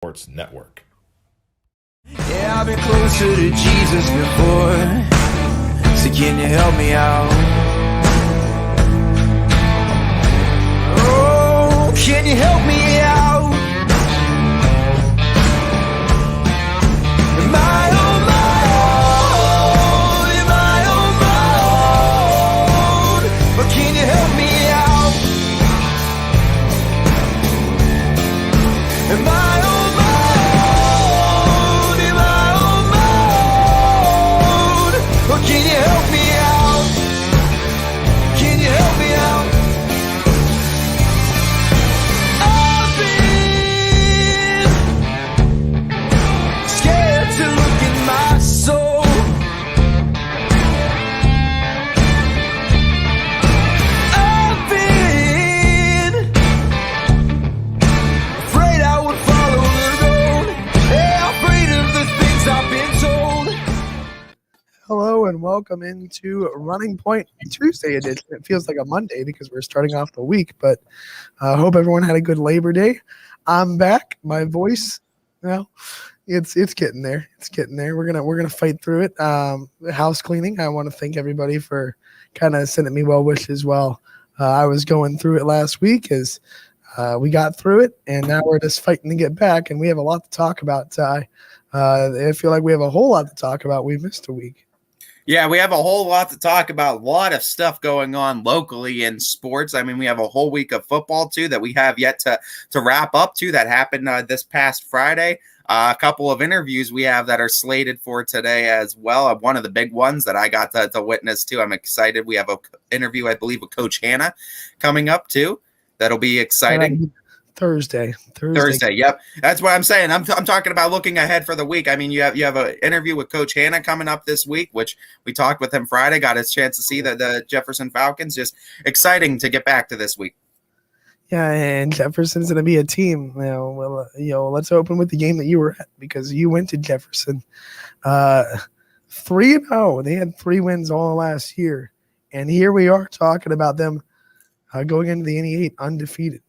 Sports Network. Yeah, I've been closer to Jesus before, so can you help me out? Oh, can you help me out? Am I on my own? Am I on my own? But can you help me out? Am I on my own? Am I on my own? Or can you help me out? Can you help me out? I've been scared to look in my soul. I've been afraid I would follow the road. Yeah, afraid of the things I've been told. Hello and welcome into Running Point Tuesday edition. It feels like a Monday because we're starting off the week, but I hope everyone had a good Labor Day. I'm back. My voice, well, it's getting there. It's getting there. We're gonna fight through it. House cleaning. I want to thank everybody for kind of sending me well wishes. Well, I was going through it last week as we got through it, and now we're just fighting to get back. And we have a lot to talk about, Ty. I feel like we have a whole lot to talk about. We missed a week. Yeah, we have a whole lot to talk about. A lot of stuff going on locally in sports. I mean, we have a whole week of football, too, that we have yet to wrap up to. That happened this past Friday. A couple of interviews we have that are slated for today as well. One of the big ones that I got to witness, too. I'm excited. We have an interview, I believe, with Coach Hannah coming up, too. That'll be exciting. Thursday. Yep, that's what I'm saying. I'm talking about looking ahead for the week. I mean, you have an interview with Coach Hannah coming up this week, which we talked with him Friday. Got his chance to see the Jefferson Falcons. Just exciting to get back to this week. Yeah, and Jefferson's going to be a team. Let's open with the game that you were at because you went to Jefferson. 3-0. They had 3 wins all last year, and here we are talking about them going into the NE8 undefeated.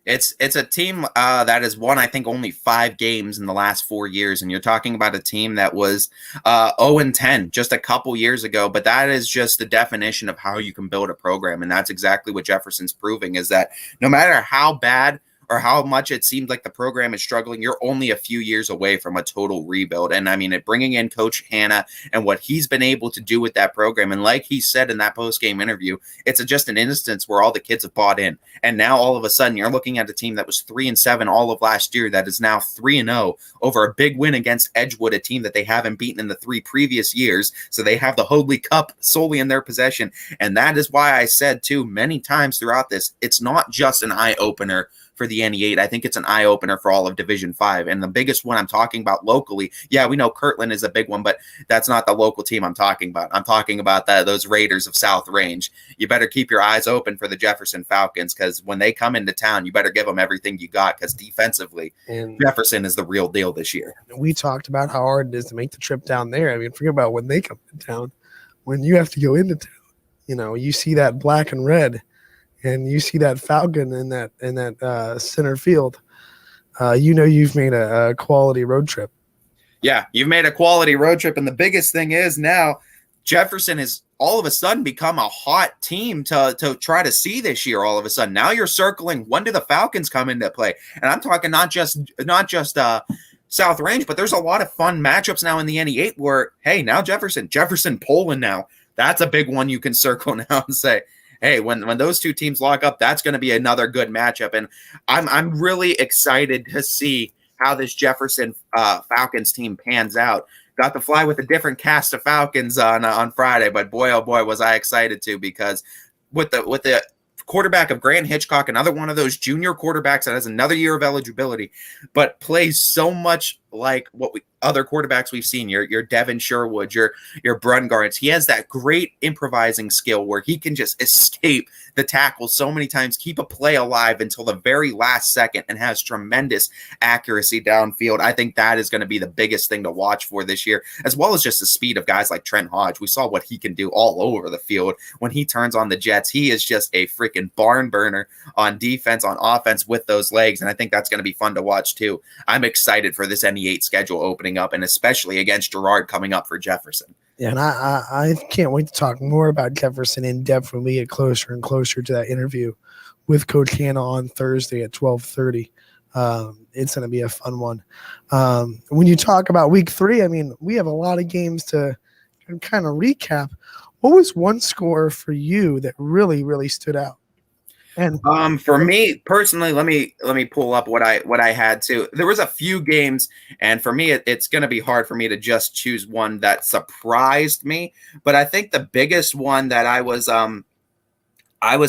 It's a team that has won, I think, only 5 games in the last 4 years. And you're talking about a team that was 0-10 just a couple years ago. But that is just the definition of how you can build a program. And that's exactly what Jefferson's proving, is that no matter how bad or how much it seemed like the program is struggling, you're only a few years away from a total rebuild. And I mean, bringing in Coach Hannah and what he's been able to do with that program. And like he said in that post-game interview, it's just an instance where all the kids have bought in. And now all of a sudden you're looking at a team that was 3-7 all of last year that is now 3-0 over a big win against Edgewood, a team that they haven't beaten in the 3 previous years. So they have the Hoadley Cup solely in their possession. And that is why I said too many times throughout this, it's not just an eye-opener for the NE8. I think it's an eye-opener for all of Division 5. And the biggest one I'm talking about locally, yeah, we know Kirtland is a big one, but that's not the local team I'm talking about. I'm talking about those Raiders of South Range. You better keep your eyes open for the Jefferson Falcons, because when they come into town, you better give them everything you got, because defensively, Jefferson is the real deal this year. We talked about how hard it is to make the trip down there. I mean, forget about when they come to town. When you have to go into town, you see that black and red, and you see that Falcon in that center field, you've made a quality road trip. Yeah, you've made a quality road trip, and the biggest thing is now Jefferson has all of a sudden become a hot team to try to see this year. All of a sudden, now you're circling, when do the Falcons come into play? And I'm talking not just South Range, but there's a lot of fun matchups now in the NE8 where, hey, now Jefferson Poland now. That's a big one you can circle now and say, hey, when those two teams lock up, that's going to be another good matchup. And I'm really excited to see how this Jefferson Falcons team pans out. Got to fly with a different cast of Falcons on Friday, but boy, oh boy, was I excited too, because with the quarterback of Grant Hitchcock, another one of those junior quarterbacks that has another year of eligibility, but plays so much like other quarterbacks we've seen, your Devin Sherwood, your Brungards. He has that great improvising skill where he can just escape the tackle so many times, keep a play alive until the very last second, and has tremendous accuracy downfield. I think that is going to be the biggest thing to watch for this year, as well as just the speed of guys like Trent Hodge. We saw what he can do all over the field when he turns on the jets. He is just a freaking barn burner on defense, on offense with those legs, and I think that's going to be fun to watch too. I'm excited for this NE8 schedule opening up, and especially against Girard coming up for Jefferson. Yeah, and I can't wait to talk more about Jefferson in depth when we get closer and closer to that interview with Coach Hanna on Thursday at 12:30. It's going to be a fun one. When you talk about week 3, I mean, we have a lot of games to kind of recap. What was one score for you that really, really stood out? And for me personally, let me pull up what I had to. There was a few games, and for me, it's going to be hard for me to just choose one that surprised me. But I think the biggest one that I was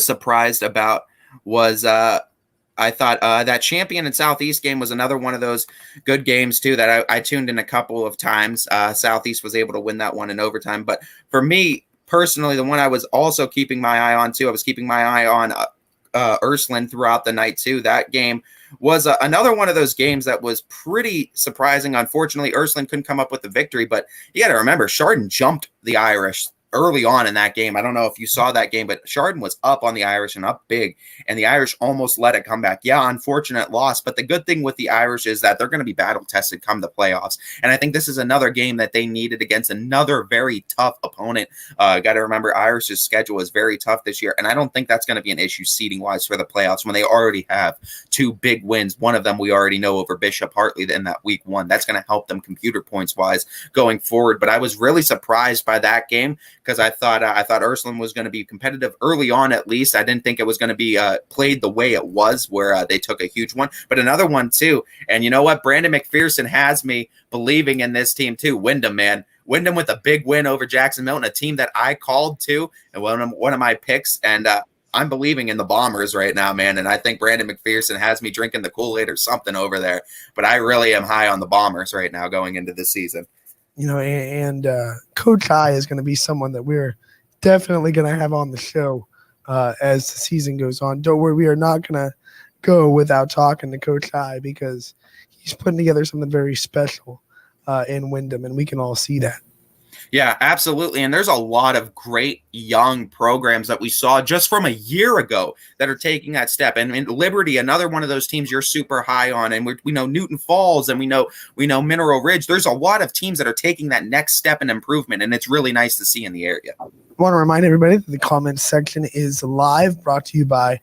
surprised about was I thought that Champion and Southeast game was another one of those good games too that I tuned in a couple of times. Southeast was able to win that one in overtime, but for me personally, the one I was also keeping my eye on too, I was keeping my eye on Ursuline throughout the night too. That game was another one of those games that was pretty surprising. Unfortunately, Ursuline couldn't come up with the victory, but you got to remember, Chardon jumped the Irish early on in that game. I don't know if you saw that game, but Chardon was up on the Irish and up big, and the Irish almost let it come back. Yeah, unfortunate loss, but the good thing with the Irish is that they're going to be battle-tested come the playoffs, and I think this is another game that they needed against another very tough opponent. Got to remember, Irish's schedule is very tough this year, and I don't think that's going to be an issue seeding-wise for the playoffs when they already have 2 big wins. One of them we already know over Bishop Hartley in that week 1. That's going to help them computer points-wise going forward, but I was really surprised by that game because I thought Ursuline was going to be competitive early on at least. I didn't think it was going to be played the way it was, where they took a huge one. But another one too, and you know what? Brandon McPherson has me believing in this team too. Wyndham, man. Wyndham with a big win over Jackson Milton, a team that I called too, and one of my picks. And I'm believing in the Bombers right now, man. And I think Brandon McPherson has me drinking the Kool-Aid or something over there. But I really am high on the Bombers right now going into this season. You know, and Coach I is going to be someone that we're definitely going to have on the show as the season goes on. Don't worry, we are not going to go without talking to Coach I because he's putting together something very special in Wyndham, and we can all see that. Yeah, absolutely. And there's a lot of great young programs that we saw just from a year ago that are taking that step. And Liberty, another one of those teams you're super high on. And we know Newton Falls, and we know Mineral Ridge. There's a lot of teams that are taking that next step in improvement, and it's really nice to see in the area. I want to remind everybody that the comments section is live, brought to you by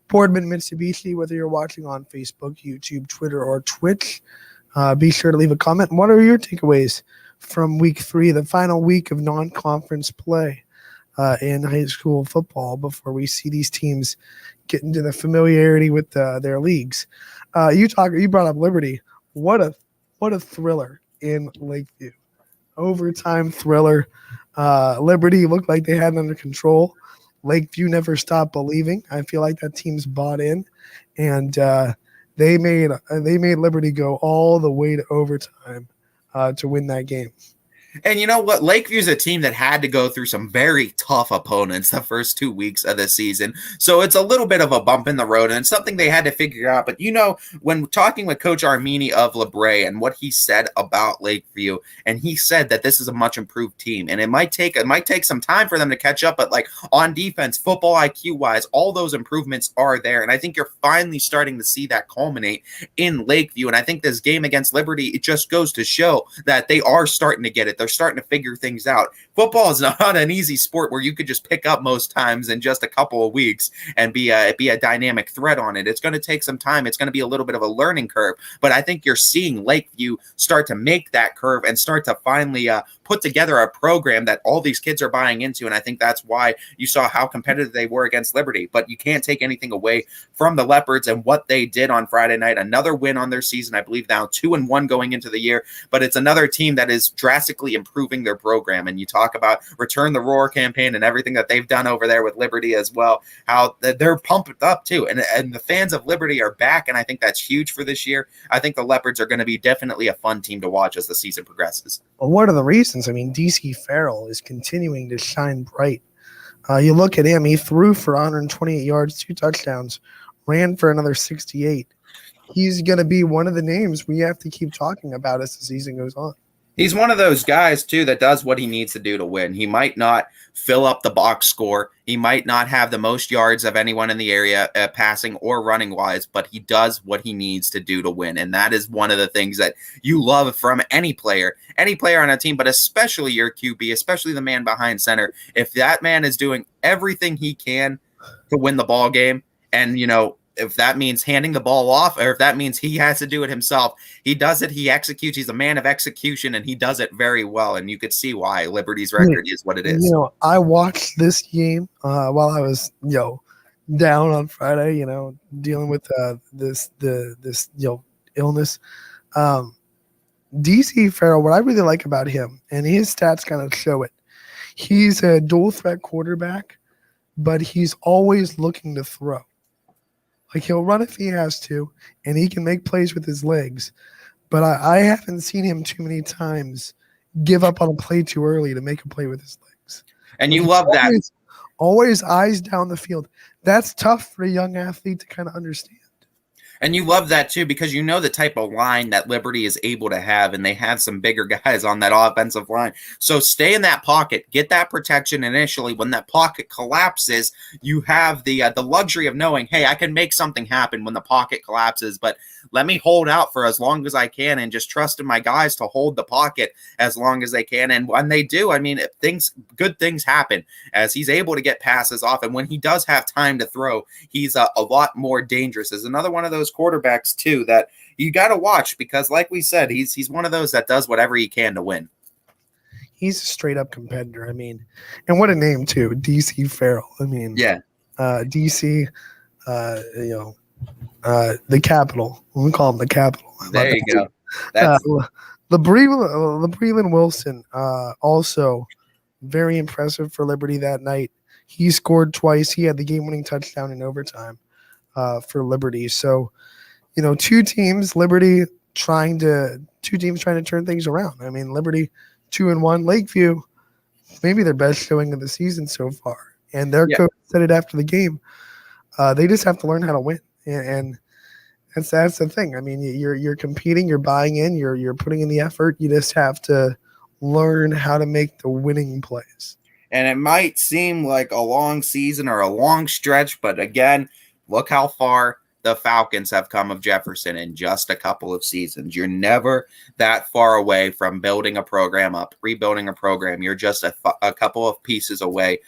Boardman Mitsubishi, whether you're watching on Facebook, YouTube, Twitter, or Twitch. Be sure to leave a comment. What are your takeaways from week 3, the final week of non-conference play in high school football before we see these teams get into the familiarity with their leagues? You brought up Liberty. What a thriller in Lakeview. Overtime thriller. Liberty looked like they had it under control. Lakeview never stopped believing. I feel like that team's bought in, and they made Liberty go all the way to overtime to win that game. And you know what? Lakeview's a team that had to go through some very tough opponents the first 2 weeks of the season. So it's a little bit of a bump in the road, and it's something they had to figure out. But, when talking with Coach Armini of LeBray and what he said about Lakeview, and he said that this is a much improved team, and it might take some time for them to catch up. But like on defense, football IQ wise, all those improvements are there. And I think you're finally starting to see that culminate in Lakeview. And I think this game against Liberty, it just goes to show that they are starting to get it. They're starting to figure things out. Football is not an easy sport where you could just pick up most times in just a couple of weeks and be a dynamic threat on it. It's going to take some time. It's going to be a little bit of a learning curve, but I think you're seeing Lakeview start to make that curve and start to finally put together a program that all these kids are buying into. And I think that's why you saw how competitive they were against Liberty. But you can't take anything away from the Leopards and what they did on Friday night. Another win on their season, I believe now 2-1 going into the year. But it's another team that is drastically really improving their program. And you talk about Return the Roar campaign and everything that they've done over there with Liberty as well, how they're pumped up too. And the fans of Liberty are back, and I think that's huge for this year. I think the Leopards are going to be definitely a fun team to watch as the season progresses. Well, what are the reasons? I mean, DC Farrell is continuing to shine bright. You look at him, he threw for 128 yards, 2 touchdowns, ran for another 68. He's going to be one of the names we have to keep talking about as the season goes on. He's one of those guys, too, that does what he needs to do to win. He might not fill up the box score. He might not have the most yards of anyone in the area, passing or running-wise, but he does what he needs to do to win. And that is one of the things that you love from any player on a team, but especially your QB, especially the man behind center. If that man is doing everything he can to win the ball game, and, if that means handing the ball off, or if that means he has to do it himself, he does it. He executes. He's a man of execution, and he does it very well. And you could see why Liberty's record is what it is. I watched this game while I was, down on Friday, dealing with this illness. DC Farrell, what I really like about him, and his stats kind of show it, he's a dual threat quarterback, but he's always looking to throw. Like, he'll run if he has to, and he can make plays with his legs. But I haven't seen him too many times give up on a play too early to make a play with his legs. And you love that. Always eyes down the field. That's tough for a young athlete to kind of understand. And you love that, too, because you know the type of line that Liberty is able to have, and they have some bigger guys on that offensive line. So stay in that pocket. Get that protection initially. When that pocket collapses, you have the luxury of knowing, hey, I can make something happen when the pocket collapses, but let me hold out for as long as I can and just trust in my guys to hold the pocket as long as they can. And when they do, I mean, good things happen as he's able to get passes off. And when he does have time to throw, he's a lot more dangerous. As another one of those quarterbacks too that you got to watch, because like we said, he's one of those that does whatever he can to win. He's a straight up competitor. I mean, and what a name too, DC Farrell. I mean, yeah, DC, the capital. We call him the capital. There you go. LeBreland Wilson, also very impressive for Liberty that night. He scored twice. He had the game-winning touchdown in overtime for Liberty. So, two teams trying to turn things around. I mean, Liberty 2-1, Lakeview, maybe their best showing of the season so far. And their coach said it after the game. They just have to learn how to win. And that's the thing. I mean, you're competing, you're buying in, you're putting in the effort. You just have to learn how to make the winning plays. And it might seem like a long season or a long stretch, but again, look how far the Falcons have come of Jefferson in just a couple of seasons. You're never that far away from building a program up, rebuilding a program. You're just a couple of pieces away,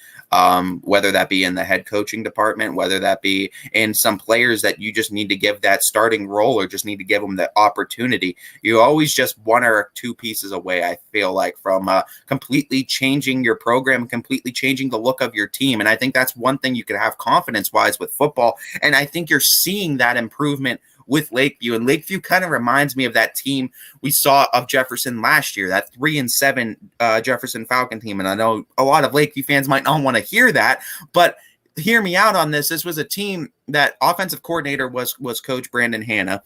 whether that be in the head coaching department, whether that be in some players that you just need to give that starting role or just need to give them the opportunity. You're always just one or two pieces away, I feel like, from completely changing your program, completely changing the look of your team. And I think that's one thing you could have confidence-wise with football. And I think you're seeing that improvement with Lakeview. And Lakeview kind of reminds me of that team we saw of Jefferson last year, that 3-7 Jefferson Falcon team. And I know a lot of Lakeview fans might not want to hear that, but hear me out on this. This was a team that offensive coordinator was Coach Brandon Hanna,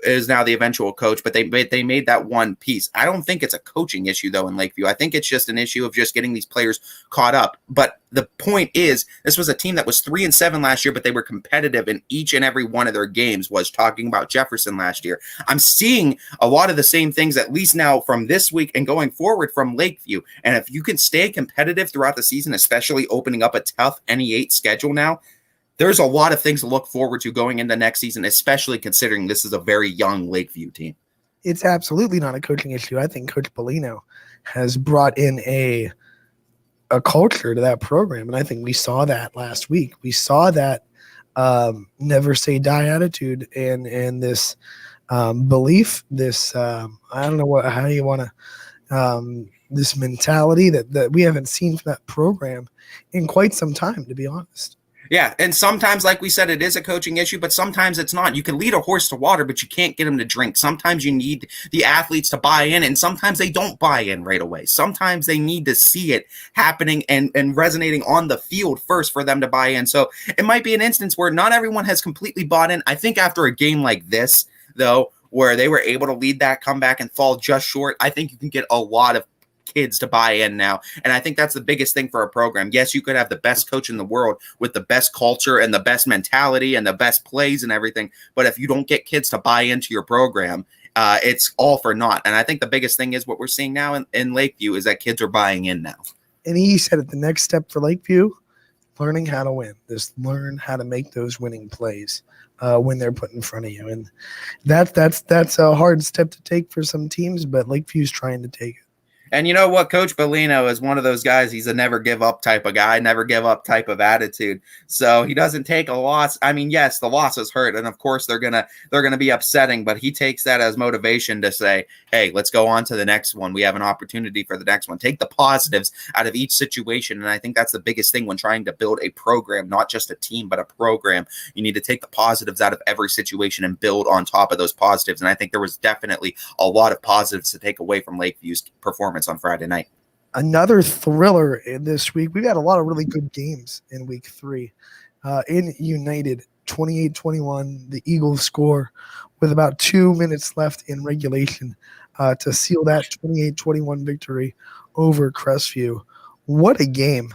is now the eventual coach, but they made that one piece. I don't think it's a coaching issue, though, in Lakeview. I think it's just an issue of just getting these players caught up. But the point is, this was a team that was 3-7 last year, but they were competitive in each and every one of their games. Was talking about Jefferson last year. I'm seeing a lot of the same things, at least now from this week and going forward from Lakeview. And if you can stay competitive throughout the season, especially opening up a tough NE8 schedule now, there's a lot of things to look forward to going into next season, especially considering this is a very young Lakeview team. It's absolutely not a coaching issue. I think Coach Bellino has brought in a culture to that program, and I think we saw that last week. We saw that never say die attitude and this belief, this I don't know how you want to this mentality that we haven't seen from that program in quite some time, to be honest. Yeah, and sometimes, like we said, it is a coaching issue, but sometimes it's not. You can lead a horse to water, but you can't get him to drink. Sometimes you need the athletes to buy in, and sometimes they don't buy in right away. Sometimes they need to see it happening and resonating on the field first for them to buy in. So it might be an instance where not everyone has completely bought in. I think after a game like this, though, where they were able to lead that comeback and fall just short, I think you can get a lot of kids to buy in now. And I think that's the biggest thing for a program. Yes, you could have the best coach in the world with the best culture and the best mentality and the best plays and everything. But if you don't get kids to buy into your program, it's all for naught. And I think the biggest thing is what we're seeing now in Lakeview is that kids are buying in now. And he said it, the next step for Lakeview, learning how to win. Just learn how to make those winning plays when they're put in front of you. And that's a hard step to take for some teams, but Lakeview's trying to take it. And you know what? Coach Bellino is one of those guys. He's a never give up type of guy, never give up type of attitude. So he doesn't take a loss. I mean, yes, the losses hurt, and of course they're gonna be upsetting. But he takes that as motivation to say, "Hey, let's go on to the next one. We have an opportunity for the next one." Take the positives out of each situation, and I think that's the biggest thing when trying to build a program, not just a team, but a program. You need to take the positives out of every situation and build on top of those positives. And I think there was definitely a lot of positives to take away from Lakeview's performance on Friday night. Another thriller in this week. We've had a lot of really good games in week 3. In United, 28-21, the Eagles score with about 2 minutes left in regulation to seal that 28-21 victory over Crestview. What a game.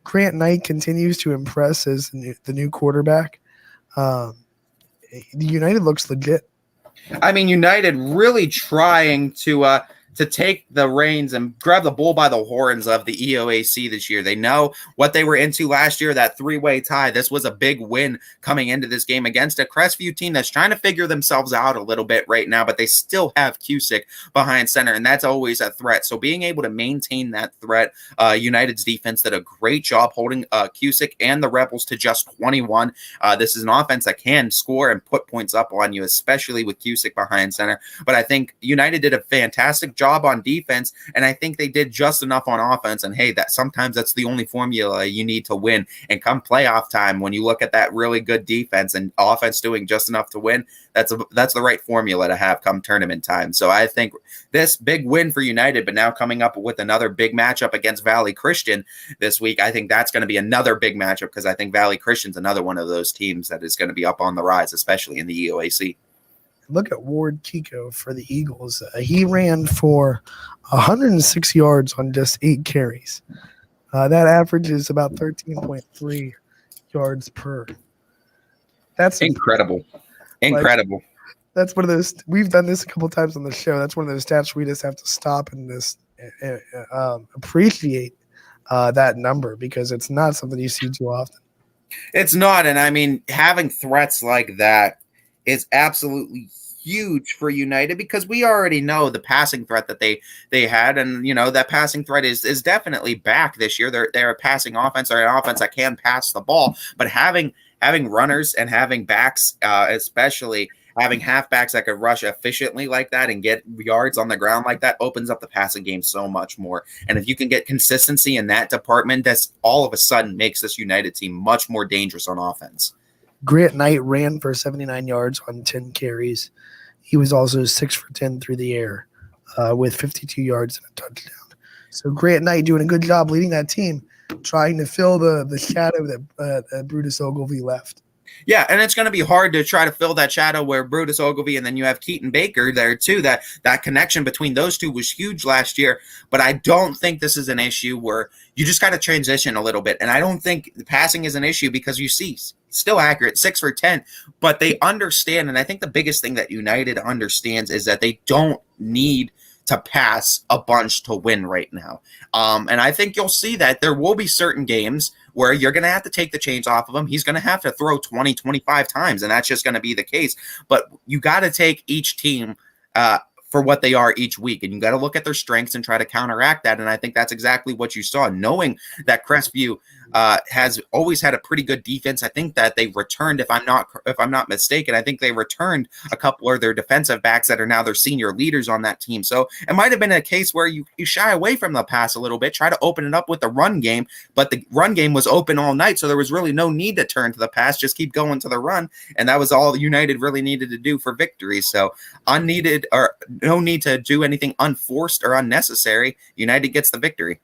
Grant Knight continues to impress as the new quarterback. United looks legit. I mean, United really trying to take the reins and grab the bull by the horns of the EOAC this year. They know what they were into last year, that 3-way tie. This was a big win coming into this game against a Crestview team that's trying to figure themselves out a little bit right now, but they still have Cusick behind center, and that's always a threat. So being able to maintain that threat, United's defense did a great job holding Cusick and the Rebels to just 21. This is an offense that can score and put points up on you, especially with Cusick behind center. But I think United did a fantastic job on defense, and I think they did just enough on offense. And hey, that sometimes that's the only formula you need to win. And come playoff time, when you look at that really good defense and offense doing just enough to win, that's the right formula to have come tournament time. So I think this big win for United, but now coming up with another big matchup against Valley Christian this week, I think that's going to be another big matchup because I think Valley Christian's another one of those teams that is going to be up on the rise, especially in the EOAC. Look at Ward Kiko for the Eagles. He ran for 106 yards on just 8 carries. That average is about 13.3 yards per. That's incredible. Incredible. That's one of those. We've done this a couple times on the show. That's one of those stats we just have to stop and just appreciate that number because it's not something you see too often. It's not. And I mean, having threats like that is absolutely huge for United because we already know the passing threat that they had, and you know that passing threat is definitely back this year. They're a passing offense, or an offense that can pass the ball, but having runners and having backs, especially having halfbacks that could rush efficiently like that and get yards on the ground like that opens up the passing game so much more. And if you can get consistency in that department, that's all of a sudden makes this United team much more dangerous on offense. Grant Knight ran for 79 yards on 10 carries. He was also 6 for 10 through the air with 52 yards and a touchdown. So Grant Knight doing a good job leading that team, trying to fill the shadow that Brutus Ogilvy left. Yeah, and it's going to be hard to try to fill that shadow where Brutus Ogilvy and then you have Keaton Baker there too. That connection between those two was huge last year, but I don't think this is an issue where you just got to transition a little bit. And I don't think the passing is an issue because you see still accurate, 6 for 10, but they understand. And I think the biggest thing that United understands is that they don't need to pass a bunch to win right now. And I think you'll see that there will be certain games where you're going to have to take the chains off of him. He's going to have to throw 20, 25 times, and that's just going to be the case. But you got to take each team for what they are each week, and you got to look at their strengths and try to counteract that. And I think that's exactly what you saw, knowing that Crestview has always had a pretty good defense. I think that they returned, if I'm not mistaken, I think they returned a couple of their defensive backs that are now their senior leaders on that team. So it might have been a case where you shy away from the pass a little bit, try to open it up with the run game, but the run game was open all night, so there was really no need to turn to the pass, just keep going to the run, and that was all United really needed to do for victory. So unneeded, or no need to do anything unforced or unnecessary. United gets the victory.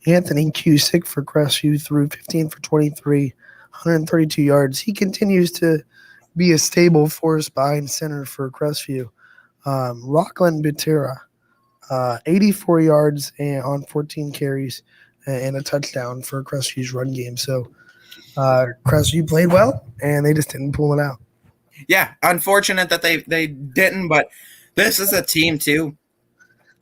Anthony Cusick for Crestview threw 15 for 23, 132 yards. He continues to be a stable force behind center for Crestview. Rockland Bitera, 84 yards on 14 carries and a touchdown for Crestview's run game. So Crestview played well, and they just didn't pull it out. Yeah, unfortunate that they didn't, but this is a team too.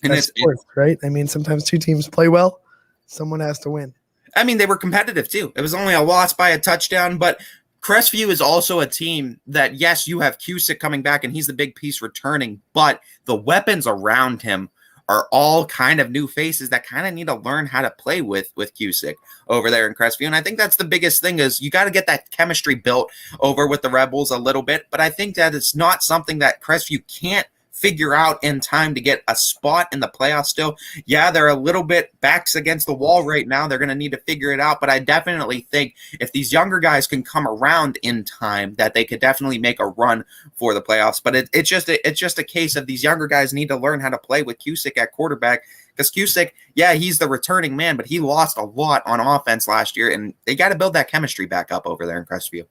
And that's sports, right? I mean, sometimes two teams play well, someone has to win. I mean, they were competitive too. It was only a loss by a touchdown, but Crestview is also a team that, yes, you have Cusick coming back, and he's the big piece returning, but the weapons around him are all kind of new faces that kind of need to learn how to play with Cusick over there in Crestview. And I think that's the biggest thing, is you got to get that chemistry built over with the Rebels a little bit. But I think that it's not something that Crestview can't figure out in time to get a spot in the playoffs still. Yeah, they're a little bit backs against the wall right now. They're going to need to figure it out. But I definitely think if these younger guys can come around in time, that they could definitely make a run for the playoffs. But it's just a case of these younger guys need to learn how to play with Cusick at quarterback. Because Cusick, yeah, he's the returning man, but he lost a lot on offense last year, and they got to build that chemistry back up over there in Crestview.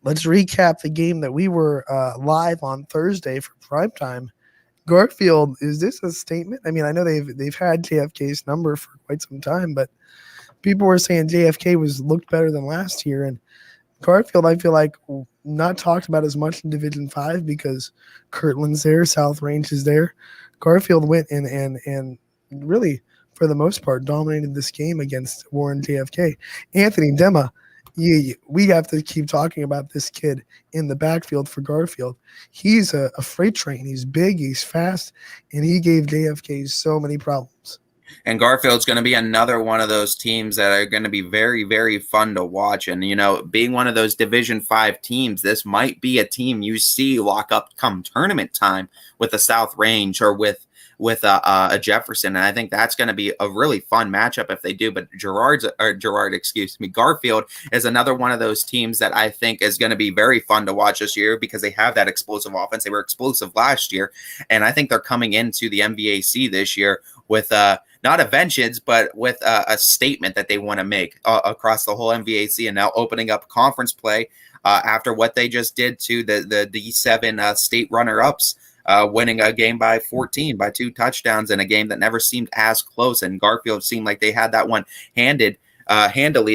Let's recap the game that we were live on Thursday for primetime. Garfield, is this a statement? I mean, I know they've had JFK's number for quite some time, but people were saying JFK looked better than last year, and Garfield, I feel like, not talked about as much in Division 5 because Kirtland's there, South Range is there. Garfield went and really, for the most part, dominated this game against Warren JFK. Anthony Dema, we have to keep talking about this kid in the backfield for Garfield. He's a freight train. He's big, he's fast, and he gave JFK so many problems. And Garfield's going to be another one of those teams that are going to be very, very fun to watch. And, being one of those Division 5 teams, this might be a team you see lock up come tournament time with the South Range or with a Jefferson. And I think that's going to be a really fun matchup if they do. But Garfield is another one of those teams that I think is going to be very fun to watch this year because they have that explosive offense. They were explosive last year. And I think they're coming into the MVAC this year with not a vengeance, but with a statement that they want to make across the whole MVAC, and now opening up conference play after what they just did to the D7 state runner-ups, winning a game by 14 by 2 touchdowns in a game that never seemed as close. And Garfield seemed like they had that one handily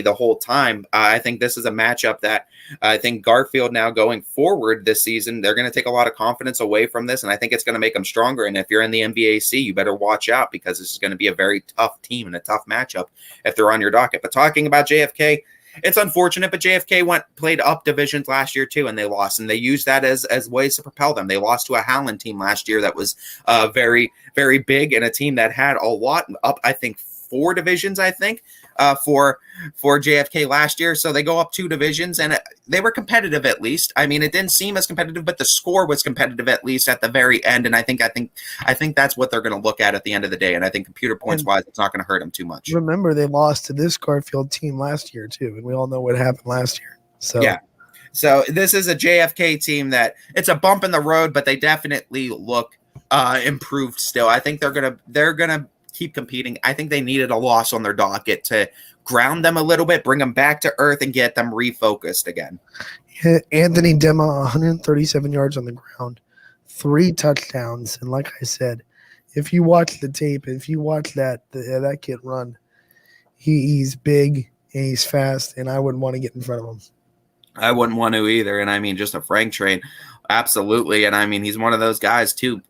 the whole time. I think this is a matchup that I think Garfield now going forward this season, they're going to take a lot of confidence away from this, and I think it's going to make them stronger. And if you're in the MVAC, you better watch out because this is going to be a very tough team and a tough matchup if they're on your docket. But talking about JFK, it's unfortunate, but JFK played up divisions last year too, and they lost, and they used that as ways to propel them. They lost to a Howland team last year that was very, very big, and a team that had a lot up, I think, 4 divisions, for JFK last year. So they go up 2 divisions, and they were competitive at least. I mean, it didn't seem as competitive, but the score was competitive at least at the very end. And I think that's what they're going to look at the end of the day. And I think computer points wise, it's not going to hurt them too much. Remember, they lost to this Garfield team last year too, and we all know what happened last year. So yeah. So this is a JFK team that it's a bump in the road, but they definitely look improved still. I think they're gonna keep competing. I think they needed a loss on their docket to ground them a little bit, bring them back to earth, and get them refocused again. Anthony Dema, 137 yards on the ground, 3 touchdowns, and like I said, if you watch the tape, if you watch that kid run, he's big and he's fast, and I wouldn't want to get in front of him. I wouldn't want to either. And I mean, just a Frank train, absolutely. And I mean, he's one of those guys too.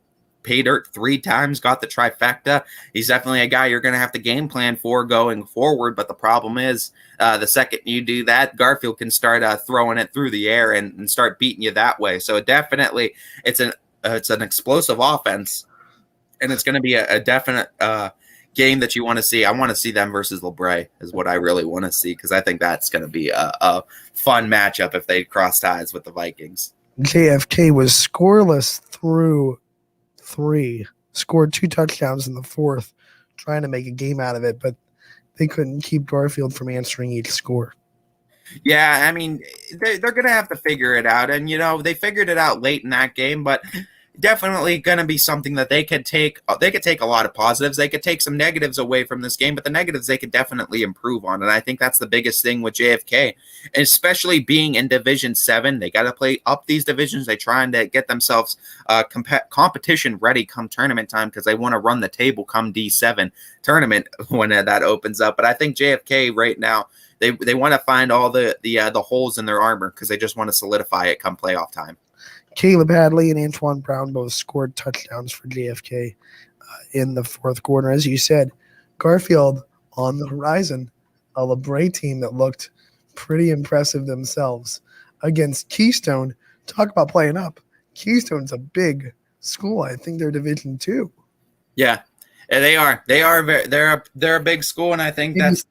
Pay dirt 3 times, got the trifecta. He's definitely a guy you're going to have to game plan for going forward. But the problem is the second you do that, Garfield can start throwing it through the air and start beating you that way. So definitely it's an explosive offense, and it's going to be a definite game that you want to see. I want to see them versus LeBray is what I really want to see, because I think that's going to be a fun matchup if they cross ties with the Vikings. JFK was scoreless through 3, scored 2 touchdowns in the 4th, trying to make a game out of it, but they couldn't keep Garfield from answering each score. Yeah, I mean, they're going to have to figure it out. And, they figured it out late in that game, but definitely going to be something that they could take. They could take a lot of positives. They could take some negatives away from this game, but the negatives they could definitely improve on. And I think that's the biggest thing with JFK, especially being in Division 7. They got to play up these divisions. They're trying to get themselves competition ready come tournament time, because they want to run the table come D7 tournament when that opens up. But I think JFK right now, they want to find all the holes in their armor, because they just want to solidify it come playoff time. Caleb Hadley and Antoine Brown both scored touchdowns for JFK in the 4th quarter. As you said, Garfield on the horizon, a LeBray team that looked pretty impressive themselves against Keystone. Talk about playing up. Keystone's a big school. I think they're Division 2. Yeah, they are. They're a big school, and I think that's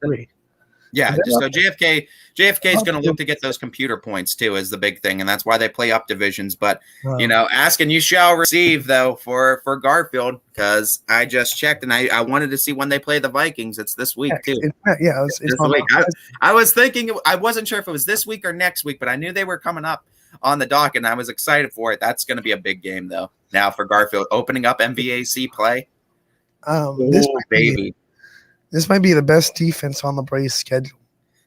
yeah. So JFK is going to look to get those computer points too, is the big thing, and that's why they play up divisions. But ask and you shall receive, though, for Garfield, because I just checked and I wanted to see when they play the Vikings. It's this week too. It's this week. I was thinking, I wasn't sure if it was this week or next week, but I knew they were coming up on the dock, and I was excited for it. That's going to be a big game, though. Now for Garfield, opening up MVAC play. This might be the best defense on the Braves schedule.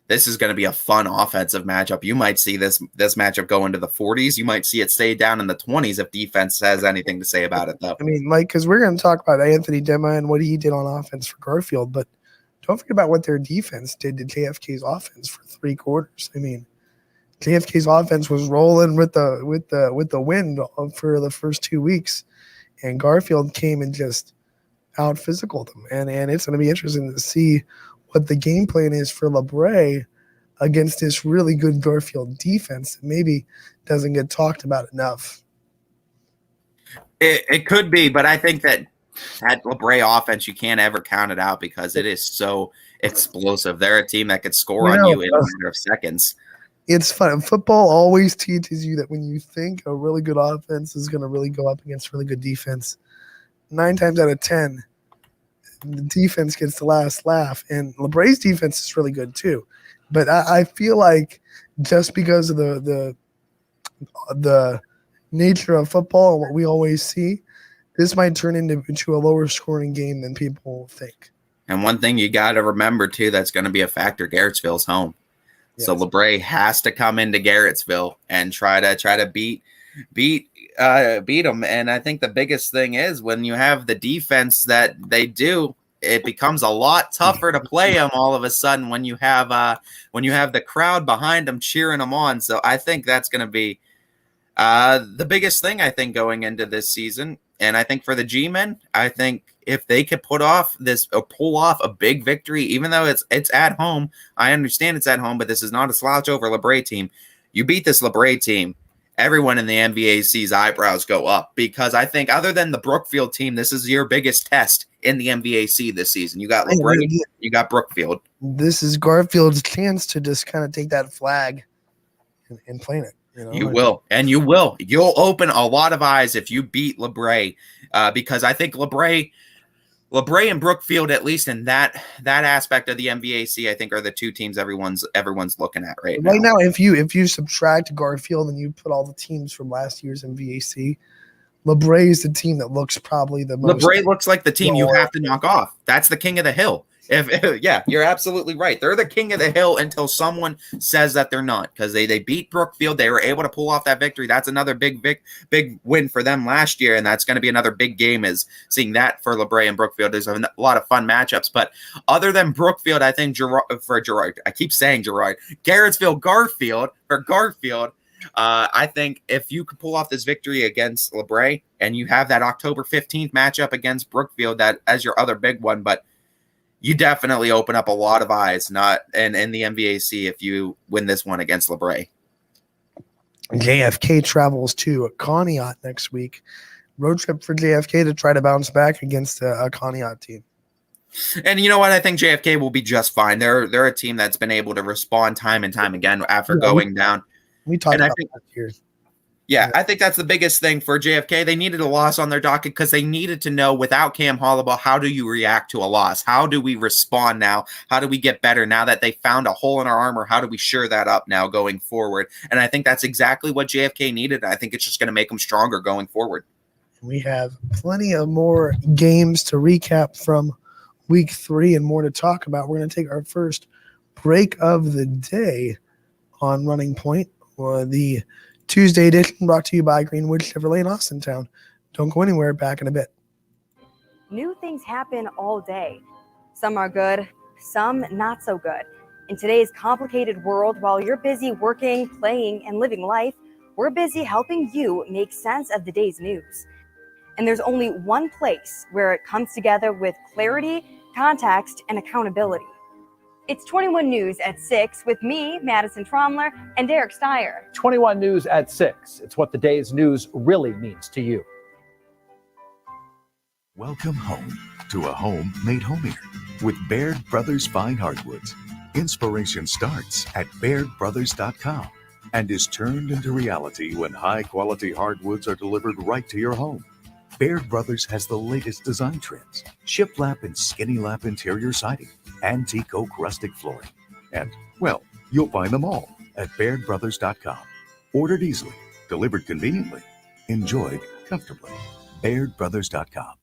This is going to be a fun offensive matchup. You might see this matchup go into the 40s. You might see it stay down in the 20s if defense has anything to say about it, though. I mean, because we're going to talk about Anthony Dema and what he did on offense for Garfield, but don't forget about what their defense did to JFK's offense for 3 quarters. I mean, JFK's offense was rolling with the wind for the first 2 weeks, and Garfield came and just out physical them, and it's going to be interesting to see what the game plan is for LeBray against this really good Garfield defense that maybe doesn't get talked about enough. It could be, but I think that LeBray offense, you can't ever count it out, because it is so explosive. They're a team that could score on you in a matter of seconds. It's fun. Football always teaches you that when you think a really good offense is going to really go up against really good defense, 9 times out of 10, the defense gets the last laugh. And LeBray's defense is really good too. But I feel like just because of the nature of football and what we always see, this might turn into a lower scoring game than people think. And one thing you got to remember too, that's going to be a factor, Garrettsville's home. Yes. So LeBray has to come into Garrettsville and try to beat them. And I think the biggest thing is when you have the defense that they do, it becomes a lot tougher to play them all of a sudden when you have the crowd behind them cheering them on. So I think that's going to be the biggest thing, I think, going into this season. And I think for the G-men, I think if they could pull off a big victory, even though it's at home, I understand it's at home, but this is not a slouch over LeBray team. You beat this LeBray team, everyone in the MVAC's eyebrows go up, because I think other than the Brookfield team, this is your biggest test in the MVAC this season. You got LeBray, you got Brookfield. This is Garfield's chance to just kind of take that flag and play it. You will. You'll open a lot of eyes if you beat LeBray, because I think LeBray and Brookfield, at least in that aspect of the MVAC, I think are the 2 teams everyone's looking at right now. Right now, if you subtract Garfield and you put all the teams from last year's MVAC, LeBray is the team that looks probably the most. LeBray looks like the team you have to knock off. That's the king of the hill. Yeah, you're absolutely right. They're the king of the hill until someone says that they're not, because they beat Brookfield. They were able to pull off that victory. That's another big win for them last year, and that's going to be another big game, is seeing that for LeBray and Brookfield. There's a lot of fun matchups, but other than Brookfield, I think Gerard, I keep saying Gerard, Garrettsville, Garfield, I think if you could pull off this victory against LeBray and you have that October 15th matchup against Brookfield that as your other big one, but you definitely open up a lot of eyes in the MVAC if you win this one against LeBray. JFK travels to Conneaut next week. Road trip for JFK to try to bounce back against a Conneaut team. And you know what? I think JFK will be just fine. They're a team that's been able to respond time and time again after going down. We talked And I about think, that here. yeah, I think that's the biggest thing for JFK. They needed a loss on their docket because they needed to know, without Cam Hollable, how do you react to a loss? How do we respond now? How do we get better now that they found a hole in our armor? How do we shore that up now going forward? And I think that's exactly what JFK needed. I think it's just going to make them stronger going forward. We have plenty of more games to recap from week 3 and more to talk about. We're going to take our first break of the day on Running Point, or the Tuesday edition, brought to you by Greenwood Chevrolet in Austintown. Don't go anywhere. Back in a bit. New things happen all day. Some are good, some not so good. In today's complicated world, while you're busy working, playing, and living life, we're busy helping you make sense of the day's news. And there's only one place where it comes together with clarity, context, and accountability. It's 21 News at 6 with me, Madison Tromler, and Derek Steyer. 21 News at 6. It's what the day's news really means to you. Welcome home to a home made homier with Baird Brothers Fine Hardwoods. Inspiration starts at BairdBrothers.com and is turned into reality when high-quality hardwoods are delivered right to your home. Baird Brothers has the latest design trends: shiplap and skinny lap interior siding, antique oak rustic flooring. And, well, you'll find them all at BairdBrothers.com. Ordered easily, delivered conveniently, enjoyed comfortably. BairdBrothers.com.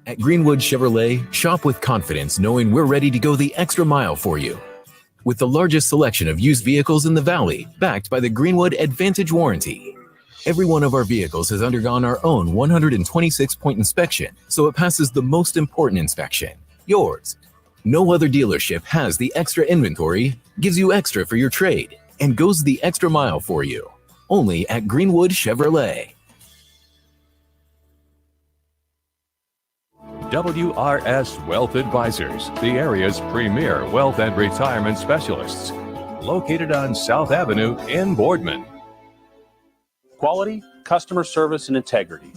At Greenwood Chevrolet, shop with confidence knowing we're ready to go the extra mile for you. With the largest selection of used vehicles in the Valley, backed by the Greenwood Advantage Warranty. Every one of our vehicles has undergone our own 126-point inspection, so it passes the most important inspection, yours. No other dealership has the extra inventory, gives you extra for your trade, and goes the extra mile for you. Only at Greenwood Chevrolet. WRS Wealth Advisors, the area's premier wealth and retirement specialists. Located on South Avenue in Boardman. Quality, customer service, and integrity.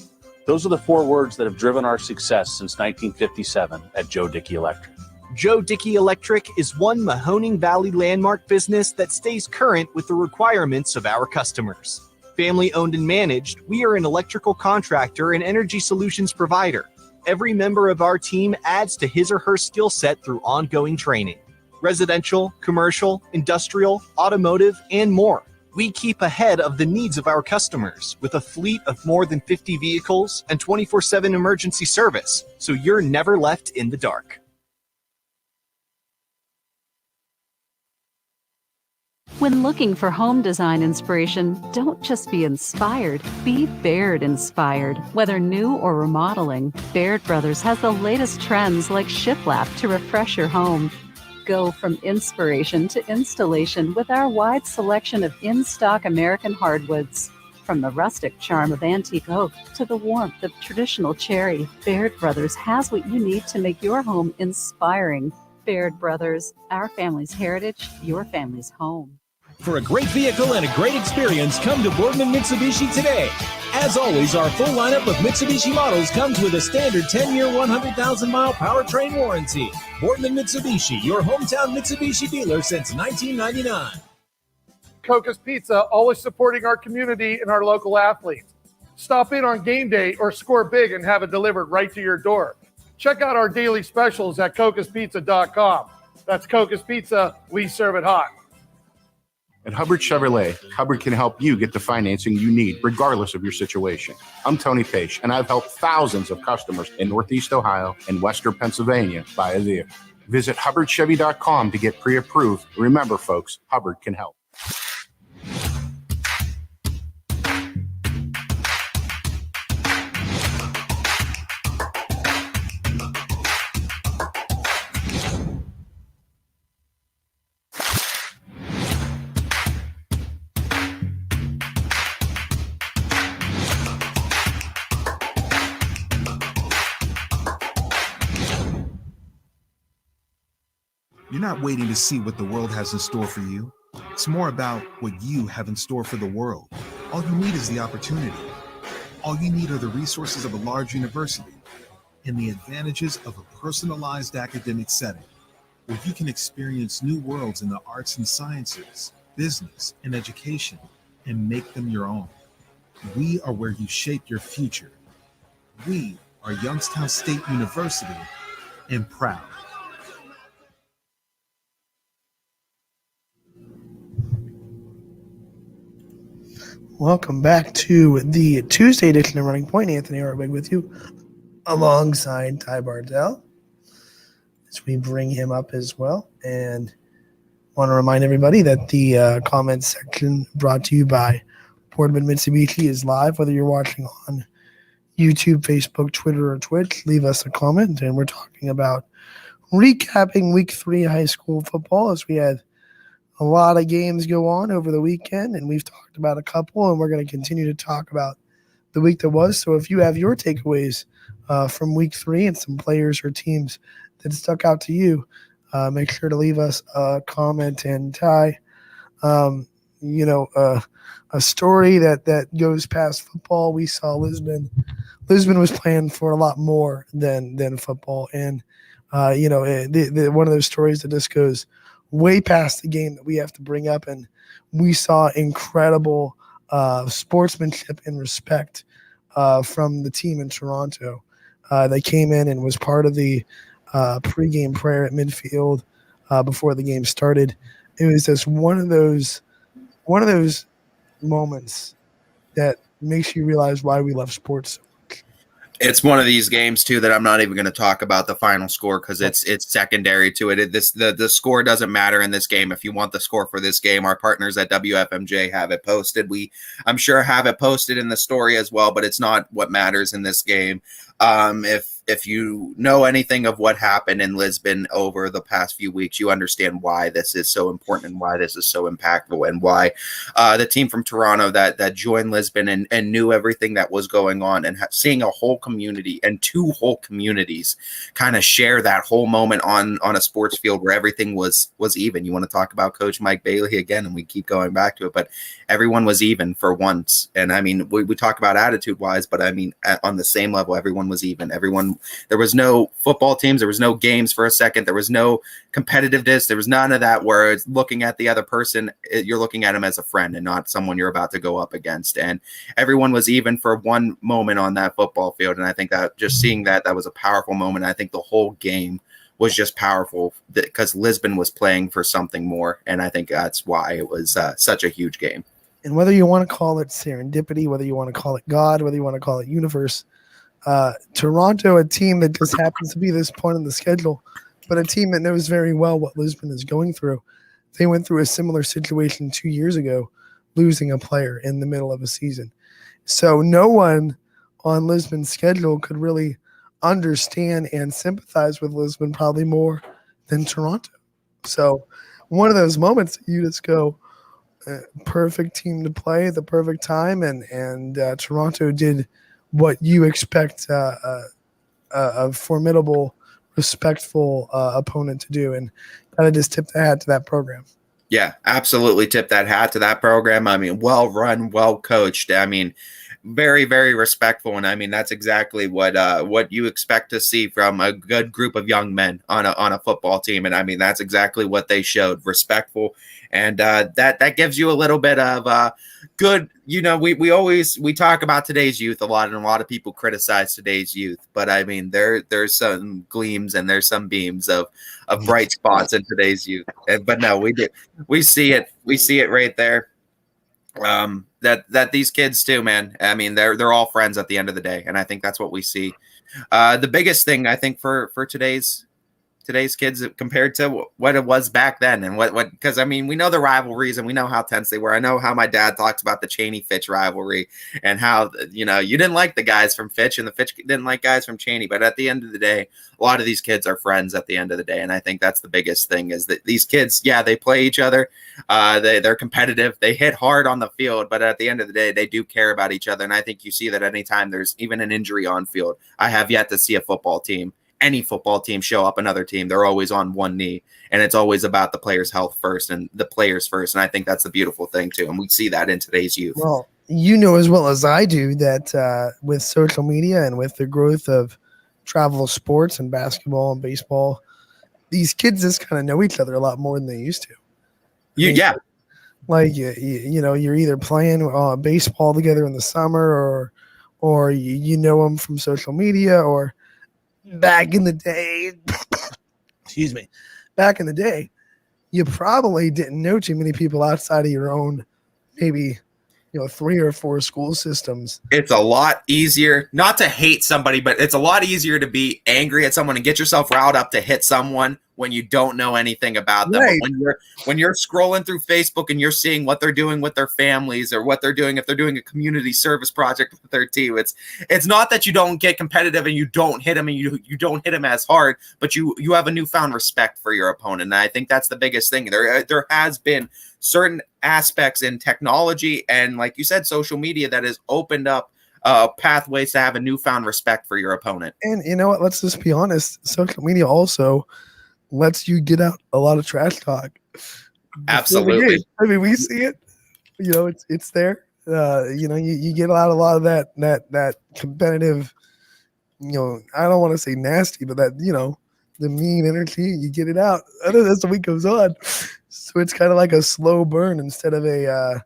Those are the 4 words that have driven our success since 1957 at Joe Dickey Electric. Joe Dickey Electric is one Mahoning Valley landmark business that stays current with the requirements of our customers. Family owned and managed, we are an electrical contractor and energy solutions provider. Every member of our team adds to his or her skill set through ongoing training. Residential, commercial, industrial, automotive, and more. We keep ahead of the needs of our customers with a fleet of more than 50 vehicles and 24/7 emergency service, so you're never left in the dark. When looking for home design inspiration, don't just be inspired, be Baird inspired. Whether new or remodeling, Baird Brothers has the latest trends like shiplap to refresh your home. Go from inspiration to installation with our wide selection of in-stock American hardwoods. From the rustic charm of antique oak to the warmth of traditional cherry, Baird Brothers has what you need to make your home inspiring. Baird Brothers, our family's heritage, your family's home. For a great vehicle and a great experience, come to Boardman Mitsubishi today. As always, our full lineup of Mitsubishi models comes with a standard 10-year, 100,000-mile powertrain warranty. Boardman Mitsubishi, your hometown Mitsubishi dealer since 1999. Coca's Pizza, always supporting our community and our local athletes. Stop in on game day or score big and have it delivered right to your door. Check out our daily specials at cocaspizza.com. That's Coca's Pizza, we serve it hot. At Hubbard Chevrolet, Hubbard can help you get the financing you need, regardless of your situation. I'm Tony Page, and I've helped thousands of customers in Northeast Ohio and Western Pennsylvania buy a vehicle. Visit HubbardChevy.com to get pre-approved. Remember, folks, Hubbard can help. You're not waiting to see what the world has in store for you. It's more about what you have in store for the world. All you need is the opportunity. All you need are the resources of a large university. and the advantages of a personalized academic setting, where you can experience new worlds in the arts and sciences, business, and education, and make them your own. We are where you shape your future. We are Youngstown State University, and proud. Welcome back to the Tuesday edition of Running Point. Anthony Arbig with you, alongside Ty Bardell, as we bring him up as well. And want to remind everybody that the comments section brought to you by Boardman Mitsubishi is live, whether you're watching on YouTube, Facebook, Twitter, or Twitch. Leave us a comment, and we're talking about recapping Week 3 high school football, as we had a lot of games go on over the weekend, and we've talked about a couple, and we're going to continue to talk about the week that was. So if you have your takeaways from Week 3 and some players or teams that stuck out to you, make sure to leave us a comment. And Ty, a story that goes past football. We saw Lisbon. Lisbon was playing for a lot more than football, and one of those stories that just goes way past the game that we have to bring up. And we saw incredible sportsmanship and respect from the team in Toronto. They came in and was part of the pregame prayer at midfield before the game started. It was just one of those moments that makes you realize why we love sports so much. It's one of these games too that I'm not even going to talk about the final score because it's secondary to it. The score doesn't matter in this game. If you want the score for this game, our partners at WFMJ have it posted. I'm sure have it posted in the story as well, but it's not what matters in this game. If you know anything of what happened in Lisbon over the past few weeks, you understand why this is so important and why this is so impactful, and why the team from Toronto that joined Lisbon and knew everything that was going on, and seeing a whole community and two whole communities kind of share that whole moment on a sports field where everything was even. You want to talk about Coach Mike Bailey again, and we keep going back to it, but everyone was even for once. And I mean, we talk about attitude wise, but I mean, on the same level, everyone was even. There was no football teams. There was no games for a second. There was no competitiveness. There was none of that where it's looking at the other person, you're looking at him as a friend and not someone you're about to go up against. And everyone was even for one moment on that football field. And I think that just seeing that was a powerful moment. I think the whole game was just powerful because Lisbon was playing for something more. And I think that's why it was such a huge game. And whether you want to call it serendipity, whether you want to call it God, whether you want to call it universe, Toronto, a team that just happens to be this point in the schedule, but a team that knows very well what Lisbon is going through. They went through a similar situation 2 years ago, losing a player in the middle of a season. So no one on Lisbon's schedule could really understand and sympathize with Lisbon probably more than Toronto. So one of those moments you just go, perfect team to play at the perfect time, and Toronto did what you expect a formidable, respectful opponent to do, and kind of just tip the hat to that program. Yeah, absolutely tip that hat to that program. I mean, well run, well coached. I mean, very, very respectful. And I mean, that's exactly what you expect to see from a good group of young men on a football team. And I mean, that's exactly what they showed, respectful. And that gives you a little bit of good, we talk about today's youth a lot, and a lot of people criticize today's youth, but I mean, there's some gleams and there's some beams of bright spots in today's youth. But no, we see it right there. That these kids too, man. I mean, they're all friends at the end of the day, and I think that's what we see. The biggest thing I think for today's kids compared to what it was back then, and what because I mean, we know the rivalries and we know how tense they were. I know how my dad talks about the Cheney-Fitch rivalry and how you didn't like the guys from Fitch and the Fitch didn't like guys from Cheney, but at the end of the day, a lot of these kids are friends at the end of the day, and I think that's the biggest thing is that these kids, yeah, they play each other, they're competitive, they hit hard on the field, but at the end of the day, they do care about each other, and I think you see that anytime there's even an injury on field. I have yet to see any football team show up another team. They're always on one knee, and it's always about the player's health first and the players first. And I think that's the beautiful thing too. And we see that in today's youth. Well, you know as well as I do that with social media and with the growth of travel sports and basketball and baseball, these kids just kind of know each other a lot more than they used to. Yeah. Like, you know, you're either playing baseball together in the summer or you know them from social media, or back in the day, excuse me, back in the day, you probably didn't know too many people outside of your own, maybe, you know, 3 or 4 school systems. It's a lot easier not to hate somebody, but it's a lot easier to be angry at someone and get yourself riled up to hit someone when you don't know anything about them. Right. But when you're scrolling through Facebook and you're seeing what they're doing with their families, or what they're doing if they're doing a community service project with their team, it's not that you don't get competitive and you don't hit them and you don't hit them as hard, but you have a newfound respect for your opponent. And I think that's the biggest thing. There has been certain aspects in technology and, like you said, social media that has opened up pathways to have a newfound respect for your opponent. And you know what? Let's just be honest. Social media also lets you get out a lot of trash talk. Absolutely. I mean, we see it. You know, it's there. You know, you get out a lot of that competitive. You know, I don't want to say nasty, but that, you know, the mean energy. You get it out as the week goes on. So it's kind of like a slow burn instead of a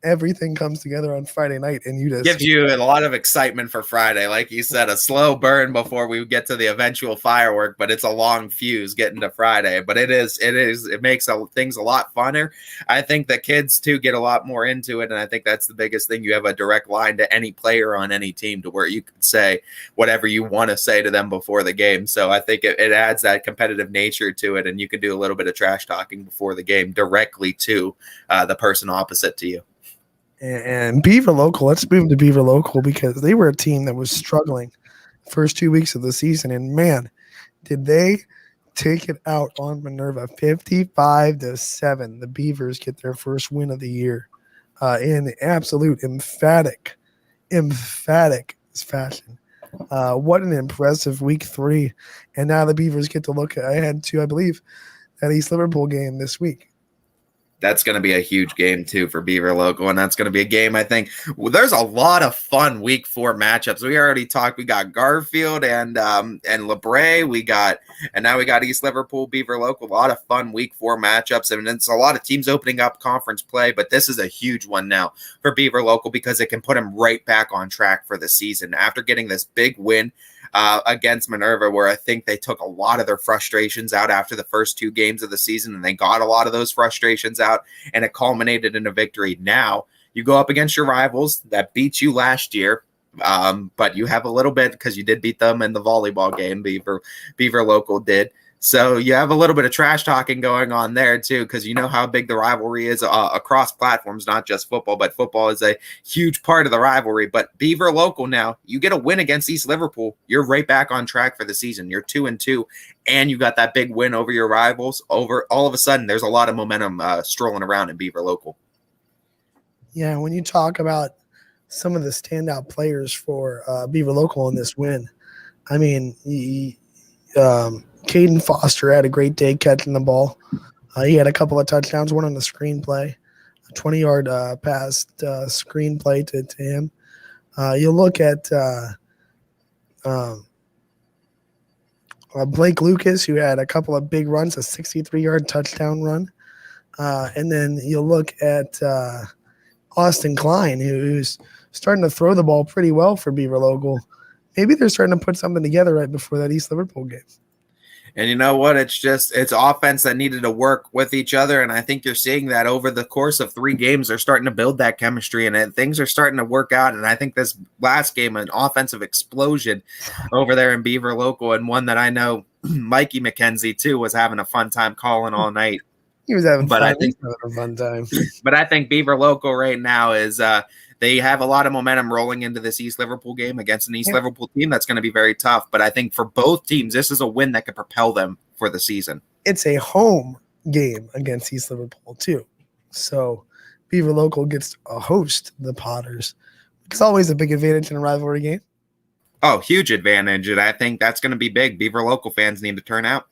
everything comes together on Friday night, and you just gives you a lot of excitement for Friday. Like you said, a slow burn before we get to the eventual firework, but it's a long fuse getting to Friday. But it makes things a lot funner. I think the kids too get a lot more into it, and I think that's the biggest thing. You have a direct line to any player on any team to where you can say whatever you want to say to them before the game. So I think it adds that competitive nature to it, and you can do a little bit of trash talking before the game directly to the person opposite to you. And Beaver Local, let's move to Beaver Local, because they were a team that was struggling first 2 weeks of the season. And man, did they take it out on Minerva 55-7. The Beavers get their first win of the year in absolute emphatic fashion. What an impressive week 3. And now the Beavers get to look ahead to, I believe, that East Liverpool game this week. That's going to be a huge game too for Beaver Local, and that's going to be a game. I think there's a lot of fun week 4 matchups. We already talked. We got Garfield and LeBray. And now we got East Liverpool, Beaver Local. A lot of fun week 4 matchups, and it's a lot of teams opening up conference play. But this is a huge one now for Beaver Local, because it can put them right back on track for the season after getting this big win against Minerva, where I think they took a lot of their frustrations out after the first 2 games of the season, and they got a lot of those frustrations out, and it culminated in a victory. Now you go up against your rivals that beat you last year, but you have a little bit, because you did beat them in the volleyball game. Beaver Local did. So you have a little bit of trash talking going on there too, because you know how big the rivalry is across platforms, not just football, but football is a huge part of the rivalry. But Beaver Local, now you get a win against East Liverpool, you're right back on track for the season. You're 2-2, and you got that big win over your rivals. All of a sudden, there's a lot of momentum strolling around in Beaver Local. Yeah, when you talk about some of the standout players for Beaver Local in this win, I mean, Caden Foster had a great day catching the ball. He had a couple of touchdowns, one on the screenplay, a 20-yard pass screenplay to him. You look at Blake Lucas, who had a couple of big runs, a 63-yard touchdown run. And then you look at Austin Klein, who's starting to throw the ball pretty well for Beaver Local. Maybe they're starting to put something together right before that East Liverpool game. And you know what? It's offense that needed to work with each other. And I think you're seeing that over the course of 3 games. They're starting to build that chemistry, and things are starting to work out. And I think this last game, an offensive explosion over there in Beaver Local, and one that I know Mikey McKenzie, too, was having a fun time calling all night. He was having fun. I think, having a fun time. But I think Beaver Local right now is they have a lot of momentum rolling into this East Liverpool game against an East Liverpool team that's going to be very tough. But I think for both teams, this is a win that could propel them for the season. It's a home game against East Liverpool, too. So Beaver Local gets to host the Potters. It's always a big advantage in a rivalry game. Oh, huge advantage. And I think that's going to be big. Beaver Local fans need to turn out.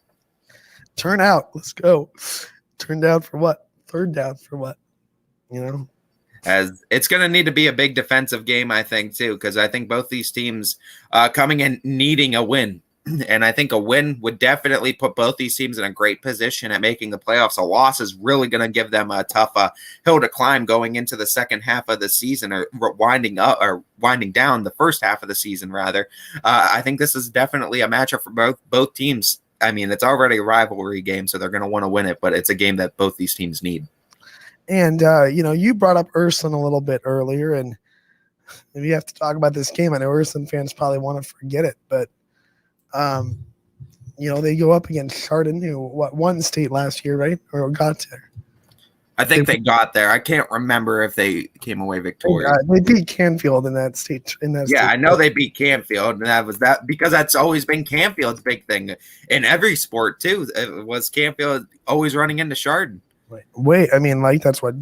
Turn out. Let's go. Turn down for what? Third down for what? You know? As it's going to need to be a big defensive game, I think, too, because I think both these teams coming in needing a win And I think a win would definitely put both these teams in a great position at making the playoffs. A loss is really going to give them a tough hill to climb going into the second half of the season, or winding down the first half of the season, rather. I think this is definitely a matchup for both teams. I mean, it's already a rivalry game, so they're going to want to win it, but it's a game that both these teams need. And, you brought up Ursuline a little bit earlier, and if you have to talk about this game, I know Ursuline fans probably want to forget it, but, they go up against Chardon, who won state last year, right? Or got there. I think they got there. I can't remember if they came away victorious. They beat Canfield in that state. I know they beat Canfield, and that was that because that's always been Canfield's big thing in every sport too. It was Canfield always running into Chardon. Wait, I mean, that's what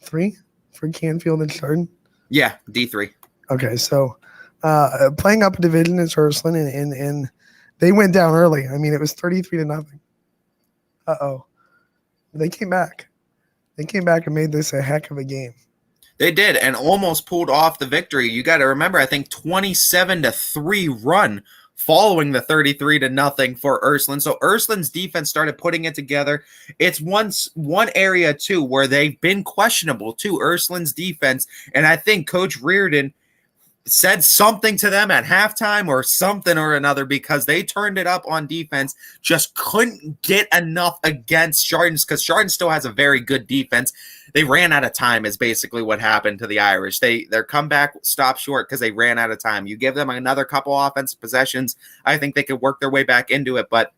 three for Canfield and Chardon. Yeah, D3. Okay, so playing up a division is Ursuline, and they went down early. I mean, it was 33-0. They came back. They came back and made this a heck of a game. They did, and almost pulled off the victory. You got to remember, I think 27-3 run following the 33-0 for Ursuline. So Ursuline's defense started putting it together. It's one area too where they've been questionable too, Ursuline's defense, and I think Coach Reardon said something to them at halftime or something or another, because they turned it up on defense, just couldn't get enough against Chardon's, because Chardon still has a very good defense. They ran out of time is basically what happened to the Irish. Their comeback stopped short because they ran out of time. You give them another couple offensive possessions, I think they could work their way back into it, but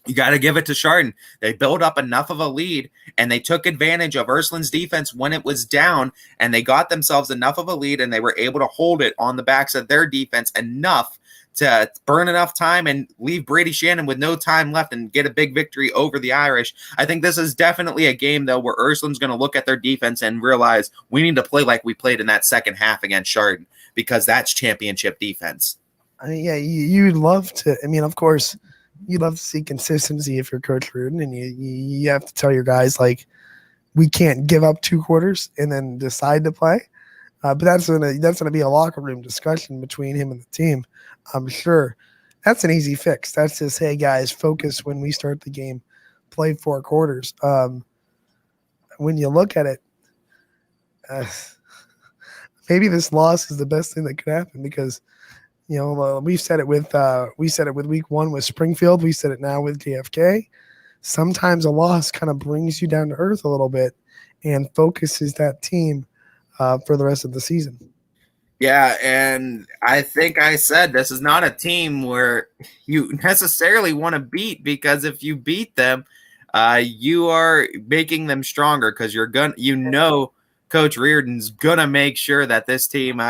you got to give it to Chardon. They built up enough of a lead, and they took advantage of Ursuline's defense when it was down, and they got themselves enough of a lead, and they were able to hold it on the backs of their defense enough to burn enough time and leave Brady Shannon with no time left and get a big victory over the Irish. I think this is definitely a game, though, where Ursuline's going to look at their defense and realize we need to play like we played in that second half against Chardon, because that's championship defense. You'd love to. I mean, of course, you'd love to see consistency if you're Coach Reardon, and you have to tell your guys, we can't give up 2 quarters and then decide to play. But that's gonna be a locker room discussion between him and the team. I'm sure that's an easy fix. That's just, hey guys, focus when we start the game, play 4 quarters. When you look at it, maybe this loss is the best thing that could happen, because we've said it with week 1 with Springfield. We said it now with JFK. Sometimes a loss kind of brings you down to earth a little bit and focuses that team for the rest of the season. Yeah, and I think I said this is not a team where you necessarily want to beat, because if you beat them, you are making them stronger, because Coach Reardon's gonna make sure that this team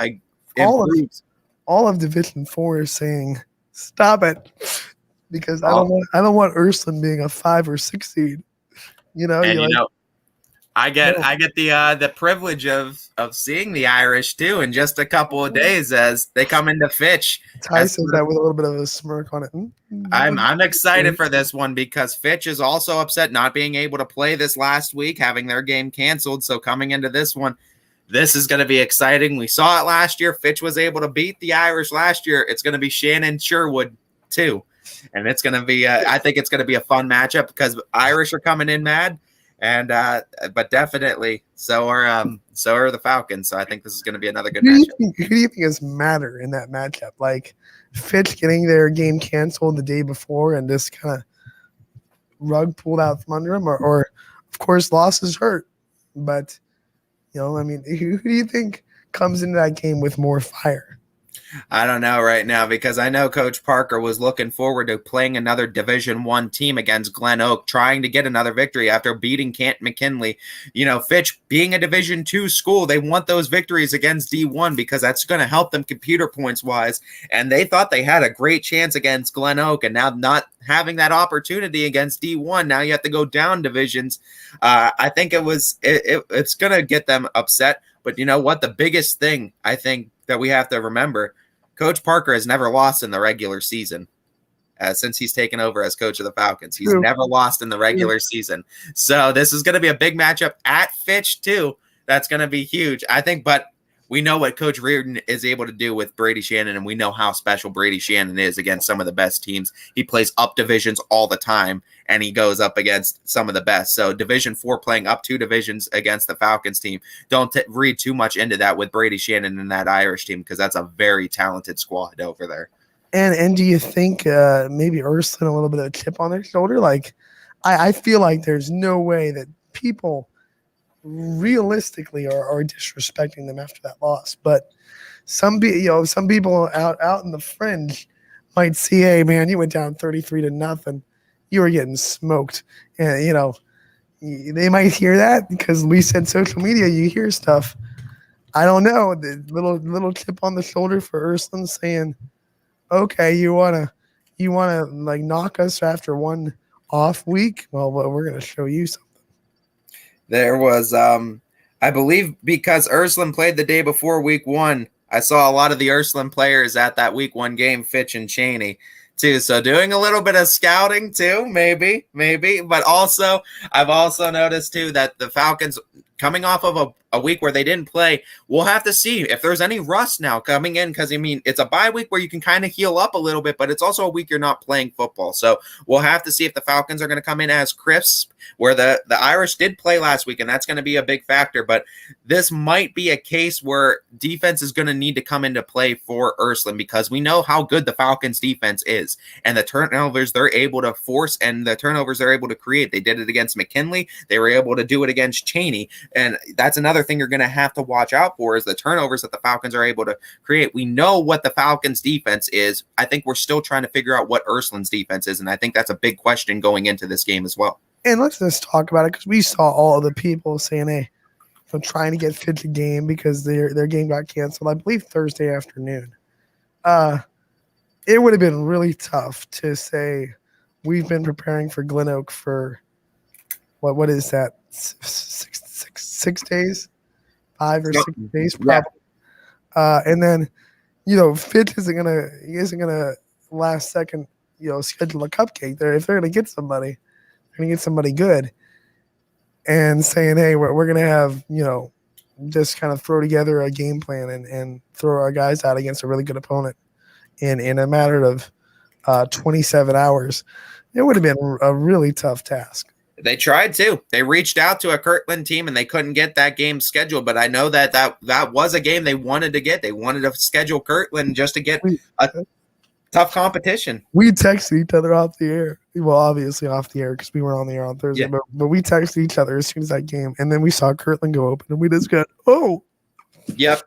improves. All of Division 4 is saying, stop it, because I don't want Ursuline being a 5 or 6 seed. I get the privilege of seeing the Irish too in just a couple of days as they come into Fitch. Ty says that with a little bit of a smirk on it. I'm excited for this one, because Fitch is also upset not being able to play this last week, having their game canceled. So coming into this one, this is going to be exciting. We saw it last year. Fitch was able to beat the Irish last year. It's going to be Shannon Sherwood too. And it's going to be, I think it's going to be a fun matchup, because Irish are coming in mad, and but definitely so are the Falcons. So I think this is going to be another good matchup. Who do you think is matter in that matchup? Like Fitch getting their game canceled the day before and just kind of rug pulled out from under them, or of course losses hurt, but who do you think comes into that game with more fire? I don't know right now, because I know Coach Parker was looking forward to playing another Division I team against Glen Oak, trying to get another victory after beating Kent McKinley. Fitch being a Division II school, they want those victories against D1, because that's going to help them computer points wise. And they thought they had a great chance against Glen Oak, and now not having that opportunity against D1, now you have to go down divisions. I think it's going to get them upset. But you know what? The biggest thing I think that we have to remember, Coach Parker has never lost in the regular season since he's taken over as coach of the Falcons. He's never lost in the regular season. So this is going to be a big matchup at Fitch too. That's going to be huge, I think. But we know what Coach Reardon is able to do with Brady Shannon, and we know how special Brady Shannon is against some of the best teams. He plays up divisions all the time, and he goes up against some of the best. So Division 4 playing up 2 divisions against the Falcons team. Don't read too much into that with Brady Shannon and that Irish team, because that's a very talented squad over there. And do you think maybe Ursuline a little bit of a chip on their shoulder? Like, I feel like there's no way that people realistically are disrespecting them after that loss. But some people out in the fringe might see, hey man, you went down 33-0. You were getting smoked. And they might hear that because we said social media, you hear stuff. I don't know. The little chip on the shoulder for Ursuline saying, okay, you wanna like knock us after one off week? Well, we're gonna show you something. There was, I believe, because Ursuline played the day before week 1, I saw a lot of the Ursuline players at that week 1 game, Fitch and Cheney, too. So doing a little bit of scouting, too, maybe. But also, I've also noticed, too, that the Falcons, coming off of a week where they didn't play, we'll have to see if there's any rust now coming in, because, I mean, it's a bye week where you can kind of heal up a little bit, but it's also a week you're not playing football. So we'll have to see if the Falcons are going to come in as crisp, where the Irish did play last week, and that's going to be a big factor. But this might be a case where defense is going to need to come into play for Ursuline, because we know how good the Falcons defense is, and the turnovers they're able to force and the turnovers they're able to create. They did it against McKinley. They were able to do it against Cheney. And that's another thing you're going to have to watch out for, is the turnovers that the Falcons are able to create. We know what the Falcons defense is. I think we're still trying to figure out what Ursuline's defense is. And I think that's a big question going into this game as well. And let's just talk about it, because we saw all the people saying, hey, I'm trying to get Fitch a game because their game got canceled, I believe Thursday afternoon. It would have been really tough to say we've been preparing for Glen Oak for what is that, six days, 5 or 6 days probably. Yeah. And then Fitch isn't gonna last second schedule a cupcake there. If they're gonna get somebody, they're gonna get somebody good, and saying, hey, we're gonna have just kind of throw together a game plan and throw our guys out against a really good opponent in a matter of 27 hours. It would have been a really tough task. They tried to. They reached out to a Kirtland team, and they couldn't get that game scheduled. But I know that was a game they wanted to get. They wanted to schedule Kirtland just to get a tough competition. We texted each other off the air. Well, obviously off the air because we were on the air on Thursday. Yeah. But we texted each other as soon as that game. And then we saw Kirtland go open, and we just got, oh. Yep.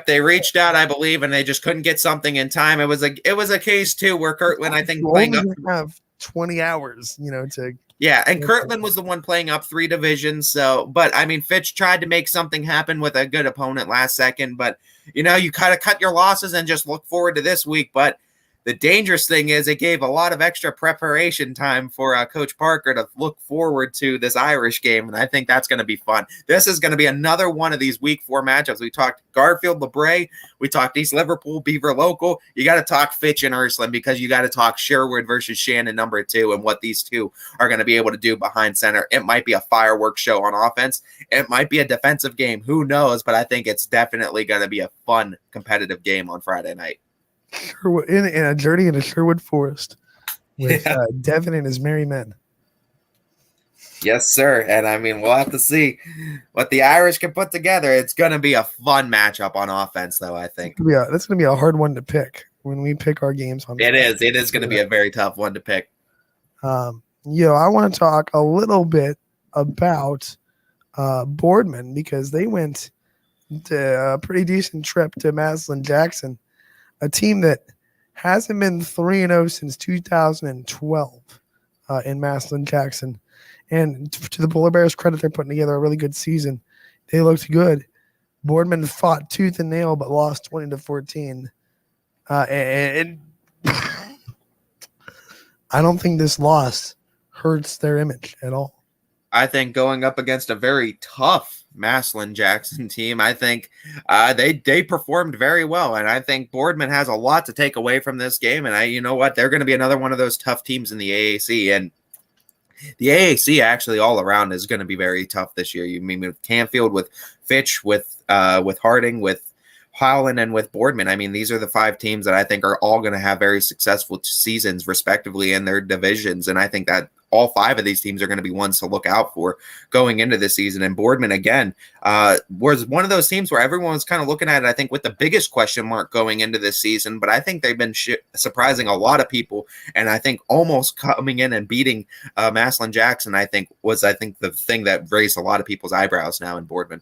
They reached out, I believe, and they just couldn't get something in time. It was a case, too, where Kirtland, I think, playing up. Have 20 hours, to. Yeah, and Kirtland was the one playing up 3 divisions. So, but I mean, Fitch tried to make something happen with a good opponent last second. But you kind of cut your losses and just look forward to this week. But the dangerous thing is it gave a lot of extra preparation time for Coach Parker to look forward to this Irish game, and I think that's going to be fun. This is going to be another one of these Week 4 matchups. We talked Garfield, LeBray. We talked East Liverpool, Beaver Local. You got to talk Fitch and Ursuline, because you got to talk Sherwood versus Shannon number 2 and what these two are going to be able to do behind center. It might be a fireworks show on offense. It might be a defensive game. Who knows? But I think it's definitely going to be a fun, competitive game on Friday night. Sherwood, in a journey in a Sherwood forest with Devin and his merry men. Yes, sir. And I mean, we'll have to see what the Irish can put together. It's going to be a fun matchup on offense, though, I think. That's going to be a hard one to pick when we pick our games on. It is. It is going to be a very tough one to pick. I want to talk a little bit about Boardman, because they went to a pretty decent trip to Massillon Jackson, a team that hasn't been 3-0 since 2012 in Massillon Jackson. And to the Polar Bears' credit, they're putting together a really good season. They looked good. Boardman fought tooth and nail, but lost 20-14. And I don't think this loss hurts their image at all. I think going up against a very tough Massillon Jackson team, I think they performed very well, and I think Boardman has a lot to take away from this game. And you know what? They're going to be another one of those tough teams in the AAC, and the AAC actually all around is going to be very tough this year. You mean with Canfield, with Fitch, with Harding, with Howland and with Boardman. I mean, these are the 5 teams that I think are all going to have very successful seasons respectively in their divisions. And I think that all 5 of these teams are going to be ones to look out for going into the season. And Boardman, again, was one of those teams where everyone was kind of looking at it, I think, with the biggest question mark going into this season. But I think they've been surprising a lot of people. And I think almost coming in and beating Massillon Jackson, I think, was the thing that raised a lot of people's eyebrows now in Boardman.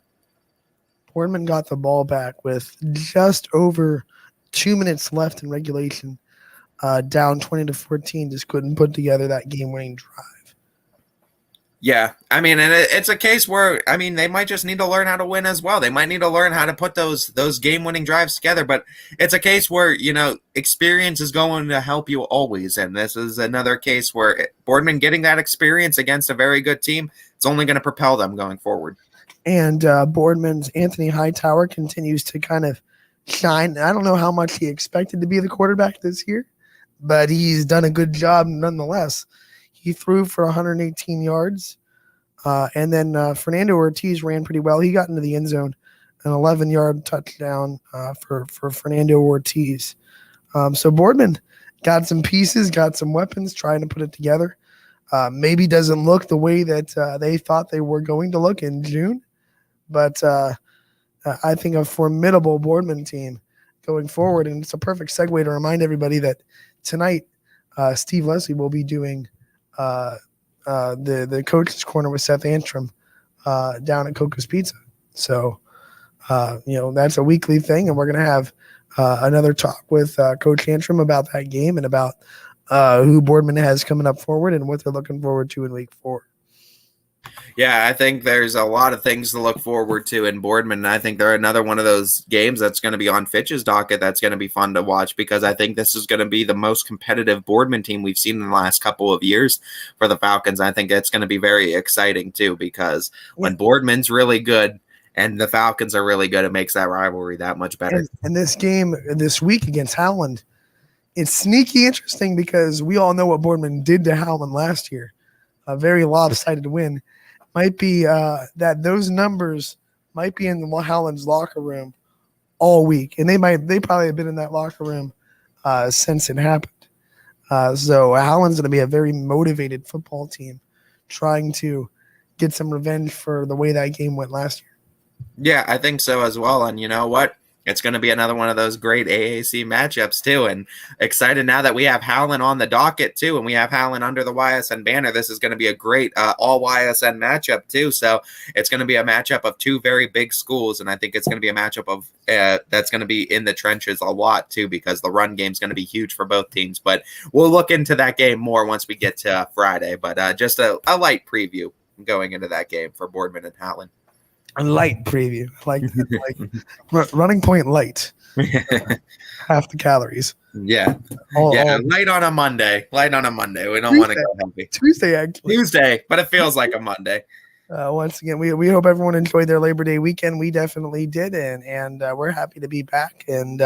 Boardman got the ball back with just over 2 minutes left in regulation, down 20-14, just couldn't put together that game-winning drive. Yeah, I mean, and it's a case where, I mean, they might just need to learn how to win as well. They might need to learn how to put those game-winning drives together, but it's a case where, experience is going to help you always, and this is another case where Boardman getting that experience against a very good team, it's only going to propel them going forward. And Boardman's Anthony Hightower continues to kind of shine. I don't know how much he expected to be the quarterback this year, but he's done a good job nonetheless. He threw for 118 yards, and then Fernando Ortiz ran pretty well. He got into the end zone, an 11-yard touchdown for Fernando Ortiz. So Boardman got some pieces, got some weapons, trying to put it together. Maybe doesn't look the way that they thought they were going to look in June, but I think a formidable Boardman team going forward. And it's a perfect segue to remind everybody that tonight Steve Leslie will be doing the coach's corner with Seth Antrim down at Coco's Pizza. So, that's a weekly thing, and we're going to have another talk with Coach Antrim about that game and about who Boardman has coming up forward and what they're looking forward to in week 4. Yeah, I think there's a lot of things to look forward to in Boardman. And I think they're another one of those games that's going to be on Fitch's docket that's going to be fun to watch, because I think this is going to be the most competitive Boardman team we've seen in the last couple of years for the Falcons. I think it's going to be very exciting too, because when Boardman's really good and the Falcons are really good, it makes that rivalry that much better. And this game this week against Howland, it's sneaky interesting because we all know what Boardman did to Howland last year. A very lopsided win. Might be that those numbers might be in Howland's locker room all week, and they probably have been in that locker room since it happened. So Howland's going to be a very motivated football team, trying to get some revenge for the way that game went last year. Yeah, I think so as well. And you know what? It's going to be another one of those great AAC matchups too. And excited now that we have Howland on the docket too, and we have Howland under the YSN banner. This is going to be a great all YSN matchup too. So it's going to be a matchup of 2 very big schools, and I think it's going to be a matchup of that's going to be in the trenches a lot too, because the run game is going to be huge for both teams. But we'll look into that game more once we get to Friday. But just a light preview going into that game for Boardman and Howland. A light preview, like Running Point light, half the calories. Yeah, light on a Monday. Light on a Monday. We don't want to go healthy. Tuesday, actually. Tuesday, but it feels like a Monday. Once again, we hope everyone enjoyed their Labor Day weekend. We definitely did, and we're happy to be back. And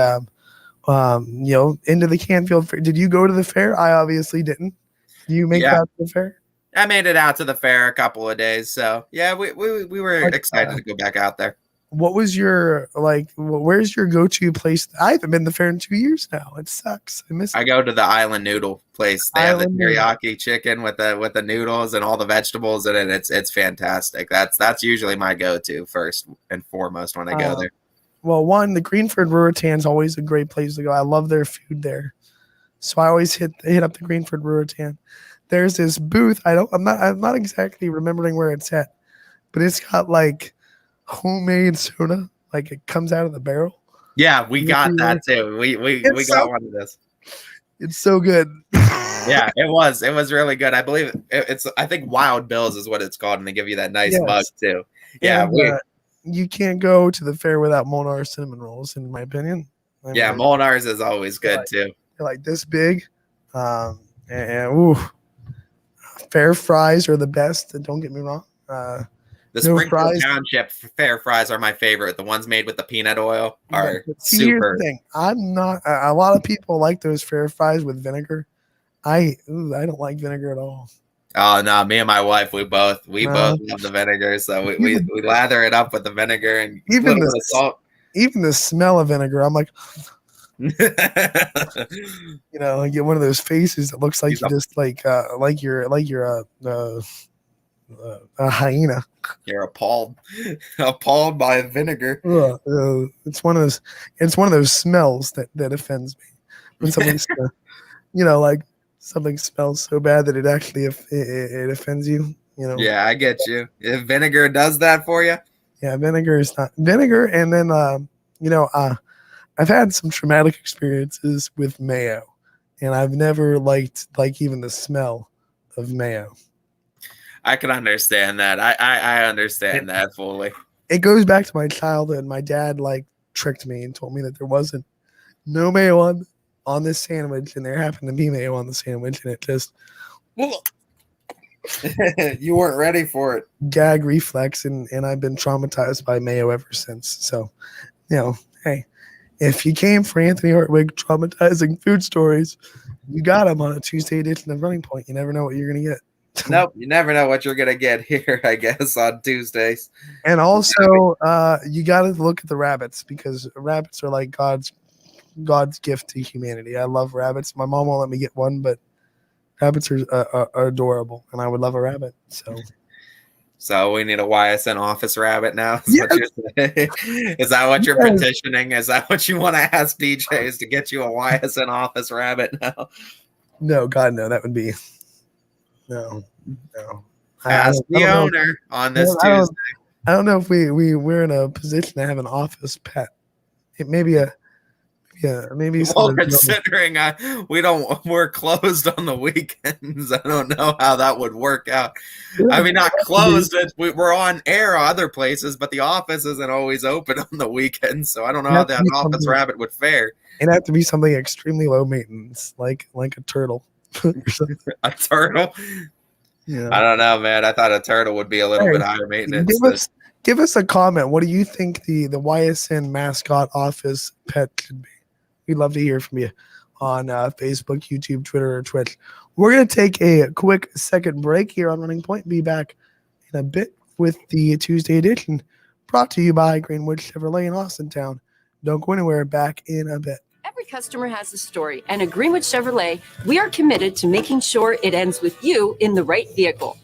into the Canfield Fair. Did you go to the fair? I obviously didn't. Did you make that to the fair? I made it out to the fair a couple of days, so yeah, we were excited to go back out there. What was your where's your go-to place? I haven't been to the fair in 2 years now. It sucks. I miss it. I go to the Island Noodle place. They have the teriyaki chicken with the noodles and all the vegetables in it. It's fantastic. That's usually my go-to first and foremost when I go there. Well, one, the Greenford Ruritans is always a great place to go. I love their food there, so I always hit up the Greenford Ruritan. There's this booth. I'm not exactly remembering where it's at, but it's got like homemade soda, like it comes out of the barrel. Yeah, we got that too. We got one of this. It's so good. Yeah, it was really good. I believe I think Wild Bills is what it's called, and they give you that nice mug too. Yeah, and, you can't go to the fair without Molnar cinnamon rolls, in my opinion. Molnar's is always good too. They're like this big, fair fries are the best. Don't get me wrong. The Springfield Township fair fries are my favorite. The ones made with the peanut oil are super. Here's the thing. I'm not. A lot of people like those fair fries with vinegar. I don't like vinegar at all. Oh no, me and my wife, we both love the vinegar. So we lather it up with the vinegar and even the salt. even the smell of vinegar, I'm like, you know, I get one of those faces that looks like you just like you're a hyena. You're appalled by vinegar. It's one of those smells that offends me when something you know, like something smells so bad that it actually it offends you. You know. Yeah, I get you. If vinegar does that for you. Yeah, vinegar is not vinegar, and then you know, I've had some traumatic experiences with mayo, and I've never liked even the smell of mayo. I can understand that. I understand that fully. It goes back to my childhood. My dad tricked me and told me that there wasn't no mayo on this sandwich, and there happened to be mayo on the sandwich, and it just you weren't ready for it. Gag reflex, and I've been traumatized by mayo ever since. So, you know, hey, if you came for Anthony Hartwig traumatizing food stories, you got him on a Tuesday edition of Running Point. You never know what you're gonna get. Nope, you never know what you're gonna get here, I guess, on Tuesdays. And also, you got to look at the rabbits, because rabbits are like God's gift to humanity. I love rabbits. My mom won't let me get one, but rabbits are adorable, and I would love a rabbit. So we need a YSN office rabbit now. Yes. Is that what you're petitioning? Is that what you want to ask DJs to get you a YSN office rabbit now? No, God, no. That would be no. Ask the owner on this Tuesday. I don't know if we're in a position to have an office pet. It may be maybe. Well, considering we're closed on the weekends, I don't know how that would work out. I mean, not closed. We're on air other places, but the office isn't always open on the weekends, so I don't know how that office rabbit would fare. It'd have to be something extremely low maintenance, like a turtle. A turtle? Yeah. I don't know, man. I thought a turtle would be a little bit higher maintenance. Give us a comment. What do you think the YSN mascot office pet should be? We'd love to hear from you on Facebook, YouTube, Twitter, or Twitch. We're going to take a quick second break here on Running Point. Be back in a bit with the Tuesday edition, brought to you by Greenwood Chevrolet in Austintown. Don't go anywhere. Back in a bit. Every customer has a story, and at Greenwood Chevrolet, we are committed to making sure it ends with you in the right vehicle.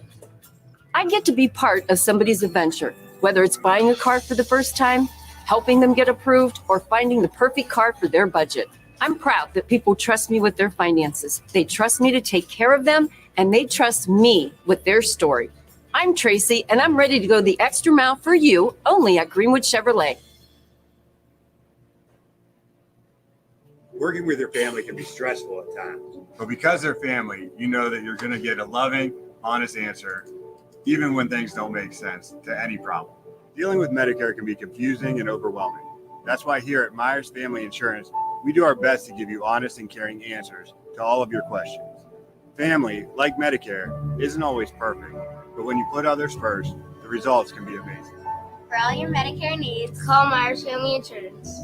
I get to be part of somebody's adventure, whether it's buying a car for the first time, helping them get approved, or finding the perfect car for their budget. I'm proud that people trust me with their finances. They trust me to take care of them, and they trust me with their story. I'm Tracy, and I'm ready to go the extra mile for you, only at Greenwood Chevrolet. Working with your family can be stressful at times, but because they're family, you know that you're going to get a loving, honest answer, even when things don't make sense to any problem. Dealing with Medicare can be confusing and overwhelming. That's why here at Myers Family Insurance, we do our best to give you honest and caring answers to all of your questions. Family, like Medicare, isn't always perfect, but when you put others first, the results can be amazing. For all your Medicare needs, call Myers Family Insurance.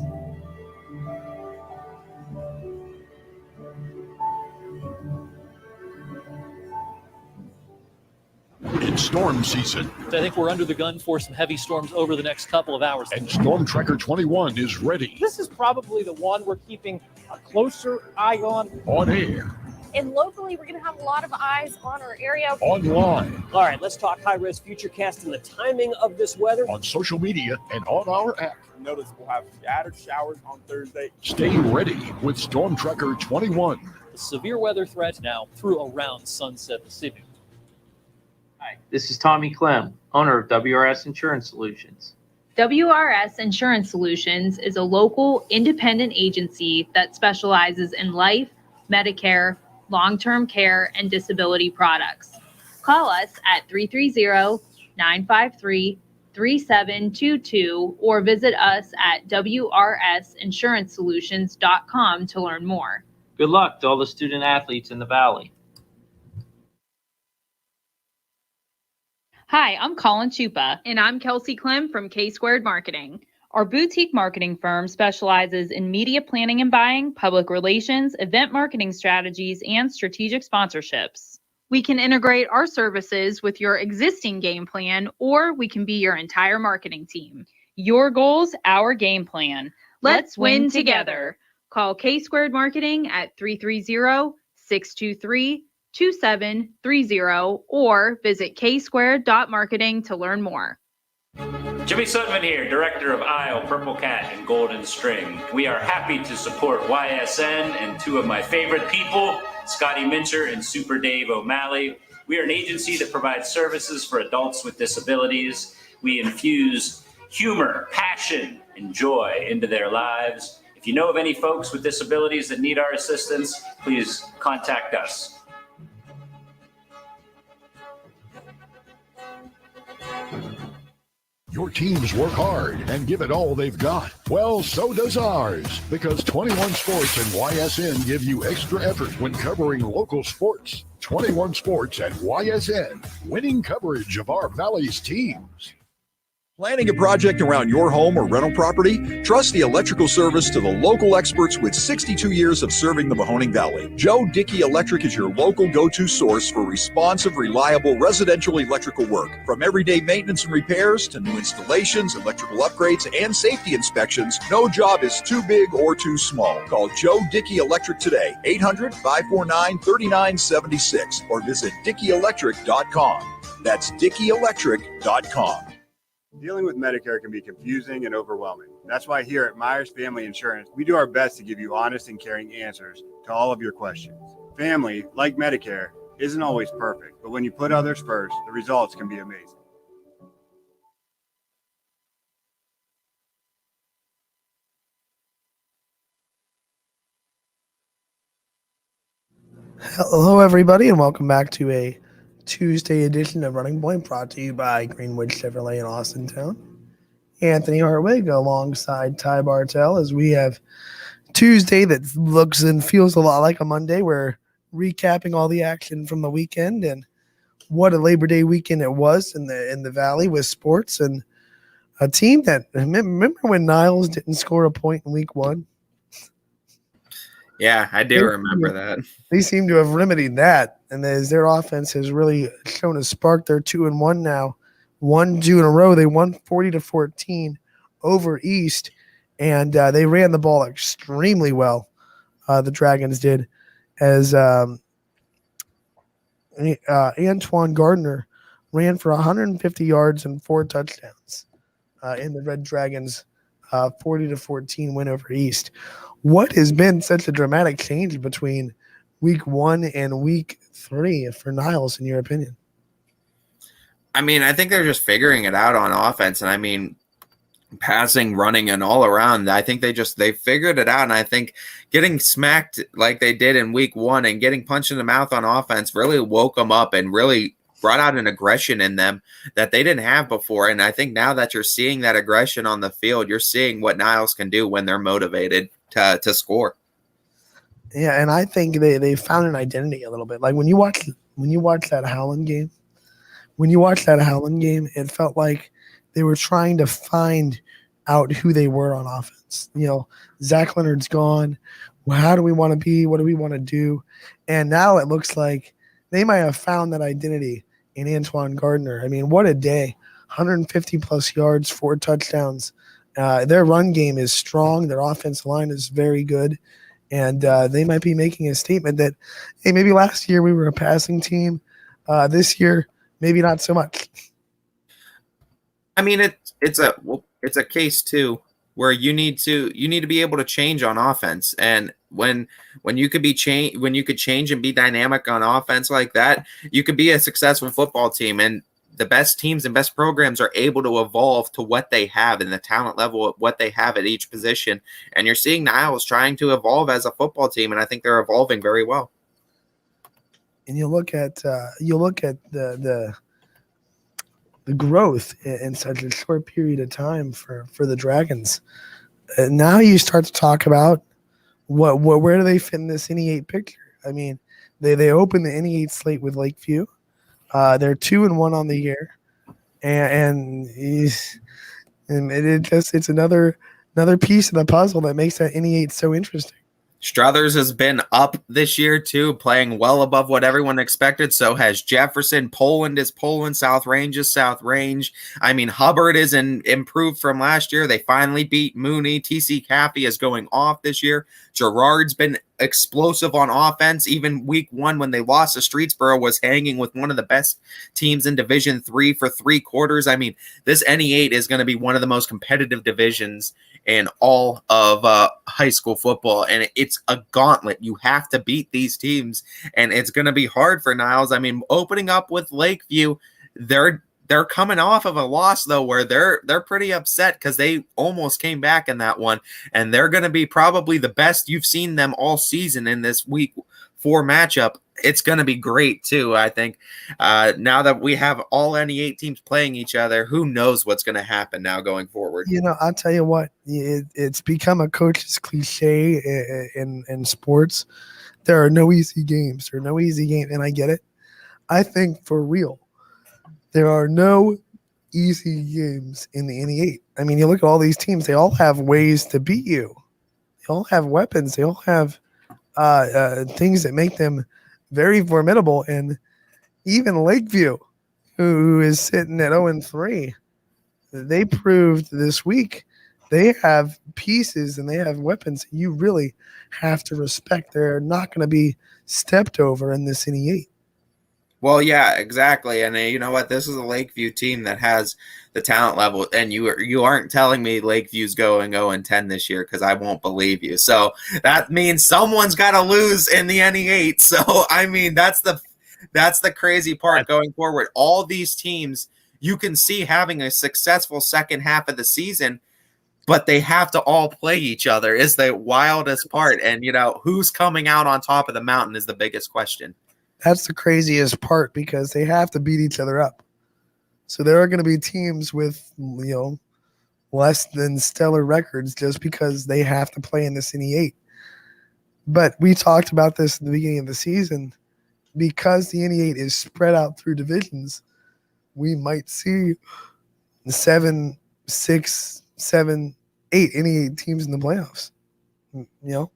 It's storm season. I think we're under the gun for some heavy storms over the next couple of hours. And Storm Tracker 21 is ready. This is probably the one we're keeping a closer eye on. On air. And locally, we're going to have a lot of eyes on our area. Online. All right, let's talk high-res Futurecast and the timing of this weather. On social media and on our app. Notice we'll have scattered showers on Thursday. Stay ready with Storm Tracker 21. The severe weather threat now through around sunset this evening. Hi, this is Tommy Clem, owner of WRS Insurance Solutions. WRS Insurance Solutions is a local independent agency that specializes in life, Medicare, long-term care, and disability products. Call us at 330-953-3722 or visit us at wrsinsuranceSolutions.com to learn more. Good luck to all the student athletes in the Valley. Hi, I'm Colin Chupa. And I'm Kelsey Clem from K-Squared Marketing. Our boutique marketing firm specializes in media planning and buying, public relations, event marketing strategies, and strategic sponsorships. We can integrate our services with your existing game plan, or we can be your entire marketing team. Your goals, our game plan. Let's win together. Call K Squared Marketing at 330-623-2730 or visit ksquared.marketing to learn more. Jimmy Sutman here, Director of Isle, Purple Cat, and Golden String. We are happy to support YSN and two of my favorite people, Scotty Mincher and Super Dave O'Malley. We are an agency that provides services for adults with disabilities. We infuse humor, passion, and joy into their lives. If you know of any folks with disabilities that need our assistance, please contact us. Your teams work hard and give it all they've got. Well, so does ours, because 21 Sports and YSN give you extra effort when covering local sports. 21 Sports and YSN, winning coverage of our Valley's teams. Planning a project around your home or rental property? Trust the electrical service to the local experts with 62 years of serving the Mahoning Valley. Joe Dickey Electric is your local go-to source for responsive, reliable residential electrical work. From everyday maintenance and repairs to new installations, electrical upgrades, and safety inspections, no job is too big or too small. Call Joe Dickey Electric today, 800-549-3976, or visit DickeyElectric.com. That's DickeyElectric.com. Dealing with Medicare can be confusing and overwhelming. That's why here at Myers Family Insurance, we do our best to give you honest and caring answers to all of your questions. Family, like Medicare, isn't always perfect, but when you put others first, the results can be amazing. Hello, everybody, and welcome back to a Tuesday edition of Running Point, brought to you by Greenwood Chevrolet in Austintown. Anthony Hartwig alongside Ty Bartell, as we have Tuesday that looks and feels a lot like a Monday. We're recapping all the action from the weekend, and what a Labor Day weekend it was in the Valley with sports, and a team that, remember when Niles didn't score a point in week one? Yeah, I do remember that. They seem to have remedied that, and as their offense has really shown a spark, they're 2-1 now. 1-2 in a row. They won 40-14 over East, and they ran the ball extremely well. The Dragons did, as Antoine Gardner ran for 150 yards and 4 touchdowns in the Red Dragons' 40-14 win over East. What has been such a dramatic change between week 1 and week 3 for Niles, in your opinion? I mean, I think they're just figuring it out on offense. And I mean, passing, running, and all around, I think they figured it out. And I think getting smacked like they did in week 1 and getting punched in the mouth on offense really woke them up and really brought out an aggression in them that they didn't have before. And I think now that you're seeing that aggression on the field, you're seeing what Niles can do when they're motivated to score. Yeah, and I think they found an identity a little bit. Like when you watch that Howland game, it felt like they were trying to find out who they were on offense. You know, Zach Leonard's gone. Well, how do we want to be? What do we want to do? And now it looks like they might have found that identity in Antoine Gardner. I mean, what a day. 150-plus yards, 4 touchdowns. Their run game is strong. Their offensive line is very good. And they might be making a statement that, hey, maybe last year we were a passing team. This year, maybe not so much. I mean, it's a case too where you need to be able to change on offense, and when you could change and be dynamic on offense like that, you could be a successful football team. And the best teams and best programs are able to evolve to what they have in the talent level, what they have at each position. And you're seeing Niles trying to evolve as a football team, and I think they're evolving very well. And you look at the growth in such a short period of time for the Dragons. And now you start to talk about where do they fit in this NE8 picture? I mean, they opened the NE8 slate with Lakeview. They're 2-1 on the year, and it's another piece of the puzzle that makes that NE8 so interesting. Struthers has been up this year too, playing well above what everyone expected. So has Jefferson. Poland is Poland. South Range is South Range. I mean, Hubbard is improved from last year. They finally beat Mooney. TC Caffey is going off this year. Gerard's been explosive on offense. Even week 1 when they lost to Streetsboro was hanging with one of the best teams in Division 3 for 3 quarters. I mean, this NE8 is going to be one of the most competitive divisions in all of high school football, and it's a gauntlet. You have to beat these teams, and it's going to be hard for Niles. I mean, opening up with Lakeview, they're coming off of a loss though, where they're pretty upset because they almost came back in that one, and they're going to be probably the best you've seen them all season in this week 4 matchup. It's going to be great too, I think. Now that we have all NE8 teams playing each other, who knows what's going to happen now going forward? You know, I'll tell you what, it's become a coach's cliche in sports. There are no easy games. There are no easy games, and I get it. I think for real, there are no easy games in the NE8. I mean, you look at all these teams, they all have ways to beat you. They all have weapons. They all have things that make them very formidable. And even Lakeview, who is sitting at 0-3, they proved this week they have pieces and they have weapons you really have to respect. They're not going to be stepped over in this NE8. Well, yeah, exactly. And you know what? This is a Lakeview team that has the talent level, and you aren't telling me Lakeview's going 0-10 this year, because I won't believe you. So that means someone's got to lose in the NE8. So I mean, that's the crazy part going forward. All these teams you can see having a successful second half of the season, but they have to all play each other is the wildest part. And you know, who's coming out on top of the mountain is the biggest question. That's the craziest part, because they have to beat each other up. So there are going to be teams with, you know, less than stellar records just because they have to play in the NE8. But we talked about this at the beginning of the season. Because the NE8 is spread out through divisions, we might see 7, 6, 7, 8 NE8 teams in the playoffs. You know?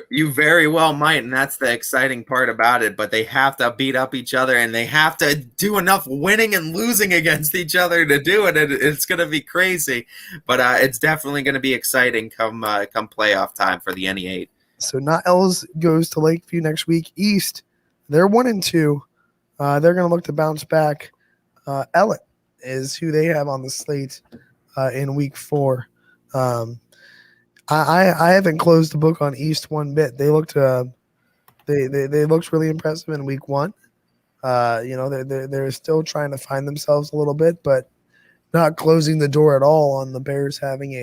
You very well might, and that's the exciting part about it. But they have to beat up each other, and they have to do enough winning and losing against each other to do it. It's going to be crazy, but it's definitely going to be exciting come playoff time for the NE8. So Niles goes to Lakeview next week. East, they're 1-2. They're going to look to bounce back. Ellett is who they have on the slate in week 4. I haven't closed the book on East one bit. They looked they looked really impressive in week 1. You know, they're still trying to find themselves a little bit, but not closing the door at all on the Bears having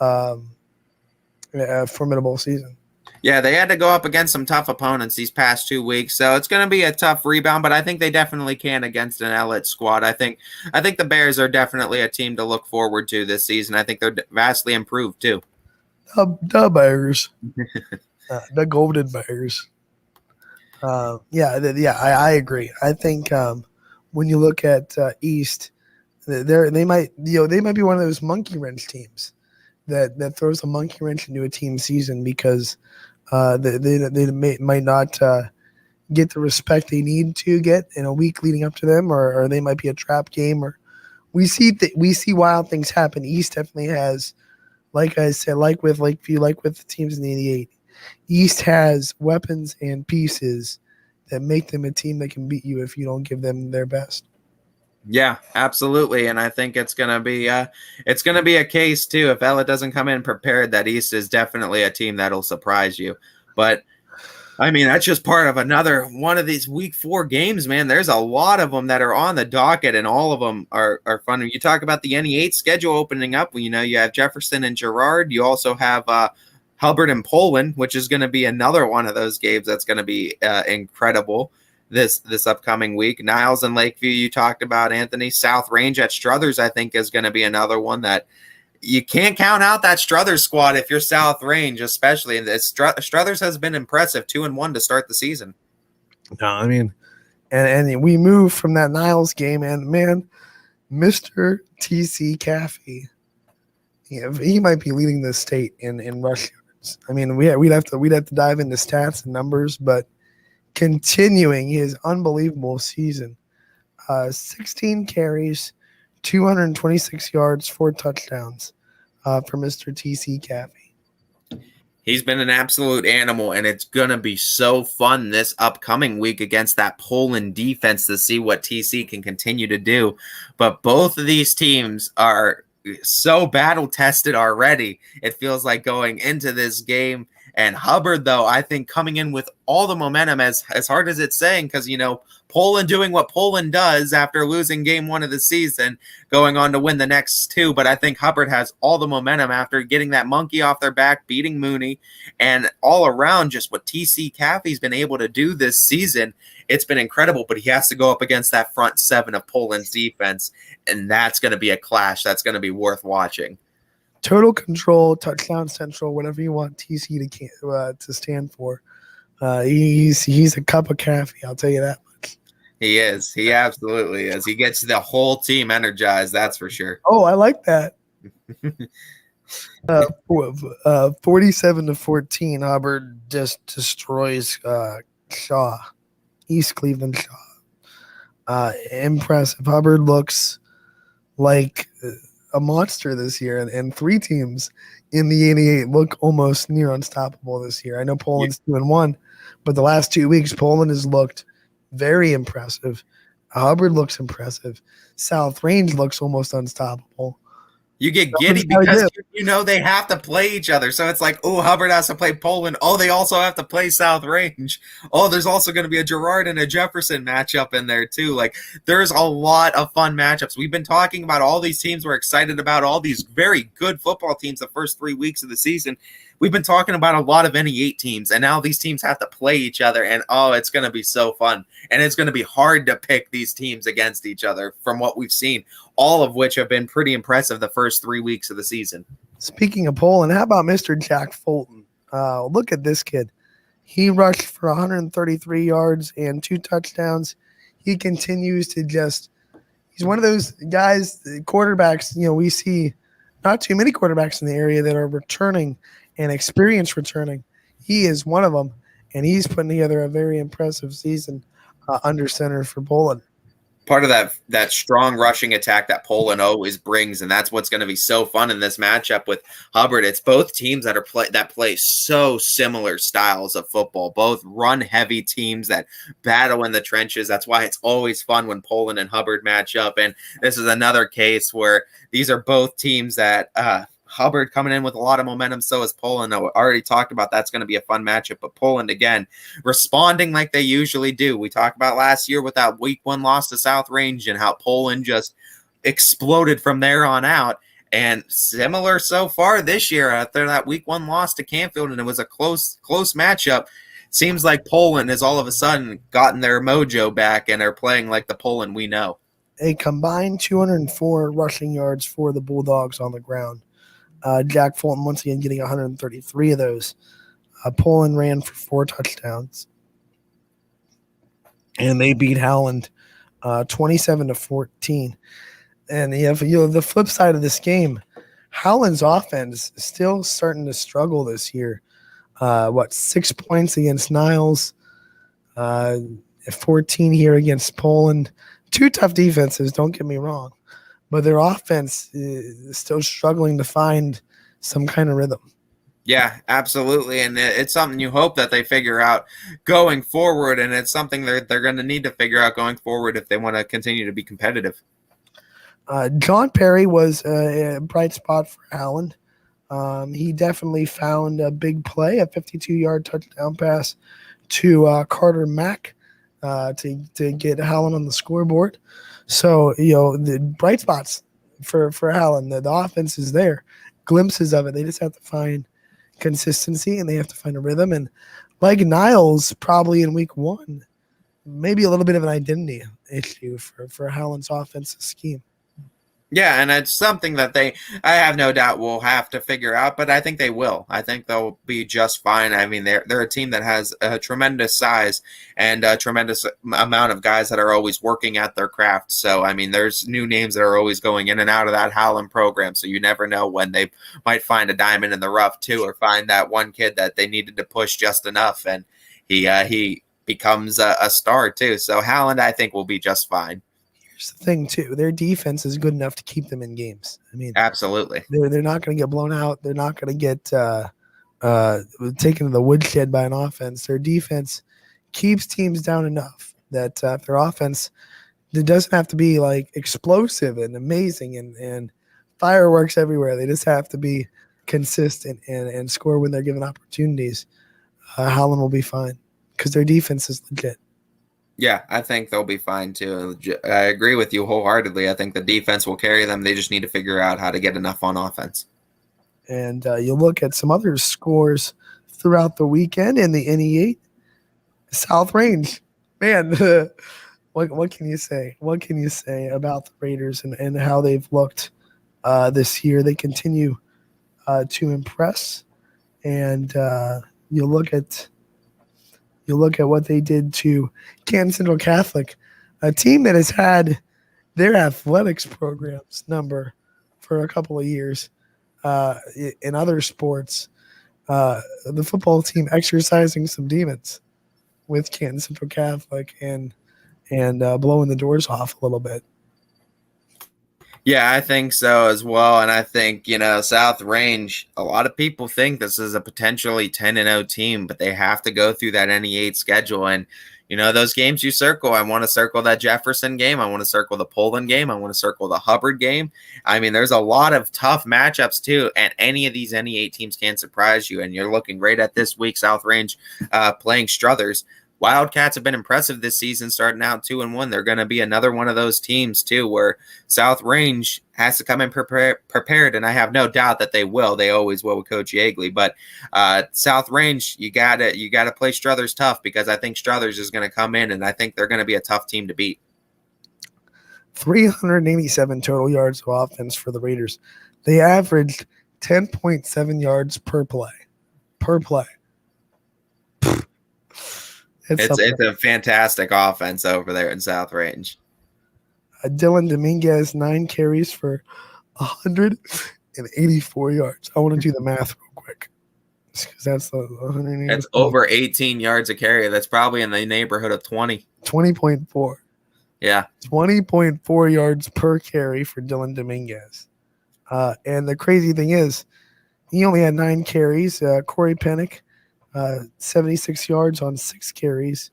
a formidable season. Yeah, they had to go up against some tough opponents these past 2 weeks, so it's going to be a tough rebound, but I think they definitely can against an Ellett squad. I think the Bears are definitely a team to look forward to this season. I think they're vastly improved too. The Bears, the Golden Bears. I agree. I think when you look at East, they might be one of those monkey wrench teams that throws a monkey wrench into a team season, because they might not get the respect they need to get in a week leading up to them, or they might be a trap game. Or we see wild things happen. East definitely has, like I said, like with Lakeview, like with the teams in the 88, East has weapons and pieces that make them a team that can beat you if you don't give them their best. Yeah, absolutely, and I think it's gonna be a case too. If Ella doesn't come in prepared, that East is definitely a team that'll surprise you. But I mean, that's just part of another one of these week 4 games, man. There's a lot of them that are on the docket, and all of them are fun. You talk about the NE8 schedule opening up. You know, you have Jefferson and Girard. You also have Hubbard and Poland, which is going to be another one of those games that's going to be incredible this upcoming week. Niles and Lakeview, you talked about, Anthony. South Range at Struthers, I think, is going to be another one that you can't count out that Struthers squad if you're South Range, especially. And Struthers has been impressive, 2-1 to start the season. No, I mean, and we move from that Niles game, and man, Mr. TC Caffey, he might be leading the state in rush yards. I mean, we'd have to dive into stats and numbers, but continuing his unbelievable season, 16 carries, 226 yards, 4 touchdowns for Mr. TC Caffey. He's been an absolute animal, and it's going to be so fun this upcoming week against that Poland defense to see what TC can continue to do. But both of these teams are so battle-tested already. It feels like going into this game. And Hubbard, though, I think coming in with all the momentum, as hard as it's saying, because, Poland doing what Poland does after losing game 1 of the season, going on to win the next 2. But I think Hubbard has all the momentum after getting that monkey off their back, beating Mooney, and all around just what TC Caffey's been able to do this season. It's been incredible, but he has to go up against that front 7 of Poland's defense, and that's going to be a clash that's going to be worth watching. Total control, touchdown central, whatever you want TC to stand for. He's a cup of coffee, I'll tell you that much. He is. He absolutely is. He gets the whole team energized, that's for sure. Oh, I like that. 47-14, Hubbard just destroys Shaw, East Cleveland Shaw. Impressive. Hubbard looks like a monster this year, and 3 teams in the 88 look almost near unstoppable this year. I know Poland's 2-1, but the last 2 weeks, Poland has looked very impressive. Hubbard looks impressive. South Range looks almost unstoppable. You get giddy because they have to play each other. So it's like, oh, Hubbard has to play Poland. Oh, they also have to play South Range. Oh, there's also going to be a Girard and a Jefferson matchup in there too. Like, there's a lot of fun matchups. We've been talking about all these teams we're excited about, all these very good football teams the first 3 weeks of the season. We've been talking about a lot of NE8 teams, and now these teams have to play each other, and it's going to be so fun. And it's going to be hard to pick these teams against each other from what we've seen, all of which have been pretty impressive the first 3 weeks of the season. Speaking of Poland, how about Mr. Jack Fulton? Look at this kid. He rushed for 133 yards and 2 touchdowns. He continues to he's one of those guys, quarterbacks, we see not too many quarterbacks in the area that are returning and experience returning. He is one of them, and he's putting together a very impressive season under center for Poland. Part of that strong rushing attack that Poland always brings, and that's what's going to be so fun in this matchup with Hubbard. It's both teams that play so similar styles of football, both run-heavy teams that battle in the trenches. That's why it's always fun when Poland and Hubbard match up, and this is another case where these are both teams that Hubbard coming in with a lot of momentum, so is Poland. I already talked about that's going to be a fun matchup, but Poland, again, responding like they usually do. We talked about last year with that week 1 loss to South Range and how Poland just exploded from there on out. And similar so far this year after that week 1 loss to Canfield, and it was a close matchup. Seems like Poland has all of a sudden gotten their mojo back and are playing like the Poland we know. A combined 204 rushing yards for the Bulldogs on the ground. Jack Fulton once again getting 133 of those. Poland ran for 4 touchdowns. And they beat Howland 27-14. And you have the flip side of this game, Howland's offense is still starting to struggle this year. 6 points against Niles, 14 here against Poland. 2 tough defenses, don't get me wrong. But their offense is still struggling to find some kind of rhythm. Yeah, absolutely. And it's something you hope that they figure out going forward, and it's something they're going to need to figure out going forward if they want to continue to be competitive. John Perry was a bright spot for Howland. He definitely found a big play, a 52-yard touchdown pass to Carter Mack to get Howland on the scoreboard. So, the bright spots for Howland, the offense is there. Glimpses of it. They just have to find consistency, and they have to find a rhythm. And like Niles, probably in week 1, maybe a little bit of an identity issue for Howland's offensive scheme. Yeah, and it's something that I have no doubt will have to figure out, but I think they will. I think they'll be just fine. I mean, they're a team that has a tremendous size and a tremendous amount of guys that are always working at their craft. So, I mean, there's new names that are always going in and out of that Howland program, so you never know when they might find a diamond in the rough, too, or find that one kid that they needed to push just enough, and he becomes a star, too. So, Howland, I think, will be just fine. Here's the thing, too. Their defense is good enough to keep them in games. I mean, absolutely. They're not going to get blown out. They're not going to get taken to the woodshed by an offense. Their defense keeps teams down enough that if their offense, it doesn't have to be like explosive and amazing and fireworks everywhere. They just have to be consistent and score when they're given opportunities. Howland will be fine because their defense is legit. Yeah, I think they'll be fine too. I agree with you wholeheartedly. I think the defense will carry them. They just need to figure out how to get enough on offense. And you look at some other scores throughout the weekend in the NE8. South Range, man, what can you say? What can you say about the Raiders and how they've looked this year? They continue to impress. And you look at what they did to Canton Central Catholic, a team that has had their athletics programs number for a couple of years. In other sports, the football team exercising some demons with Canton Central Catholic and blowing the doors off a little bit. Yeah, I think so as well. And I think, South Range, a lot of people think this is a potentially 10-0 team, but they have to go through that NE8 schedule. And, those games you circle, I want to circle that Jefferson game. I want to circle the Poland game. I want to circle the Hubbard game. I mean, there's a lot of tough matchups too. And any of these NE8 teams can surprise you. And you're looking right at this week, South Range playing Struthers. Wildcats have been impressive this season, starting out 2-1. They're going to be another one of those teams too, where South Range has to come in prepared, and I have no doubt that they will. They always will with Coach Yeagley. But South Range, you gotta play Struthers tough, because I think Struthers is going to come in, and I think they're going to be a tough team to beat. 387 total yards of offense for the Raiders. They averaged 10.7 yards per play. It's a fantastic offense over there in South Range. Dylan Dominguez, 9 carries for 184 yards. I want to do the math real quick. That's 184. That's over 18 yards a carry. That's probably in the neighborhood of 20. 20.4. Yeah. 20.4 yards per carry for Dylan Dominguez. And the crazy thing is, he only had 9 carries. Corey Pennick, 76 yards on 6 carries.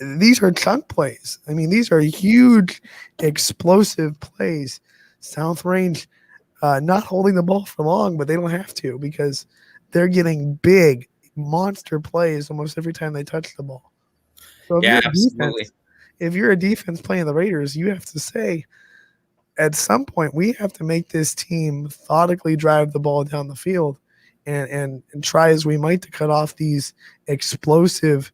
These are chunk plays. I mean, these are huge, explosive plays. South Range not holding the ball for long, but they don't have to, because they're getting big, monster plays almost every time they touch the ball. So if you're a defense playing the Raiders, you have to say, at some point, we have to make this team methodically drive the ball down the field and try as we might to cut off these explosive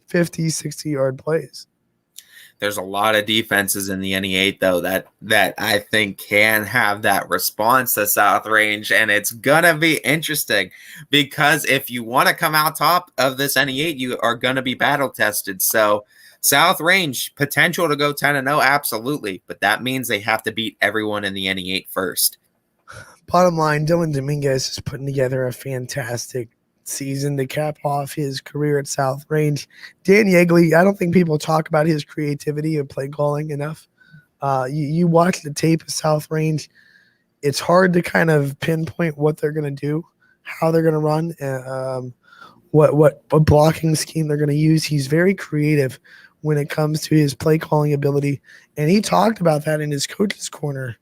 50, 60-yard plays. There's a lot of defenses in the NE8, though, that I think can have that response to South Range, and it's going to be interesting, because if you want to come out top of this NE8, you are going to be battle-tested. So South Range, potential to go 10-0, absolutely, but that means they have to beat everyone in the NE8 first. Bottom line, Dylan Dominguez is putting together a fantastic season to cap off his career at South Range. Dan Yeagley, I don't think people talk about his creativity and play calling enough. You watch the tape of South Range, it's hard to kind of pinpoint what they're going to do, how they're going to run, what blocking scheme they're going to use. He's very creative when it comes to his play calling ability, and he talked about that in his coach's corner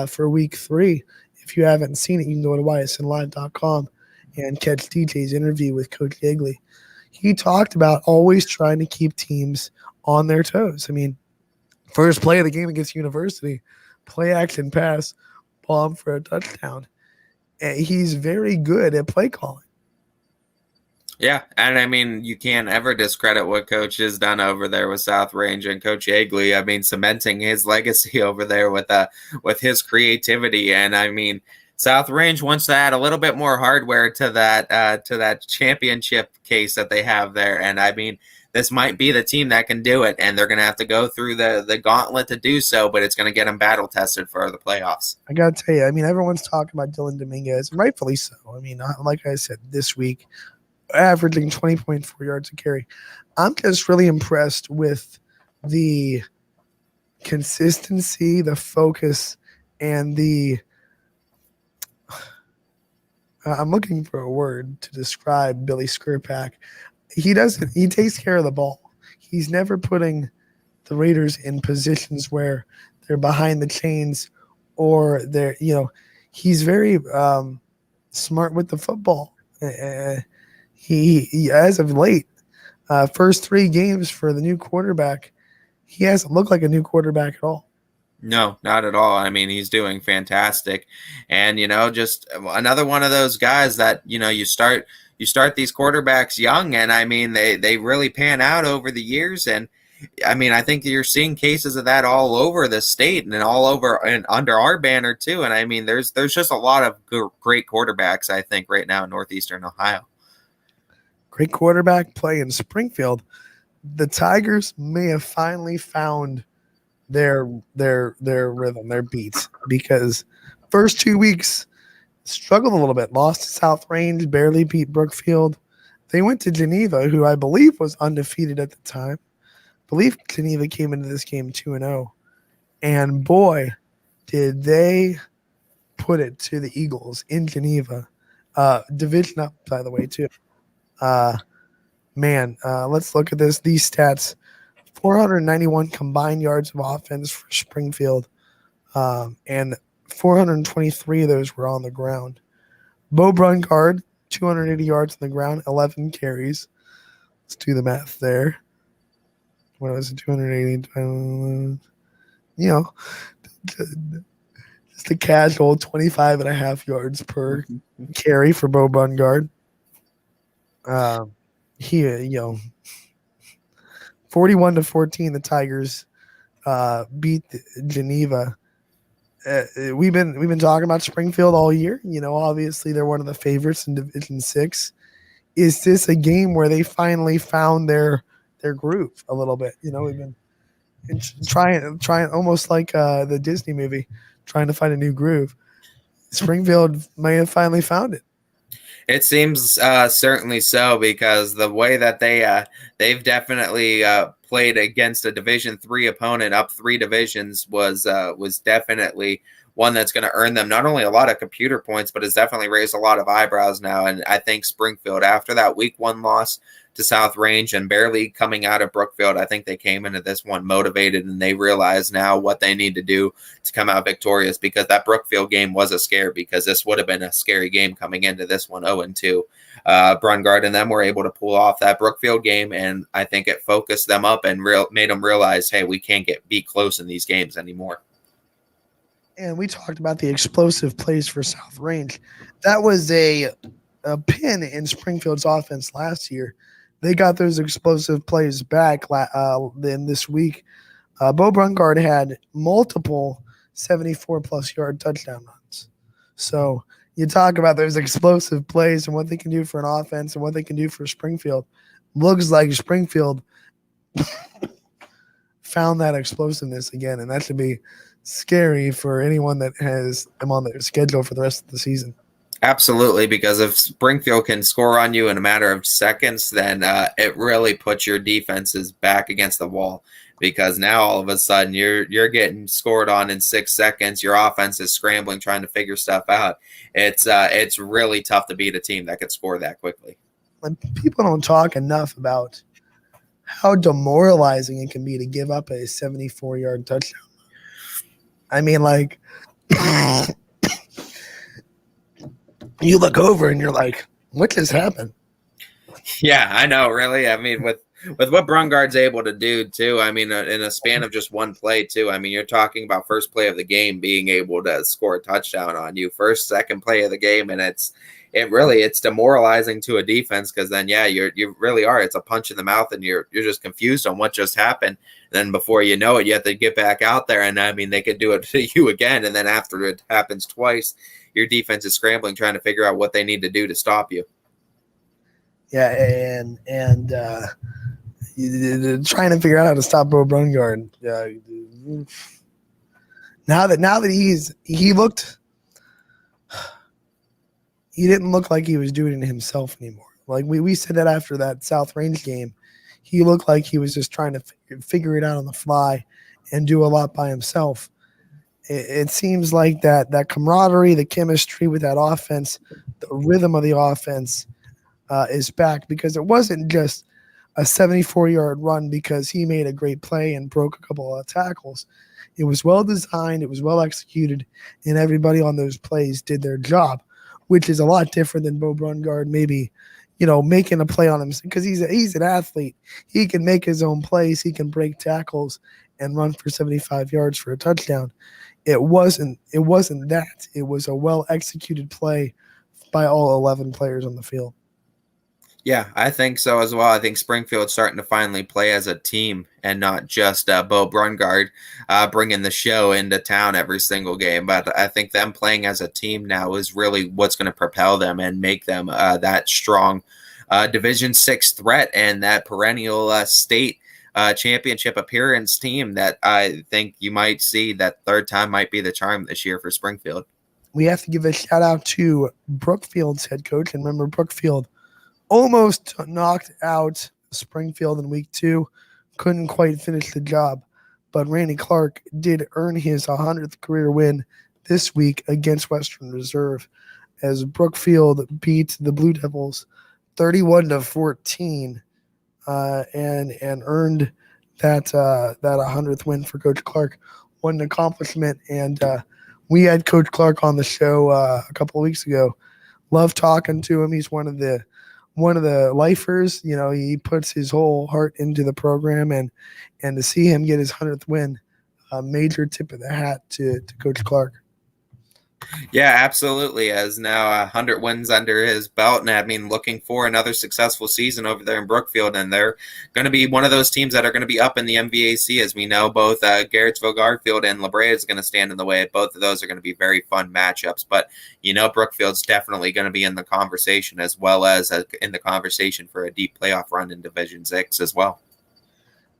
for week 3. If you haven't seen it, you can go to ysnlive.com and catch DJ's interview with Coach Yeagley. He talked about always trying to keep teams on their toes. I mean, first play of the game against University, play action pass, bomb for a touchdown. And he's very good at play calling. Yeah, and I mean, you can't ever discredit what Coach has done over there with South Range and Coach Yeagley. I mean, cementing his legacy over there with his creativity, and I mean, South Range wants to add a little bit more hardware to that championship case that they have there, and I mean, this might be the team that can do it, and they're going to have to go through the gauntlet to do so, but it's going to get them battle tested for the playoffs. I got to tell you, I mean, everyone's talking about Dylan Dominguez, and rightfully so. I mean, like I said, this week, averaging 20.4 yards a carry. I'm just really impressed with the consistency, the focus, and I'm looking for a word to describe Billy Skirpak. He takes care of the ball. He's never putting the Raiders in positions where they're behind the chains or they're, he's very smart with the football. He as of late, first 3 games for the new quarterback, he hasn't looked like a new quarterback at all. No, not at all. I mean, he's doing fantastic. And, just another one of those guys that, you start these quarterbacks young, and I mean, they really pan out over the years. And I mean, I think you're seeing cases of that all over the state and all over and under our banner too. And I mean, there's just a lot of great quarterbacks, I think, right now in Northeastern Ohio. Great quarterback play in Springfield. The Tigers may have finally found their rhythm, their beats, because first 2 weeks struggled a little bit, lost to South Range, barely beat Brookfield. They went to Geneva, who I believe was undefeated at the time. I believe Geneva came into this game 2-0. And boy, did they put it to the Eagles in Geneva. Division up, by the way, too. Let's look at these stats. 491 combined yards of offense for Springfield, and 423 of those were on the ground. Bo Brungard, 280 yards on the ground, 11 carries. Let's do the math there. What was it, 280? Just a casual 25 and a half yards per carry for Bo Brungard. 41-14, the Tigers beat Geneva. We've been talking about Springfield all year. Obviously they're one of the favorites in Division 6. Is this a game where they finally found their groove a little bit? We've been trying almost like the Disney movie, trying to find a new groove. Springfield may have finally found it. It seems certainly so, because the way that they've definitely played against a Division III opponent up 3 divisions was definitely one that's going to earn them not only a lot of computer points, but has definitely raised a lot of eyebrows now. And I think Springfield, after that Week 1 loss to South Range and barely coming out of Brookfield, I think they came into this one motivated, and they realize now what they need to do to come out victorious, because that Brookfield game was a scare, because this would have been a scary game coming into this one 0-2. Brungard and them were able to pull off that Brookfield game, and I think it focused them up and made them realize, hey, we can't be close in these games anymore. And we talked about the explosive plays for South Range. That was a pin in Springfield's offense last year. They got those explosive plays back in this week. Bo Brungard had multiple 74-plus yard touchdown runs. So you talk about those explosive plays and what they can do for an offense and what they can do for Springfield. Looks like Springfield found that explosiveness again, and that should be scary for anyone that has them on their schedule for the rest of the season. Absolutely, because if Springfield can score on you in a matter of seconds, then it really puts your defenses back against the wall, because now all of a sudden you're getting scored on in 6 seconds. Your offense is scrambling, trying to figure stuff out. It's really tough to beat a team that could score that quickly. And people don't talk enough about how demoralizing it can be to give up a 74-yard touchdown. I mean, like, you look over and you're like, what just happened? Yeah, I know, really. I mean, with what Brungard's able to do, too, I mean, in a span of just one play, too, I mean, you're talking about first play of the game being able to score a touchdown on you, second play of the game, and it's demoralizing to a defense, because then you really are. It's a punch in the mouth, and you're just confused on what just happened. Then before you know it, you have to get back out there, and I mean, they could do it to you again, and then after it happens twice, your defense is scrambling trying to figure out what they need to do to stop you. Yeah, and trying to figure out how to stop Bo Brungard. Now that he didn't look like he was doing it himself anymore. Like we said that after that South Range game, he looked like he was just trying to figure it out on the fly and do a lot by himself. It seems like that camaraderie, the chemistry with that offense, the rhythm of the offense is back, because it wasn't just a 74-yard run because he made a great play and broke a couple of tackles. It was well designed, it was well executed, and everybody on those plays did their job, which is a lot different than Bo Brungard maybe, making a play on him, because he's an athlete. He can make his own plays, he can break tackles and run for 75 yards for a touchdown. It wasn't that. It was a well executed play by all 11 players on the field. Yeah, I think so as well. I think Springfield's starting to finally play as a team and not just Bo Brungard bringing the show into town every single game. But I think them playing as a team now is really what's going to propel them and make them that strong Division VI threat and that perennial state championship appearance team that I think you might see that third time might be the charm this year for Springfield. We have to give a shout out to Brookfield's head coach. And remember, Brookfield almost knocked out Springfield in week 2. Couldn't quite finish the job. But Randy Clark did earn his 100th career win this week against Western Reserve, as Brookfield beat the Blue Devils 31-14 and earned that 100th win for Coach Clark. What an accomplishment. And we had Coach Clark on the show a couple of weeks ago. Love talking to him. He's one of the lifers. He puts his whole heart into the program, and to see him get his 100th win, a major tip of the hat to Coach Clark. Yeah, absolutely. As now 100 wins under his belt, and I mean, looking for another successful season over there in Brookfield, and they're going to be one of those teams that are going to be up in the MVAC. As we know, both Garrettsville Garfield and La Brea is going to stand in the way. Both of those are going to be very fun matchups, but Brookfield's definitely going to be in the conversation, as well as in the conversation for a deep playoff run in Division VI as well.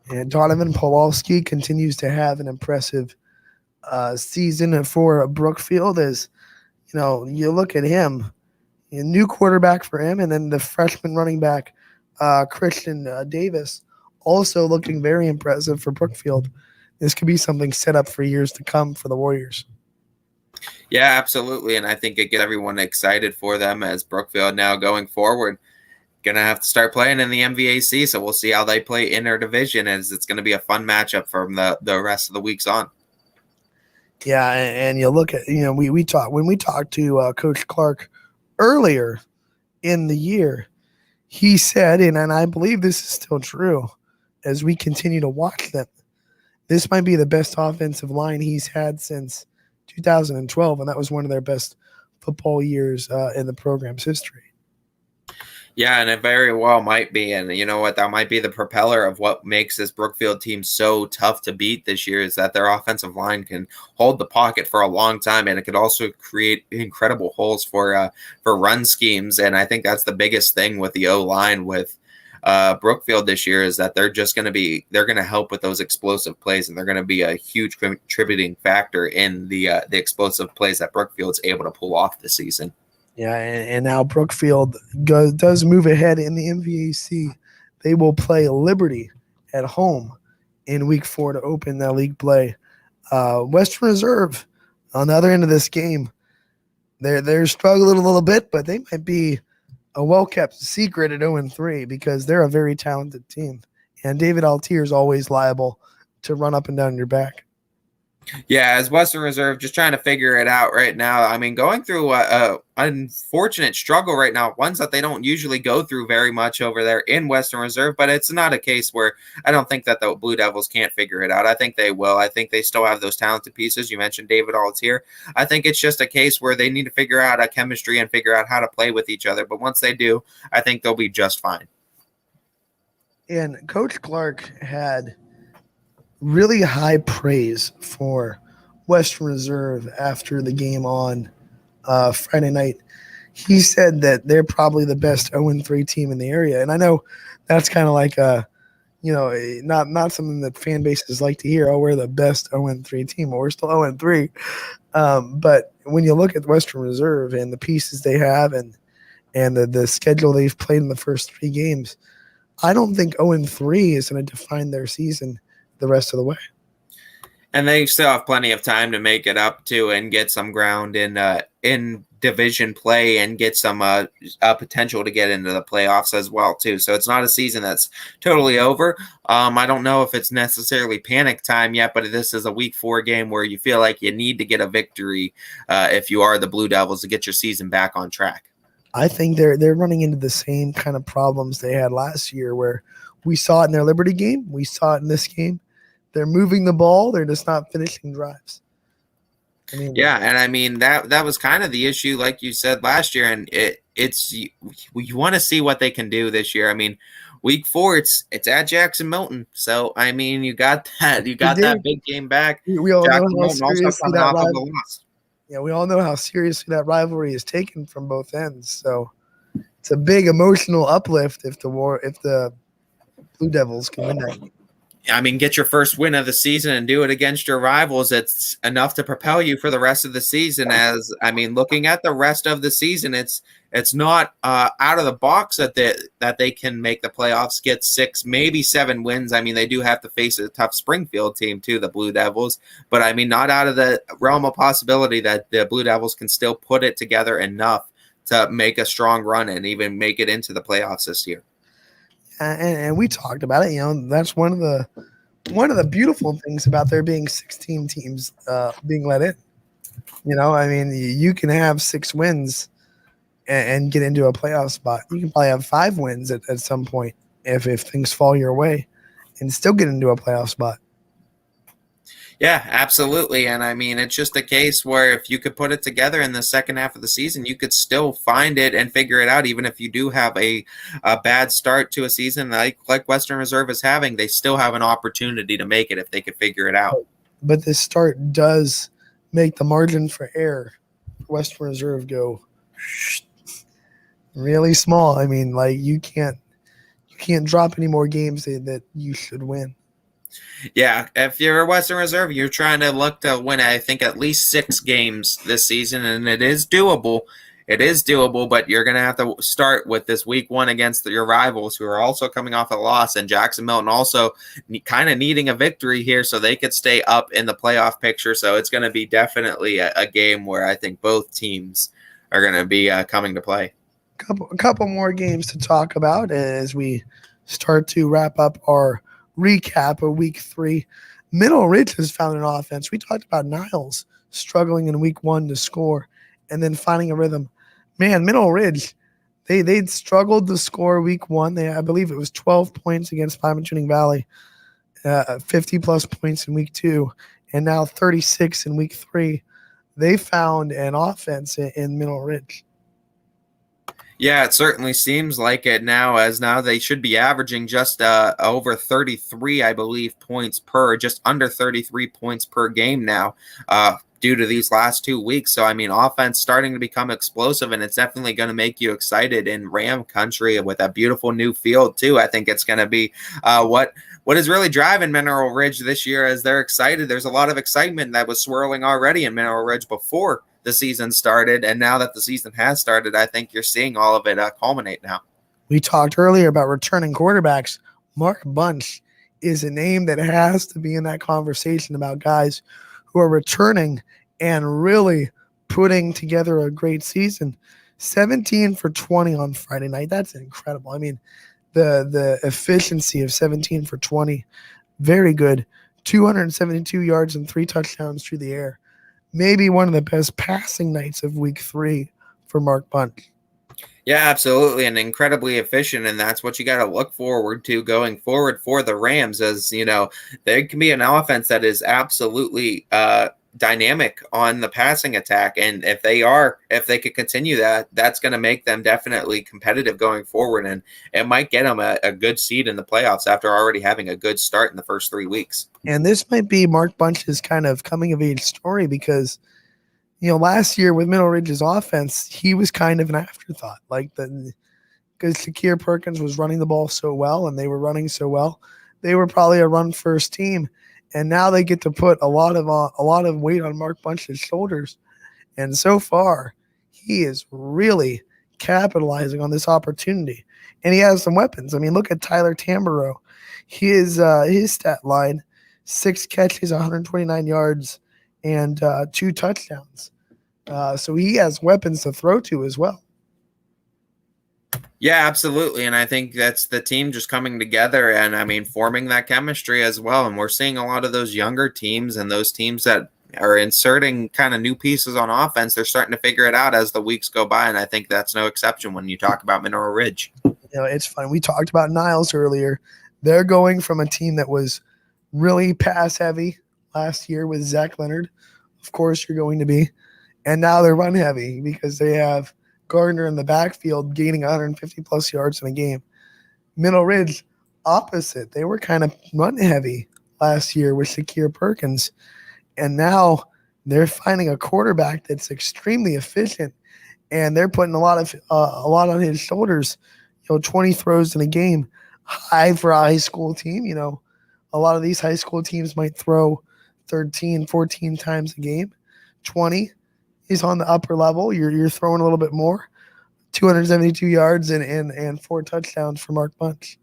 And Donovan Pawlowski continues to have an impressive season for Brookfield. As you look at him, a new quarterback for him, and then the freshman running back Christian Davis also looking very impressive for Brookfield. This could be something set up for years to come for the Warriors. Yeah, absolutely, and I think it gets everyone excited for them, as Brookfield now going forward going to have to start playing in the MVAC, so we'll see how they play in their division, as it's going to be a fun matchup from the rest of the weeks on. Yeah, and you look at, we talked to Coach Clark earlier in the year, he said, and I believe this is still true, as we continue to watch them, this might be the best offensive line he's had since 2012, and that was one of their best football years in the program's history. Yeah, and it very well might be. And you know what? That might be the propeller of what makes this Brookfield team so tough to beat this year, is that their offensive line can hold the pocket for a long time, and it could also create incredible holes for run schemes. And I think that's the biggest thing with the O-line with Brookfield this year, is that they're going to help with those explosive plays, and they're going to be a huge contributing factor in the explosive plays that Brookfield's able to pull off this season. Yeah, and now Brookfield does move ahead in the MVAC. They will play Liberty at home in week 4 to open that league play. Western Reserve on the other end of this game, they're struggling a little bit, but they might be a well-kept secret at 0-3, because they're a very talented team. And David Altier is always liable to run up and down your back. Yeah, as Western Reserve, just trying to figure it out right now. I mean, going through a unfortunate struggle right now, ones that they don't usually go through very much over there in Western Reserve, but it's not a case where I don't think that the Blue Devils can't figure it out. I think they will. I think they still have those talented pieces. You mentioned David Altier. I think it's just a case where they need to figure out a chemistry and figure out how to play with each other. But once they do, I think they'll be just fine. And Coach Clark had really high praise for Western Reserve after the game on Friday night. He said that they're probably the best 0-3 team in the area. And I know that's kind of like not something that fan bases like to hear. Oh, we're the best 0-3 team. Well, we're still 0-3. But when you look at Western Reserve and the pieces they have and the schedule they've played in the first 3 games, I don't think 0-3 is going to define their season the rest of the way. And they still have plenty of time to make it up to and get some ground in division play and get some potential to get into the playoffs as well too. So it's not a season that's totally over. I don't know if it's necessarily panic time yet, but this is a week 4 game where you feel like you need to get a victory if you are the Blue Devils to get your season back on track. I think they're running into the same kind of problems they had last year, where we saw it in their Liberty game, we saw it in this game. They're moving the ball, they're just not finishing drives. I mean, yeah, and I mean that was kind of the issue, like you said last year, and it's you want to see what they can do this year. I mean, week 4, it's at Jackson Milton, so I mean you got that big game back. We all Jackson know how Milton also seriously coming that off of a rivalry. loss. Yeah, we all know how seriously that rivalry is taken from both ends. So it's a big emotional uplift if the Blue Devils can win that game. I mean, get your first win of the season and do it against your rivals. It's enough to propel you for the rest of the season. As I mean, looking at the rest of the season, it's not out of the box that they can make the playoffs, get 6, maybe 7 wins. I mean, they do have to face a tough Springfield team too, the Blue Devils. But I mean, not out of the realm of possibility that the Blue Devils can still put it together enough to make a strong run and even make it into the playoffs this year. And we talked about it. That's one of the beautiful things about there being 16 teams being let in. I mean, you can have 6 wins and get into a playoff spot. You can probably have 5 wins at some point if things fall your way and still get into a playoff spot. Yeah, absolutely. And I mean, it's just a case where if you could put it together in the second half of the season, you could still find it and figure it out. Even if you do have a bad start to a season like Western Reserve is having, they still have an opportunity to make it if they could figure it out. But this start does make the margin for error for Western Reserve go really small. I mean, like you can't drop any more games that you should win. Yeah, if you're a Western Reserve, you're trying to look to win, I think, at least 6 games this season, and it is doable. It is doable, but you're going to have to start with this week 1 against your rivals who are also coming off a loss, and Jackson Milton also kind of needing a victory here so they could stay up in the playoff picture. So it's going to be definitely a game where I think both teams are going to be coming to play. A couple more games to talk about as we start to wrap up our recap of week 3. Mineral Ridge has found an offense. We talked about Niles struggling in week 1 to score and then finding a rhythm. Man, Mineral Ridge, they'd struggled to score week 1. I believe it was 12 points against Pymatuning Valley, 50-plus points in week 2, and now 36 in week 3. They found an offense in Mineral Ridge. Yeah, it certainly seems like it now, as now they should be averaging just over 33, I believe, points just under 33 points per game now due to these last 2 weeks. So, I mean, offense starting to become explosive, and it's definitely going to make you excited in Ram Country with a beautiful new field, too. I think it's going to be what is really driving Mineral Ridge this year as they're excited. There's a lot of excitement that was swirling already in Mineral Ridge before the season started, and now that the season has started, I think you're seeing all of it culminate now. We talked earlier about returning quarterbacks. Mark Bunch is a name that has to be in that conversation about guys who are returning and really putting together a great season. 17 for 20 on Friday night. That's incredible. I mean, the efficiency of 17 for 20, very good. 272 yards and 3 touchdowns through the air. Maybe one of the best passing nights of week 3 for Mark Bunch. Yeah, absolutely, and incredibly efficient, and that's what you got to look forward to going forward for the Rams. As you know, there can be an offense that is absolutely dynamic on the passing attack, and if they could continue that, that's going to make them definitely competitive going forward, and it might get them a good seed in the playoffs after already having a good start in the first 3 weeks. And this might be Mark Bunch's kind of coming of age story because, last year with Middle Ridge's offense, he was kind of an afterthought. Because Shakir Perkins was running the ball so well and they were running so well, they were probably a run-first team. And now they get to put a lot of weight on Mark Bunch's shoulders. And so far, he is really capitalizing on this opportunity. And he has some weapons. I mean, look at Tyler Tamburo. His stat line, 6 catches, 129 yards, and 2 touchdowns. So he has weapons to throw to as well. Yeah, absolutely. And I think that's the team just coming together and, I mean, forming that chemistry as well. And we're seeing a lot of those younger teams and those teams that are inserting kind of new pieces on offense. They're starting to figure it out as the weeks go by. And I think that's no exception when you talk about Mineral Ridge. It's fun. We talked about Niles earlier. They're going from a team that was really pass heavy last year with Zach Leonard. Of course, you're going to be. And now they're run heavy because they have Gardner in the backfield gaining 150-plus yards in a game. Middle Ridge, opposite. They were kind of run heavy last year with Shakir Perkins. And now they're finding a quarterback that's extremely efficient, and they're putting a lot on his shoulders. 20 throws in a game, high for a high school team. A lot of these high school teams might throw 13, 14 times a game. 20 is on the upper level. You're throwing a little bit more. 272 yards and 4 touchdowns for Mark Bunch.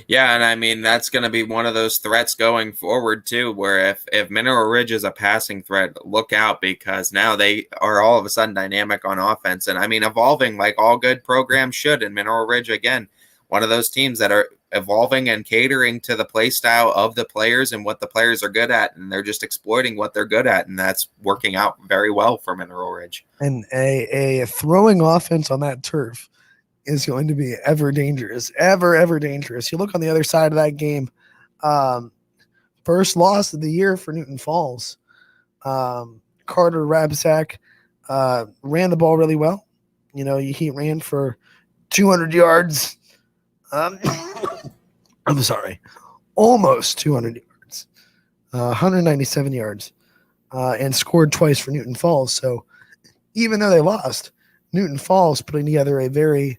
Yeah, and I mean, that's going to be one of those threats going forward, too, where if Mineral Ridge is a passing threat, look out because now they are all of a sudden dynamic on offense. And, I mean, evolving like all good programs should. And Mineral Ridge, again, one of those teams that are evolving and catering to the play style of the players and what the players are good at. And they're just exploiting what they're good at. And that's working out very well for Mineral Ridge. And a throwing offense on that turf is going to be ever dangerous, ever dangerous. You look on the other side of that game, first loss of the year for Newton Falls. Carter Rabsack ran the ball really well. He ran for 200 yards. I'm sorry, almost 200 yards, 197 yards, and scored twice for Newton Falls. So even though they lost, Newton Falls putting together a very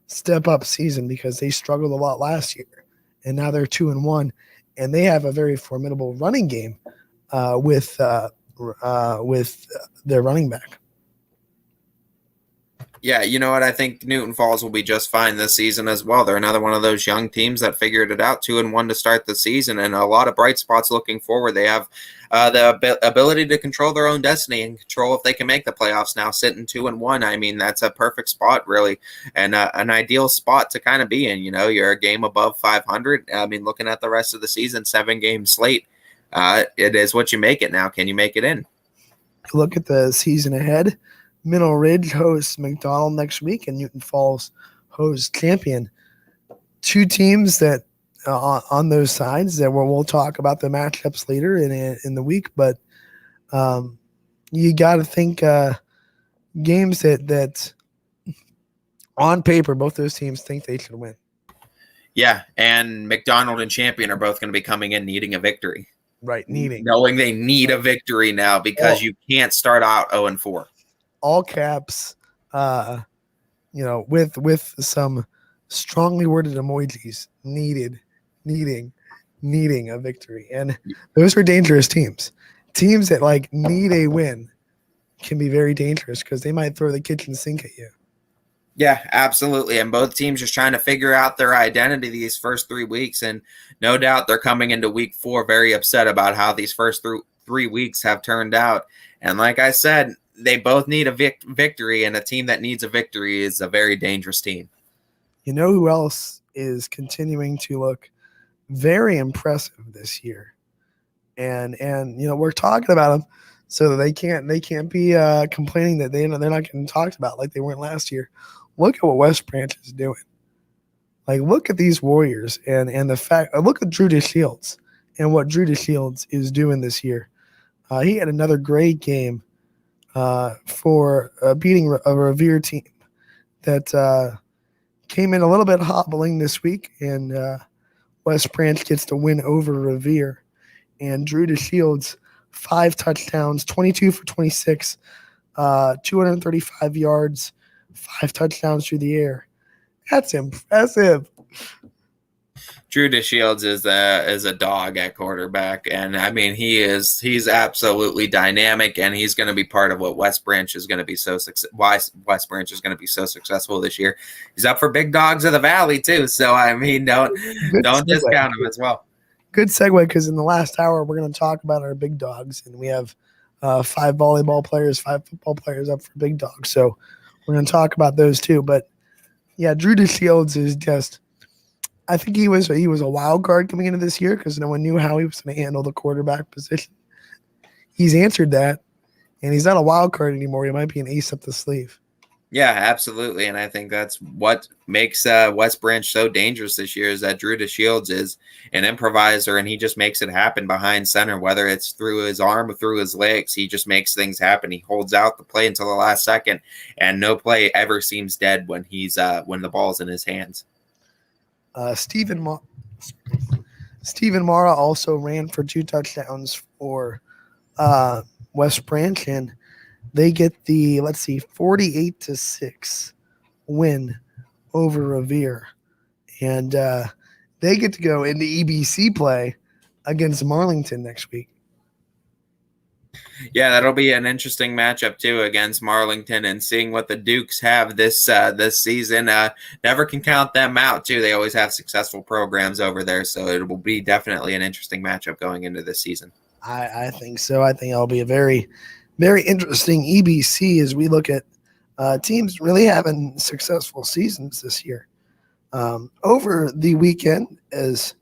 step-up season because they struggled a lot last year, and now they're 2-1, and they have a very formidable running game with their running back. Yeah, you know what? I think Newton Falls will be just fine this season as well. They're another one of those young teams that figured it out, 2-1 to start the season, and a lot of bright spots looking forward. They have the ability to control their own destiny and control if they can make the playoffs now, sitting 2-1. I mean, that's a perfect spot, really, and an ideal spot to kind of be in. You're a game above 500. I mean, looking at the rest of the season, 7-game slate, it is what you make it now. Can you make it in? Look at the season ahead. Middle Ridge hosts McDonald next week, and Newton Falls hosts Champion. 2 teams that on those sides that we'll talk about the matchups later in the week, but you got to think games that on paper both those teams think they should win. Yeah, and McDonald and Champion are both going to be coming in needing a victory. Right, knowing they need a victory now because you can't start out 0-4. All caps, with some strongly worded emojis, needing a victory. And those are dangerous teams. Teams that need a win can be very dangerous because they might throw the kitchen sink at you. Yeah, absolutely. And both teams just trying to figure out their identity these first 3 weeks. And no doubt they're coming into week 4 very upset about how these first 3 weeks have turned out. And like I said, they both need a victory, and a team that needs a victory is a very dangerous team. You know who else is continuing to look very impressive this year? and we're talking about them so that they can't be complaining that they're not getting talked about like they weren't last year. Look at what West Branch is doing. Like, look at these Warriors and the fact. Look at Drew DeShields and what Drew DeShields is doing this year. He had another great game for beating a Revere team that came in a little bit hobbling this week, and West Branch gets the win over Revere. And Drew DeShields, 5 touchdowns, 22 for 26, 235 yards, 5 touchdowns through the air. That's impressive. Drew DeShields is a dog at quarterback, and I mean he's absolutely dynamic, and he's going to be part of what West Branch is going to be why West Branch is going to be so successful this year. He's up for Big Dogs of the Valley too, so I mean don't discount him as well. Good segue, because in the last hour we're going to talk about our big dogs, and we have 5 volleyball players, 5 football players up for big dogs, so we're going to talk about those too. But yeah, Drew DeShields is just. I think he was a wild card coming into this year because no one knew how he was going to handle the quarterback position. He's answered that, and he's not a wild card anymore. He might be an ace up the sleeve. Yeah, absolutely, and I think that's what makes West Branch so dangerous this year is that Drew DeShields is an improviser, and he just makes it happen behind center, whether it's through his arm or through his legs. He just makes things happen. He holds out the play until the last second, and no play ever seems dead when when the ball's in his hands. Stephen Mara also ran for 2 touchdowns for West Branch, and they get the 48-6 win over Revere, and they get to go into EBC play against Marlington next week. Yeah, that'll be an interesting matchup too against Marlington, and seeing what the Dukes have this season. Never can count them out too. They always have successful programs over there, so it will be definitely an interesting matchup going into this season. I think so. I think it'll be a very, very interesting EBC as we look at teams really having successful seasons this year. Over the weekend, as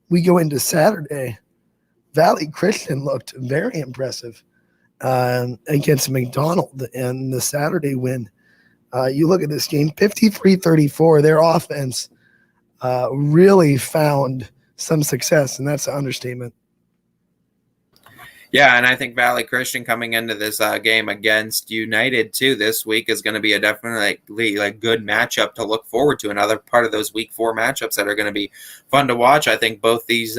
we go into Saturday, Valley Christian looked very impressive against McDonald in the Saturday win. You look at this game, 53-34, their offense really found some success, and that's an understatement. Yeah, and I think Valley Christian coming into this game against United too this week is going to be a definitely good matchup to look forward to. Another part of those Week 4 matchups that are going to be fun to watch. I think both these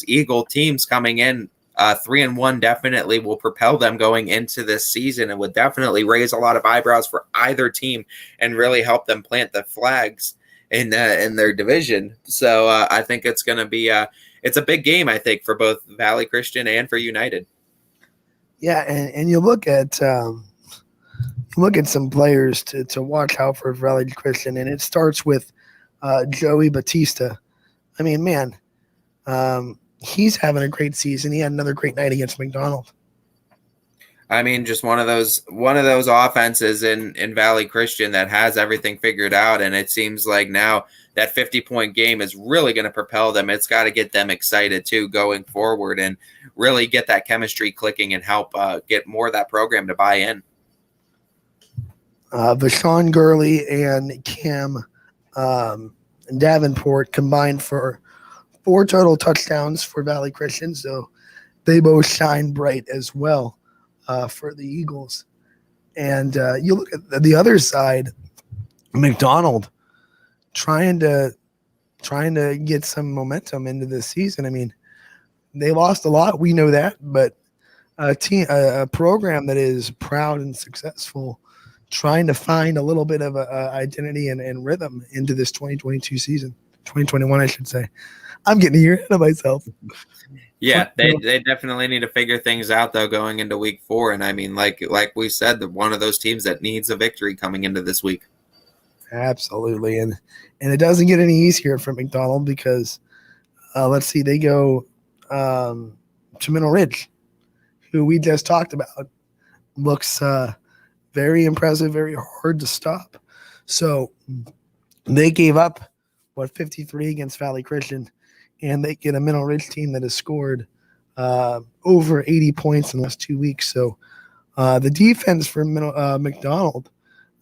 Eagle teams coming in 3-1 definitely will propel them going into this season, and would definitely raise a lot of eyebrows for either team and really help them plant the flags in their division. So I think it's going to be it's a big game, I think, for both Valley Christian and for United. Yeah, and you look at some players to watch out for Valley Christian, and it starts with Joey Batista. I mean, man, he's having a great season. He had another great night against McDonald. I mean, just one of those offenses in Valley Christian that has everything figured out, and it seems like now that 50-point game is really going to propel them. It's got to get them excited too going forward, and really get that chemistry clicking and help get more of that program to buy in. Vashawn Gurley and Cam Davenport combined for 4 total touchdowns for Valley Christian, so they both shine bright as well for the Eagles. And you look at the other side, McDonald trying to get some momentum into this season. I mean, they lost a lot, we know that, but a program that is proud and successful, trying to find a little bit of a identity and rhythm into this 2022 season, 2021, I should say. I'm getting here ahead of myself. Yeah, they definitely need to figure things out though going into Week 4, and I mean, like we said, one of those teams that needs a victory coming into this week. Absolutely, and it doesn't get any easier for McDonald because let's see, they go to Mineral Ridge, who we just talked about, looks very impressive, very hard to stop. So they gave up 53 against Valley Christian, and they get a Mineral Ridge team that has scored over 80 points in the last 2 weeks. So the defense for McDonald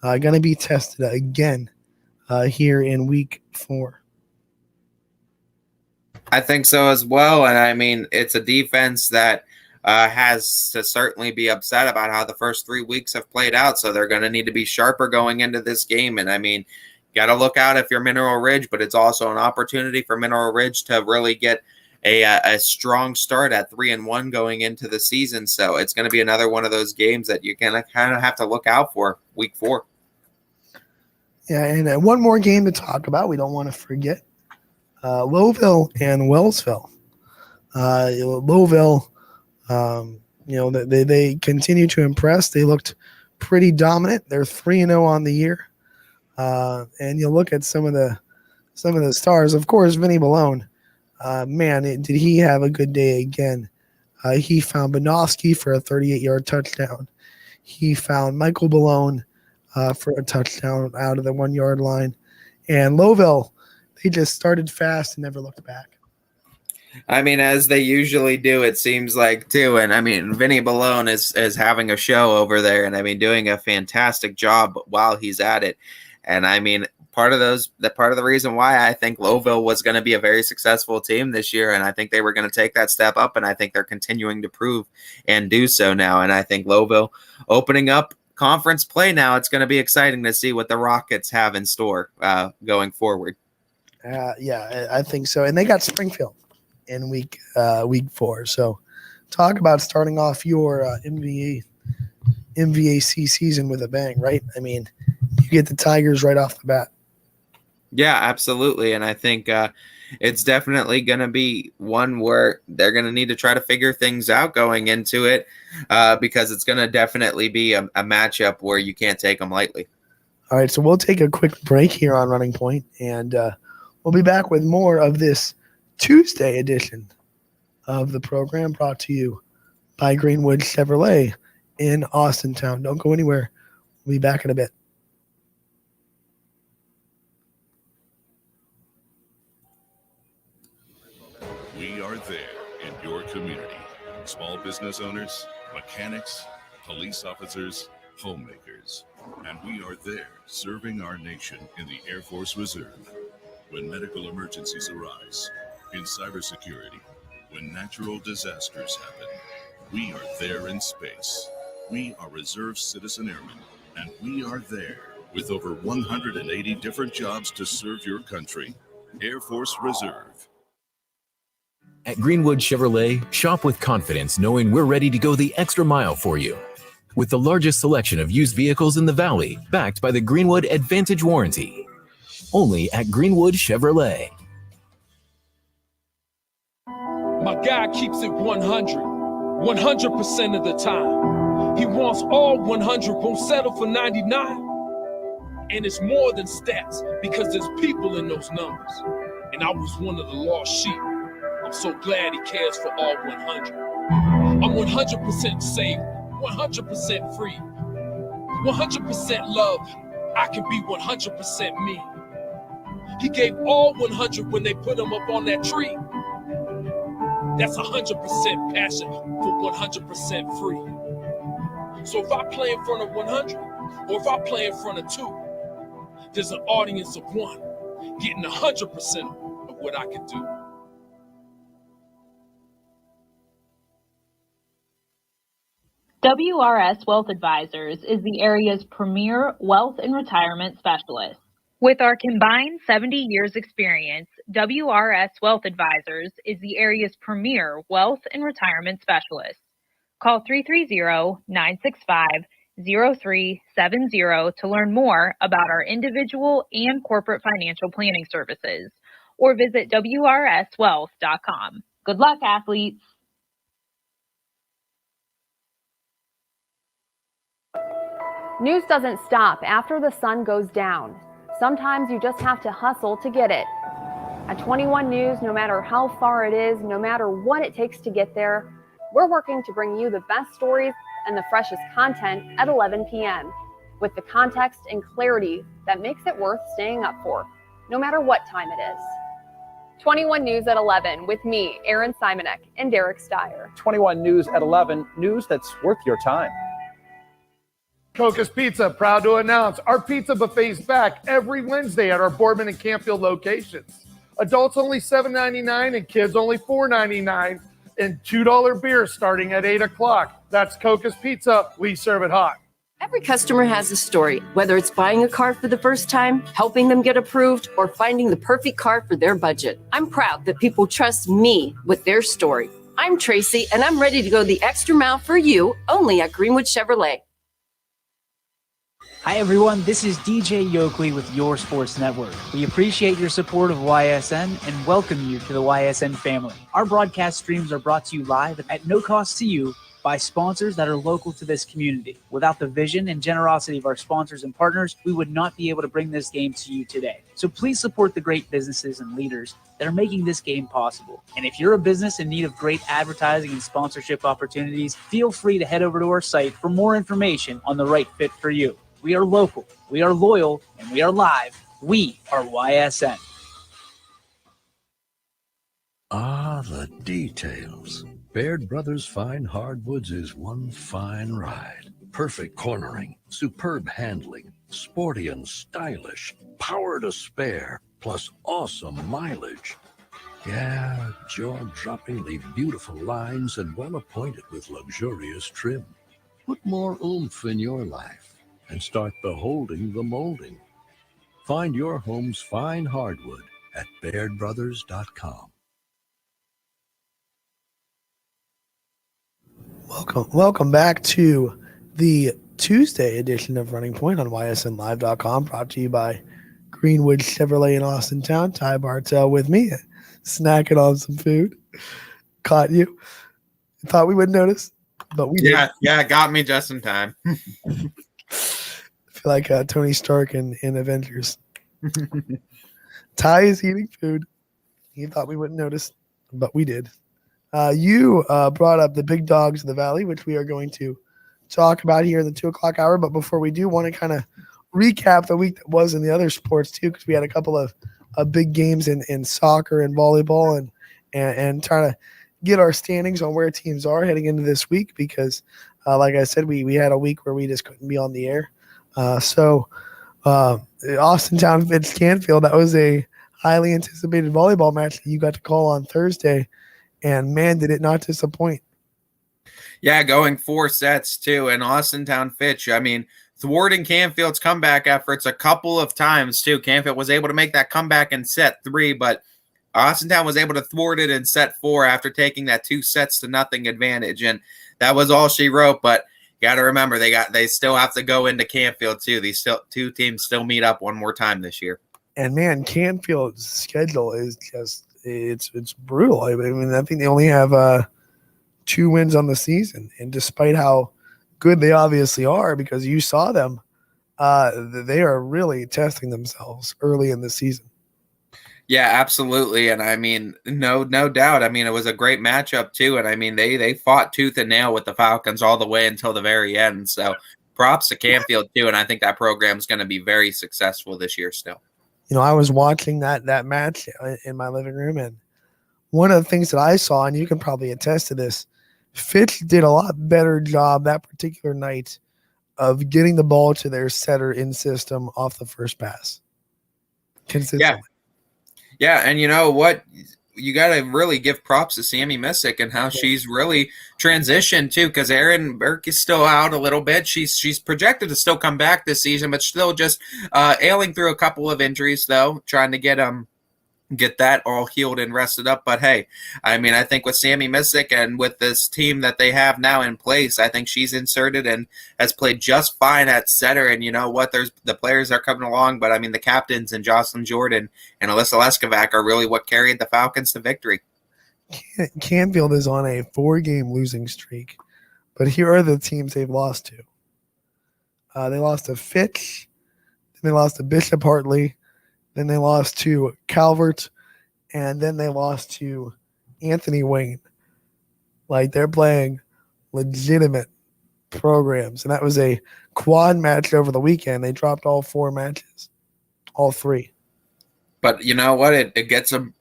going to be tested again here in week 4. I think so as well. And I mean, it's a defense that has to certainly be upset about how the first 3 weeks have played out. So they're going to need to be sharper going into this game. And I mean, got to look out if you're Mineral Ridge, but it's also an opportunity for Mineral Ridge to really get a strong start at 3-1 going into the season. So it's going to be another one of those games that you're going to kind of have to look out for week 4. Yeah, and one more game to talk about. We don't want to forget Lowville and Wellsville. Lowville, they continue to impress. They looked pretty dominant. They're 3-0 on the year. And you look at some of the stars. Of course, Vinny Malone. Did he have a good day again? He found Bonoski for a 38-yard touchdown. He found Michael Malone for a touchdown out of the 1-yard line. And Lowville, they just started fast and never looked back. I mean, as they usually do, it seems like, too. And I mean, Vinny Malone is having a show over there, and I mean, doing a fantastic job while he's at it. And I mean, part of the reason why I think Lowville was going to be a very successful team this year, and I think they were going to take that step up, and I think they're continuing to prove and do so now. And I think Lowville opening up conference play now, it's going to be exciting to see what the Rockets have in store going forward. Yeah, I think so. And they got Springfield in week 4. So talk about starting off your MVAC season with a bang, right? I mean, you get the Tigers right off the bat. Yeah, absolutely. And I think it's definitely going to be one where they're going to need to try to figure things out going into it because it's going to definitely be a matchup where you can't take them lightly. All right, so we'll take a quick break here on Running Point, and we'll be back with more of this Tuesday edition of the program brought to you by Greenwood Chevrolet in Austintown. Don't go anywhere. We'll be back in a bit. We are there in your community. Small business owners, mechanics, police officers, homemakers. And we are there serving our nation in the Air Force Reserve. When medical emergencies arise, in cybersecurity, when natural disasters happen, we are there in space. We are Reserve Citizen Airmen, and we are there with over 180 different jobs to serve your country. Air Force Reserve. At Greenwood Chevrolet, shop with confidence knowing we're ready to go the extra mile for you. With the largest selection of used vehicles in the Valley, backed by the Greenwood Advantage Warranty. Only at Greenwood Chevrolet. My guy keeps it 100% of the time. He wants all 100, won't settle for 99. And it's more than stats because there's people in those numbers. And I was one of the lost sheep. I'm so glad he cares for all 100. I'm 100% safe, 100% free, 100% love. I can be 100% me. He gave all 100 when they put him up on that tree. That's 100% passion for 100% free. So if I play in front of 100, or if I play in front of 2, there's an audience of 1 getting 100% of what I can do. WRS Wealth Advisors is the area's premier wealth and retirement specialist. With our combined 70 years experience, WRS Wealth Advisors is the area's premier wealth and retirement specialist. Call 330-965-0370 to learn more about our individual and corporate financial planning services, or visit wrswealth.com. Good luck, athletes. News doesn't stop after the sun goes down. Sometimes you just have to hustle to get it. At 21 News, no matter how far it is, no matter what it takes to get there, we're working to bring you the best stories and the freshest content at 11 p.m. with the context and clarity that makes it worth staying up for, no matter what time it is. 21 News at 11 with me, Aaron Simonek, and Derek Steyer. 21 News at 11, news that's worth your time. Coca's Pizza, proud to announce our pizza buffet's back every Wednesday at our Boardman and Campfield locations. Adults only $7.99 and kids only $4.99, and $2 beers starting at 8 o'clock. That's Coca's Pizza. We serve it hot. Every customer has a story, whether it's buying a car for the first time, helping them get approved, or finding the perfect car for their budget. I'm proud that people trust me with their story. I'm Tracy, and I'm ready to go the extra mile for you, only at Greenwood Chevrolet. Hi everyone, this is DJ Yoakley with Your Sports Network. We appreciate your support of YSN and welcome you to the YSN family. Our broadcast streams are brought to you live at no cost to you by sponsors that are local to this community. Without the vision and generosity of our sponsors and partners, we would not be able to bring this game to you today. So please support the great businesses and leaders that are making this game possible. And if you're a business in need of great advertising and sponsorship opportunities, feel free to head over to our site for more information on the right fit for you. We are local, we are loyal, and we are live. We are YSN. Ah, the details. Baird Brothers Fine Hardwoods is one fine ride. Perfect cornering, superb handling, sporty and stylish, power to spare, plus awesome mileage. Yeah, jaw-droppingly beautiful lines and well appointed with luxurious trim. Put more oomph in your life and start beholding the molding. Find your home's fine hardwood at BairdBrothers.com. Welcome back to the Tuesday edition of Running Point on YSNLive.com, brought to you by Greenwood Chevrolet in Austintown. Ty Bartell with me, snacking on some food. Caught you. Thought we wouldn't notice, but we did. Yeah, got me just in time. I feel like Tony Stark in Avengers. Ty is eating food. He thought we wouldn't notice, but we did. You brought up the big dogs of the valley, which we are going to talk about here in the 2 o'clock hour. But before we do, want to kind of recap the week that was in the other sports too, because we had a couple of big games in soccer and volleyball, and trying to get our standings on where teams are heading into this week. Because, like I said, we had a week where we just couldn't be on the air. Austintown Fitz Canfield, that was a highly anticipated volleyball match that you got to call on Thursday. And man, did it not disappoint. Yeah, going 4 sets too. And Austintown Fitch, I mean, thwarting Canfield's comeback efforts a couple of times too. Canfield was able to make that comeback in set 3, but Austintown was able to thwart it in set 4 after taking that 2-0 advantage. And that was all she wrote. But you got to remember, they still have to go into Canfield too. These two teams still meet up one more time this year. And man, Canfield's schedule is just it's brutal. I mean, I think they only have 2 wins on the season, and despite how good they obviously are, because you saw them, they are really testing themselves early in the season. Yeah, absolutely. And I mean, no doubt. I mean, it was a great matchup too. And I mean, they fought tooth and nail with the Falcons all the way until the very end. So props to Canfield too. And I think that program is going to be very successful this year still. You know, I was watching that match in my living room, and one of the things that I saw, and you can probably attest to this, Fitch did a lot better job that particular night of getting the ball to their setter in system off the first pass. Consistently. Yeah, and you know what? You got to really give props to Sammy Missick and how she's really transitioned too, because Erin Burke is still out a little bit. She's projected to still come back this season, but still just ailing through a couple of injuries, though, trying to get that all healed and rested up. But hey, I mean, I think with Sammy Missick and with this team that they have now in place, I think she's inserted and has played just fine at setter. And you know what? The players are coming along, but I mean, the captains and Jocelyn Jordan and Alyssa Leskovac are really what carried the Falcons to victory. Canfield is on a 4-game losing streak, but here are the teams they've lost to. They lost to Fitch, then they lost to Bishop Hartley, then they lost to Calvert, and then they lost to Anthony Wayne. Like, they're playing legitimate programs. And that was a quad match over the weekend. They dropped all 4 matches, all 3. But you know what? It gets them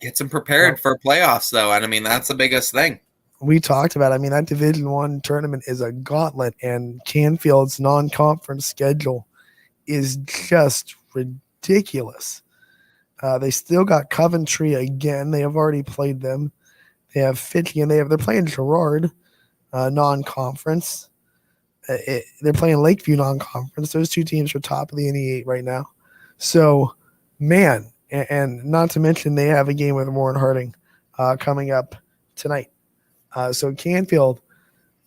Gets them prepared for playoffs, though. And I mean, that's the biggest thing. We talked about, I mean, that Division I tournament is a gauntlet, and Canfield's non-conference schedule is just ridiculous. They still got Coventry again. They have already played them. They have Fitchy, and they're playing Girard, non-conference. They're playing Lakeview non-conference. Those two teams are top of the NE8 right now. So, man, and not to mention they have a game with Warren Harding coming up tonight. So Canfield,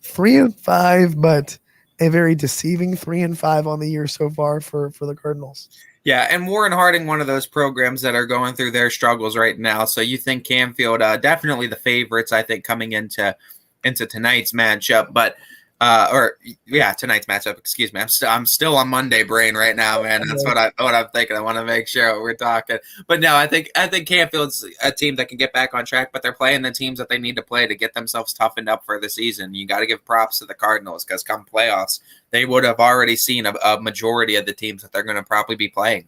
3-5, but a very deceiving 3-5 on the year so far for the Cardinals. Yeah, and Warren Harding, one of those programs that are going through their struggles right now. So you think Canfield, definitely the favorites, I think, coming into tonight's matchup. But tonight's matchup. Excuse me. I'm still on Monday brain right now, man. That's what I'm thinking. I want to make sure we're talking. But no, I think Canfield's a team that can get back on track, but they're playing the teams that they need to play to get themselves toughened up for the season. You got to give props to the Cardinals because come playoffs, they would have already seen a majority of the teams that they're going to probably be playing.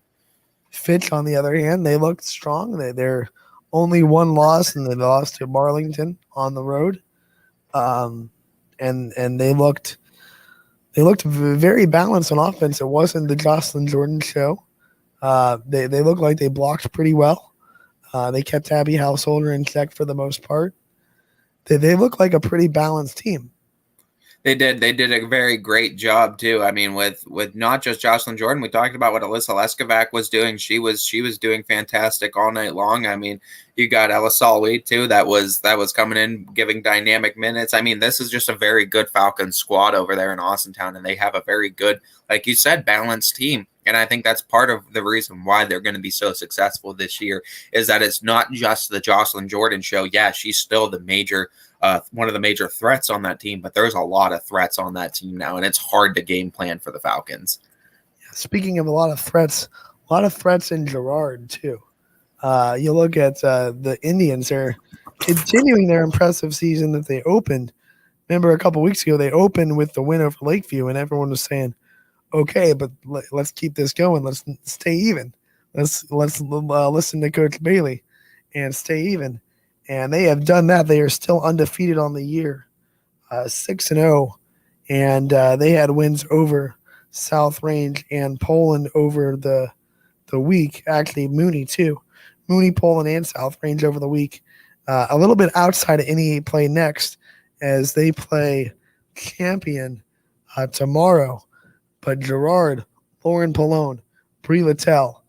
Fitch, on the other hand, they looked strong. They're only one loss, and they lost to Burlington on the road. And they looked very balanced on offense. It wasn't the Jocelyn Jordan show. They looked like they blocked pretty well. They kept Abby Householder in check for the most part. They look like a pretty balanced team. They did a very great job too. I mean, with not just Jocelyn Jordan, we talked about what Alyssa Leskovac was doing. She was doing fantastic all night long. I mean, you got Ella Salwe too. That was coming in, giving dynamic minutes. I mean, this is just a very good Falcons squad over there in Austintown, and they have a very good, like you said, balanced team. And I think that's part of the reason why they're going to be so successful this year is that it's not just the Jocelyn Jordan show. Yeah, she's still the major. One of the major threats on that team, but there's a lot of threats on that team now, and it's hard to game plan for the Falcons. Speaking of a lot of threats in Girard too. You look at the Indians; they're continuing their impressive season that they opened. Remember, a couple weeks ago they opened with the win over Lakeview, and everyone was saying, "Okay, but let's keep this going. Let's stay even. Let's listen to Coach Bailey and stay even." And they have done that. They are still undefeated on the year, 6-0. And they had wins over South Range and Poland over the week. Actually, Mooney, too. Mooney, Poland, and South Range over the week. A little bit outside of NE play next as they play Champion tomorrow. But Girard, Lauren Pallone, Brie Littell,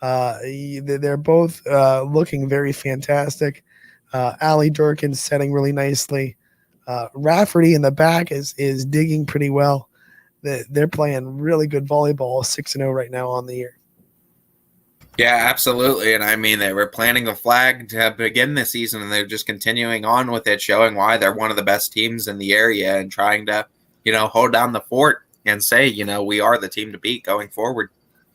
they're both looking very fantastic. Allie Durkin setting really nicely. Rafferty in the back is digging pretty well. They're playing really good volleyball, 6-0 right now on the year. Yeah, absolutely. And I mean, they were planting a flag to begin the season, and they're just continuing on with it, showing why they're one of the best teams in the area and trying to, hold down the fort and say, we are the team to beat going forward.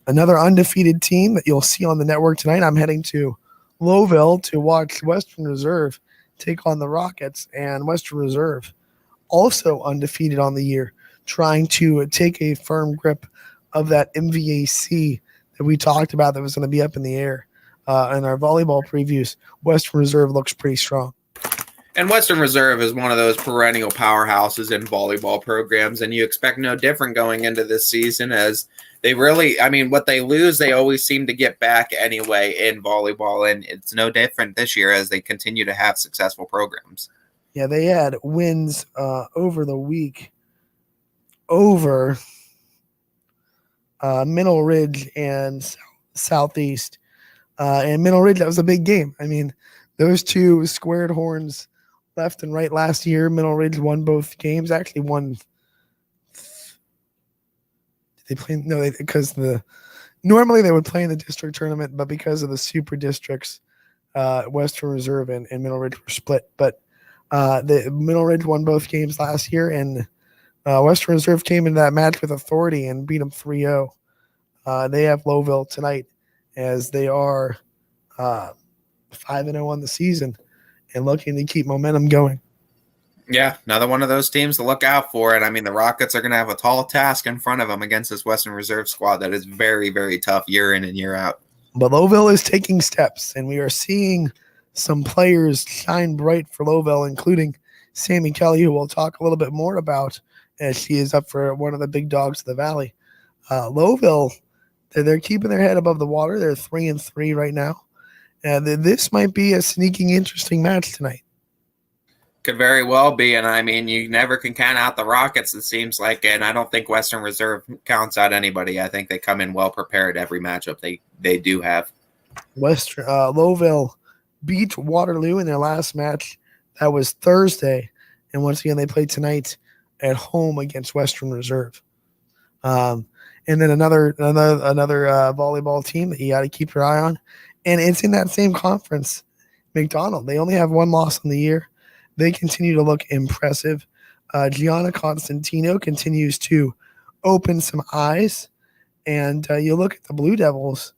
Another undefeated team that you'll see on the network tonight. I'm heading to Lowville to watch Western Reserve take on the Rockets, and Western Reserve also undefeated on the year, trying to take a firm grip of that MVAC that we talked about that was going to be up in the air. In our volleyball previews, Western Reserve looks pretty strong. And Western Reserve is one of those perennial powerhouses in volleyball programs, and you expect no different going into this season as they really, what they lose, they always seem to get back anyway in volleyball, and it's no different this year as they continue to have successful programs. Yeah, they had wins over the week over Middle Ridge and Southeast. And Middle Ridge, that was a big game. I mean, those two squared horns left and right last year. Middle Ridge won both games. Actually won. They play because normally they would play in the district tournament, but because of the super districts, Western Reserve and Middle Ridge were split. But the Middle Ridge won both games last year, and Western Reserve came into that match with authority and beat them 3-0. They have Lowville tonight as they are 5-0 on the season and looking to keep momentum going. Yeah, another one of those teams to look out for. And the Rockets are going to have a tall task in front of them against this Western Reserve squad that is very, very tough year in and year out. But Lowville is taking steps, and we are seeing some players shine bright for Lowville, including Sammy Kelly, who we'll talk a little bit more about as she is up for one of the big dogs of the Valley. Lowville, they're keeping their head above the water. They're 3-3 right now. This might be a sneaking, interesting match tonight. Could very well be, and I mean, you never can count out the Rockets, it seems like, and I don't think Western Reserve counts out anybody. I think they come in well prepared every matchup they do have. Lowville beat Waterloo in their last match. That was Thursday, and once again, they play tonight at home against Western Reserve. And then another volleyball team that you got to keep your eye on, and it's in that same conference, McDonald. They only have one loss on the year. They continue to look impressive. Gianna Constantino continues to open some eyes. And you look at the Blue Devils,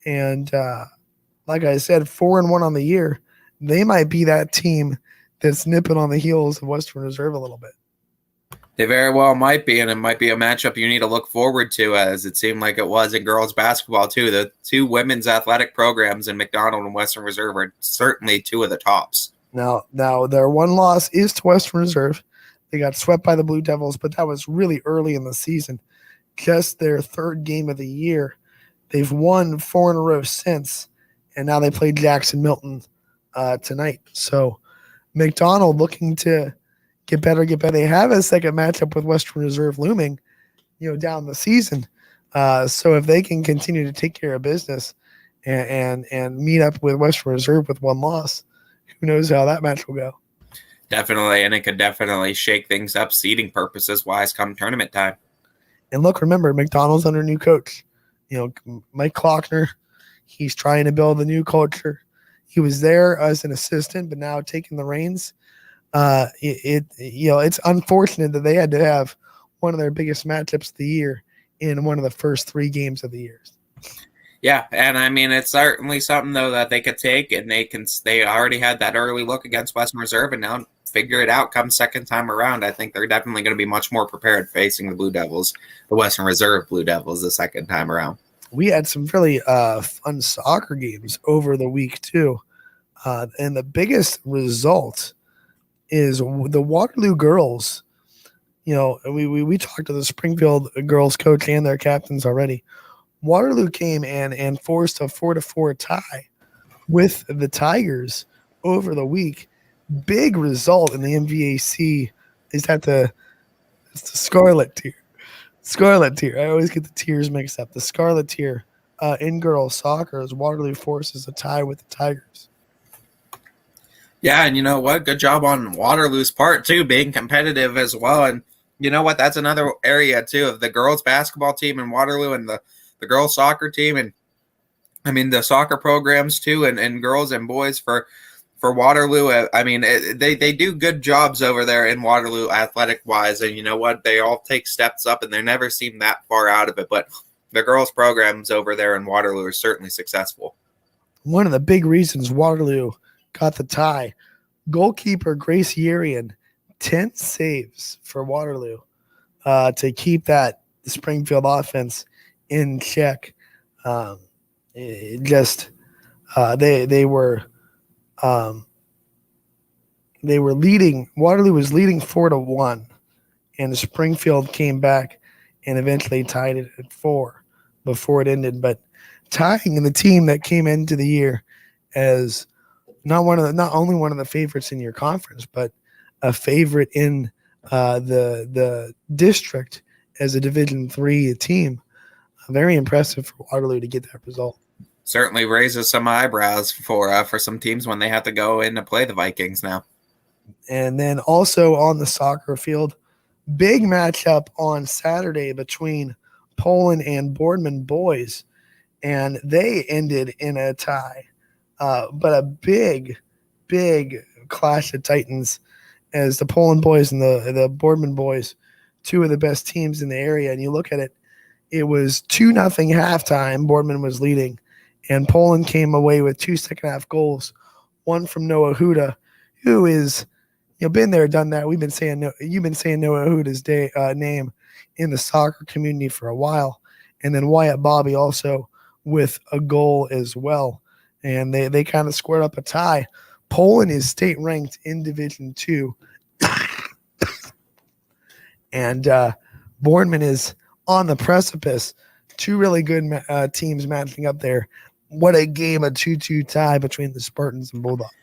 and like I said, 4-1 on the year. They might be that team that's nipping on the heels of Western Reserve a little bit. They very well might be, and it might be a matchup you need to look forward to, as it seemed like it was in girls basketball, too. The two women's athletic programs in McDonald and Western Reserve are certainly two of the tops. Now, their one loss is to Western Reserve. They got swept by the Blue Devils, but that was really early in the season. Just their third game of the year. They've won 4 in a row since, and now they play Jackson Milton tonight. So McDonald looking to get better. They have a second matchup with Western Reserve looming, down the season. So if they can continue to take care of business and meet up with Western Reserve with one loss, who knows how that match will go. Definitely, and it could definitely shake things up seeding purposes wise come tournament time. And look, remember, McDonald's under new coach. Mike Klockner, he's trying to build a new culture. He was there as an assistant, but now taking the reins. It's unfortunate that they had to have one of their biggest matchups of the year in one of the first 3 games of the year. Yeah, and I mean, it's certainly something, though, that they could take, and they already had that early look against Western Reserve, and now figure it out come second time around. I think they're definitely going to be much more prepared facing the Blue Devils, the Western Reserve Blue Devils, the second time around. We had some really fun soccer games over the week, too. And the biggest result is the Waterloo girls. We talked to the Springfield girls coach and their captains already. Waterloo came and forced a 4-4 tie with the Tigers over the week. Big result in the MVAC. Is that it's the Scarlet Tier. Scarlet Tier. I always get the tiers mixed up. The Scarlet Tier in girls soccer as Waterloo forces a tie with the Tigers. Yeah, and you know what? Good job on Waterloo's part, too, being competitive as well. And you know what? That's another area, too, of the girls basketball team in Waterloo and the girls soccer team, and I mean the soccer programs too, and girls and boys for Waterloo. I mean, they do good jobs over there in Waterloo athletic wise, and you know what? They all take steps up, and they never seem that far out of it. But the girls programs over there in Waterloo are certainly successful. One of the big reasons Waterloo got the tie, goalkeeper Grace Yerian, 10 saves for Waterloo to keep that Springfield offense in check. They were leading. Waterloo was leading 4-1, and Springfield came back and eventually tied it at 4 before it ended. But tying in the team that came into the year as not only one of the favorites in your conference, but a favorite in the district as a Division III team. Very impressive for Waterloo to get that result. Certainly raises some eyebrows for some teams when they have to go in to play the Vikings now. And then also on the soccer field, big matchup on Saturday between Poland and Boardman boys, and they ended in a tie. But a big clash of titans as the Poland boys and the Boardman boys, two of the best teams in the area. And you look at it, it was 2-0 halftime. Boardman was leading, and Poland came away with 2 second-half goals, one from Noah Huda, who is, been there, done that. You've been saying Noah Huda's name in the soccer community for a while, and then Wyatt Bobby also with a goal as well. and they kind of squared up a tie. Poland is state ranked in Division II, and Boardman is on the precipice. Two really good teams matching up there. What a game, a 2-2 tie between the Spartans and Bulldogs.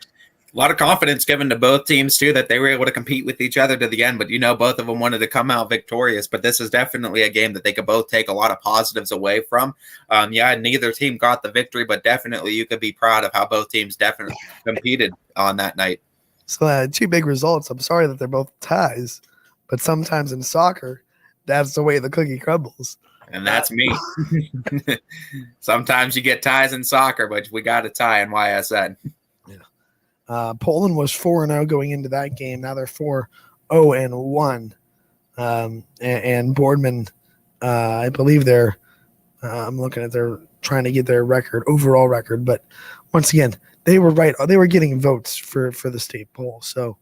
A lot of confidence given to both teams, too, that they were able to compete with each other to the end. But, both of them wanted to come out victorious. But this is definitely a game that they could both take a lot of positives away from. Neither team got the victory, but definitely you could be proud of how both teams definitely competed on that night. So two big results. I'm sorry that they're both ties, but sometimes in soccer, that's the way the cookie crumbles. And that's me. Sometimes you get ties in soccer, but we got a tie in YSN. Poland was 4-0 going into that game. Now they're 4-0-1. And Boardman, I believe they're I'm looking at their trying to get their overall record. But once again, they were right. They were getting votes for the state poll. So,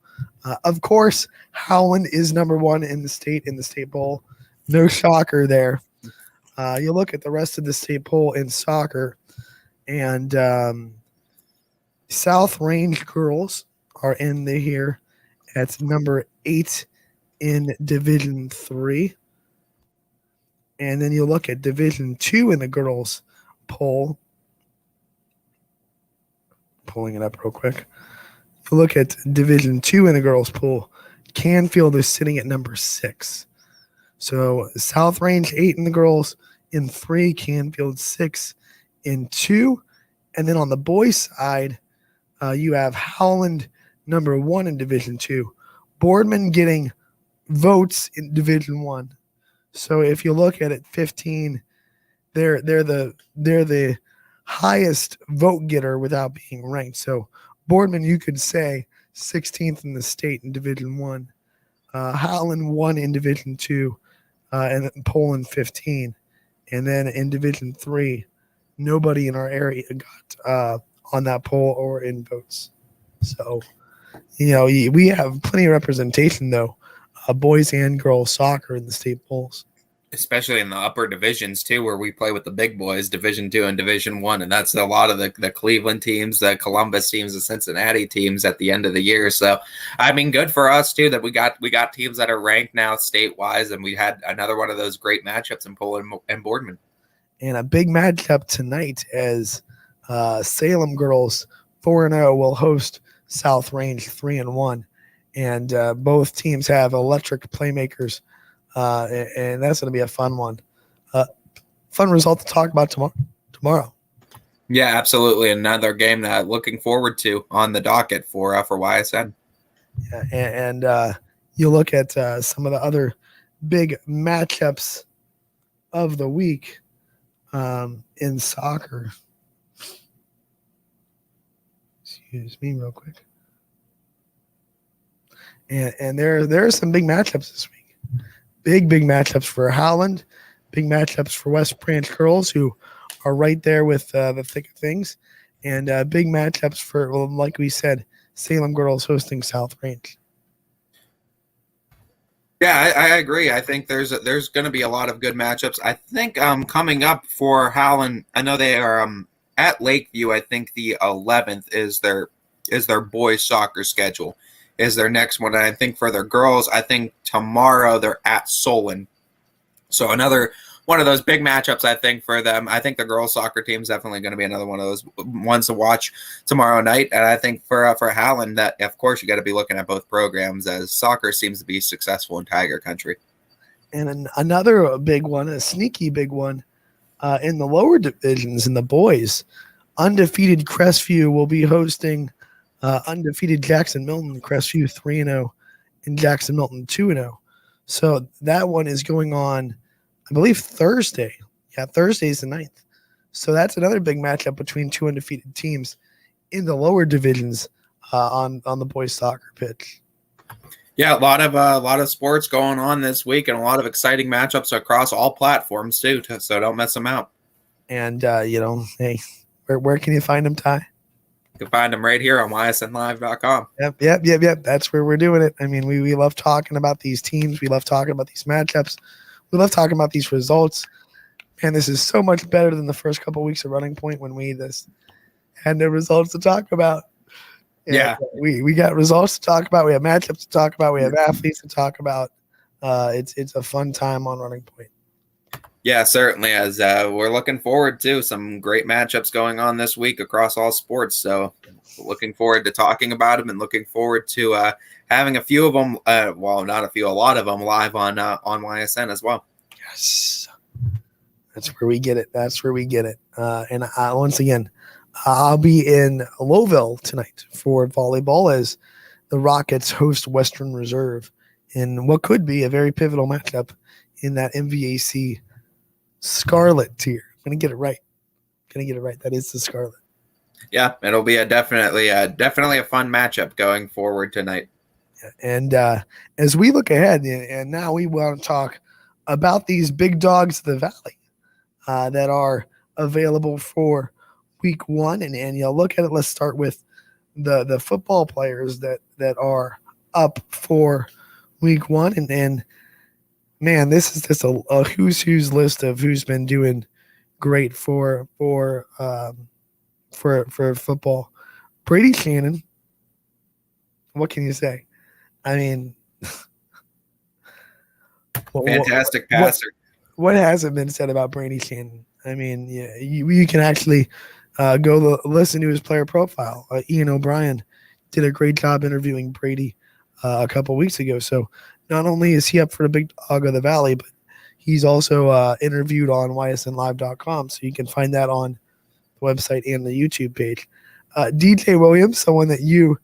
of course, Howland is number one in the state poll. No shocker there. You look at the rest of the state poll in soccer, and South Range girls are in here at number 8 in Division 3. And then you look at Division 2 in the girls poll. Pulling it up real quick. If you look at Division 2 in the girls poll, Canfield is sitting at number 6. So South Range 8 in the girls in 3, Canfield 6 in 2. And then on the boys' side, you have Howland number 1 in Division 2. Boardman getting votes in Division 1. So if you look at it, 15, they're the highest vote getter without being ranked. So Boardman, you could say 16th in the state in Division 1. Howland 1 in Division 2, and Poland 15. And then in Division 3, nobody in our area got on that poll or in votes. So, we have plenty of representation, though, boys and girls soccer in the state polls. Especially in the upper divisions, too, where we play with the big boys, Division 2 and Division 1. And that's a lot of the Cleveland teams, the Columbus teams, the Cincinnati teams at the end of the year. So, good for us, too, that we got teams that are ranked now state-wise, and we had another one of those great matchups in Poland and Boardman. And a big matchup tonight as Salem girls 4-0 will host South Range 3-1. And both teams have electric playmakers. And that's going to be a fun one. Fun result to talk about tomorrow. Yeah, absolutely. Another game that looking forward to on the docket for YSN. Yeah, and you look at some of the other big matchups of the week in soccer. Excuse me real quick. And there are some big matchups this week. Big matchups for Howland, big matchups for West Branch girls, who are right there with the thick of things, and big matchups for, like we said, Salem girls hosting South Range. Yeah, I agree. I think there's going to be a lot of good matchups. I think coming up for Howland, I know they are at Lakeview. I think the 11th is their boys soccer schedule. Is their next one. And I think for their girls, I think tomorrow they're at Solon. So another one of those big matchups, I think, for them. I think the girls soccer team is definitely going to be another one of those ones to watch tomorrow night. And I think for Howland, that, of course, you got to be looking at both programs, as soccer seems to be successful in Tiger Country. And another big one, a sneaky big one, in the lower divisions in the boys. Undefeated Crestview will be hosting undefeated Jackson Milton. Crestview 3-0 and Jackson Milton 2-0. So that one is going on, I believe, Thursday. Yeah, Thursday's the 9th. So that's another big matchup between two undefeated teams in the lower divisions on the boys soccer pitch. Yeah, a lot of sports going on this week, and a lot of exciting matchups across all platforms too. So don't miss them out. And hey, where can you find them, Ty? You can find them right here on ysnlive.com. Yep. That's where we're doing it. I mean, we love talking about these teams. We love talking about these matchups. We love talking about these results. And this is so much better than the first couple of weeks of Running Point when we had no results to talk about. And Yeah. we got results to talk about. We have matchups to talk about. We have athletes to talk about. It's a fun time on Running Point. Yeah, certainly. As we're looking forward to some great matchups going on this week across all sports. So looking forward to talking about them and looking forward to having a few of them. Well, not a few, a lot of them live on YSN as well. Yes. That's where we get it. That's where we get it. And once again, I'll be in Lowville tonight for volleyball as the Rockets host Western Reserve in what could be a very pivotal matchup in that MVAC Scarlet tier. I'm going to get it right. That is the Scarlet. Yeah, it'll be definitely a fun matchup going forward tonight. And as we look ahead, and now we want to talk about these big dogs of the Valley that are available for week 1. And you'll look at it. Let's start with the football players that are up for week 1. And man, this is just a who's list of who's been doing great for football. Brady Shannon. What can you say? I mean, fantastic passer. What hasn't been said about Brady Shannon? I mean, yeah, you can actually go listen to his player profile. Ian O'Brien did a great job interviewing Brady a couple weeks ago. So not only is he up for the big dog of the Valley, but he's also interviewed on ysnlive.com. So you can find that on the website and the YouTube page. DJ Williams, someone that you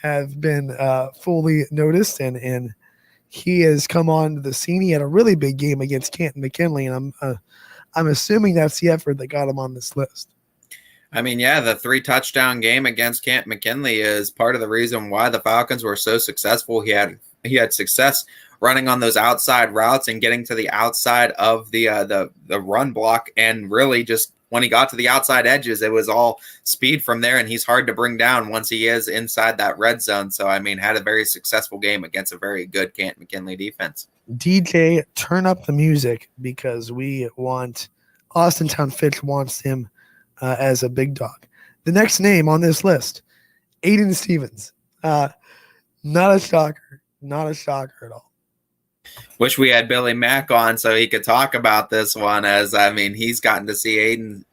have been fully noticed, and he has come on the scene. He had a really big game against Canton McKinley, and I'm assuming that's the effort that got him on this list. I mean, yeah, the 3-touchdown game against Canton McKinley is part of the reason why the Falcons were so successful. He had success running on those outside routes and getting to the outside of the run block, and really just when he got to the outside edges, it was all speed from there, and he's hard to bring down once he is inside that red zone. So, I mean, had a very successful game against a very good Canton McKinley defense. DJ, turn up the music because we want Austintown Fitch wants him as a big dog. The next name on this list, Aiden Stevens. Not a shocker at all. Wish we had Billy Mack on so he could talk about this one, as I mean, he's gotten to see Aiden,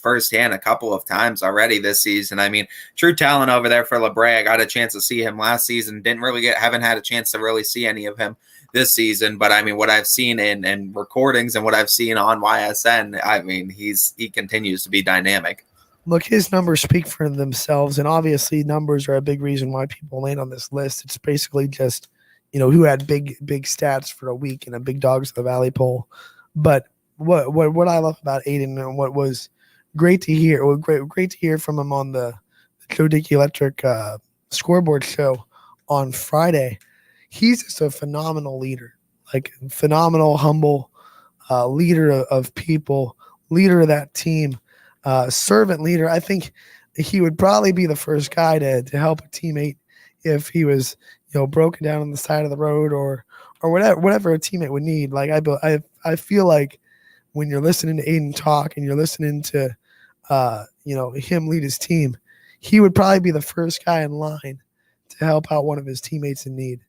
firsthand a couple of times already this season. I mean, true talent over there for LeBray. I got a chance to see him last season. Haven't had a chance to really see any of him this season, but I mean, what I've seen in recordings and what I've seen on YSN, I mean, he continues to be dynamic. Look, his numbers speak for themselves, and obviously numbers are a big reason why people land on this list. It's basically just, who had big stats for a week in a big dogs of the Valley poll. But what I love about Aiden, and what was great to hear, great to hear from him on the Joe Dickey Electric scoreboard show on Friday. He's just a phenomenal leader, like phenomenal, humble leader of people, leader of that team, servant leader. I think he would probably be the first guy to help a teammate if he was, broken down on the side of the road or whatever a teammate would need. Like I feel like when you're listening to Aiden talk and you're listening to him lead his team, he would probably be the first guy in line to help out one of his teammates in need.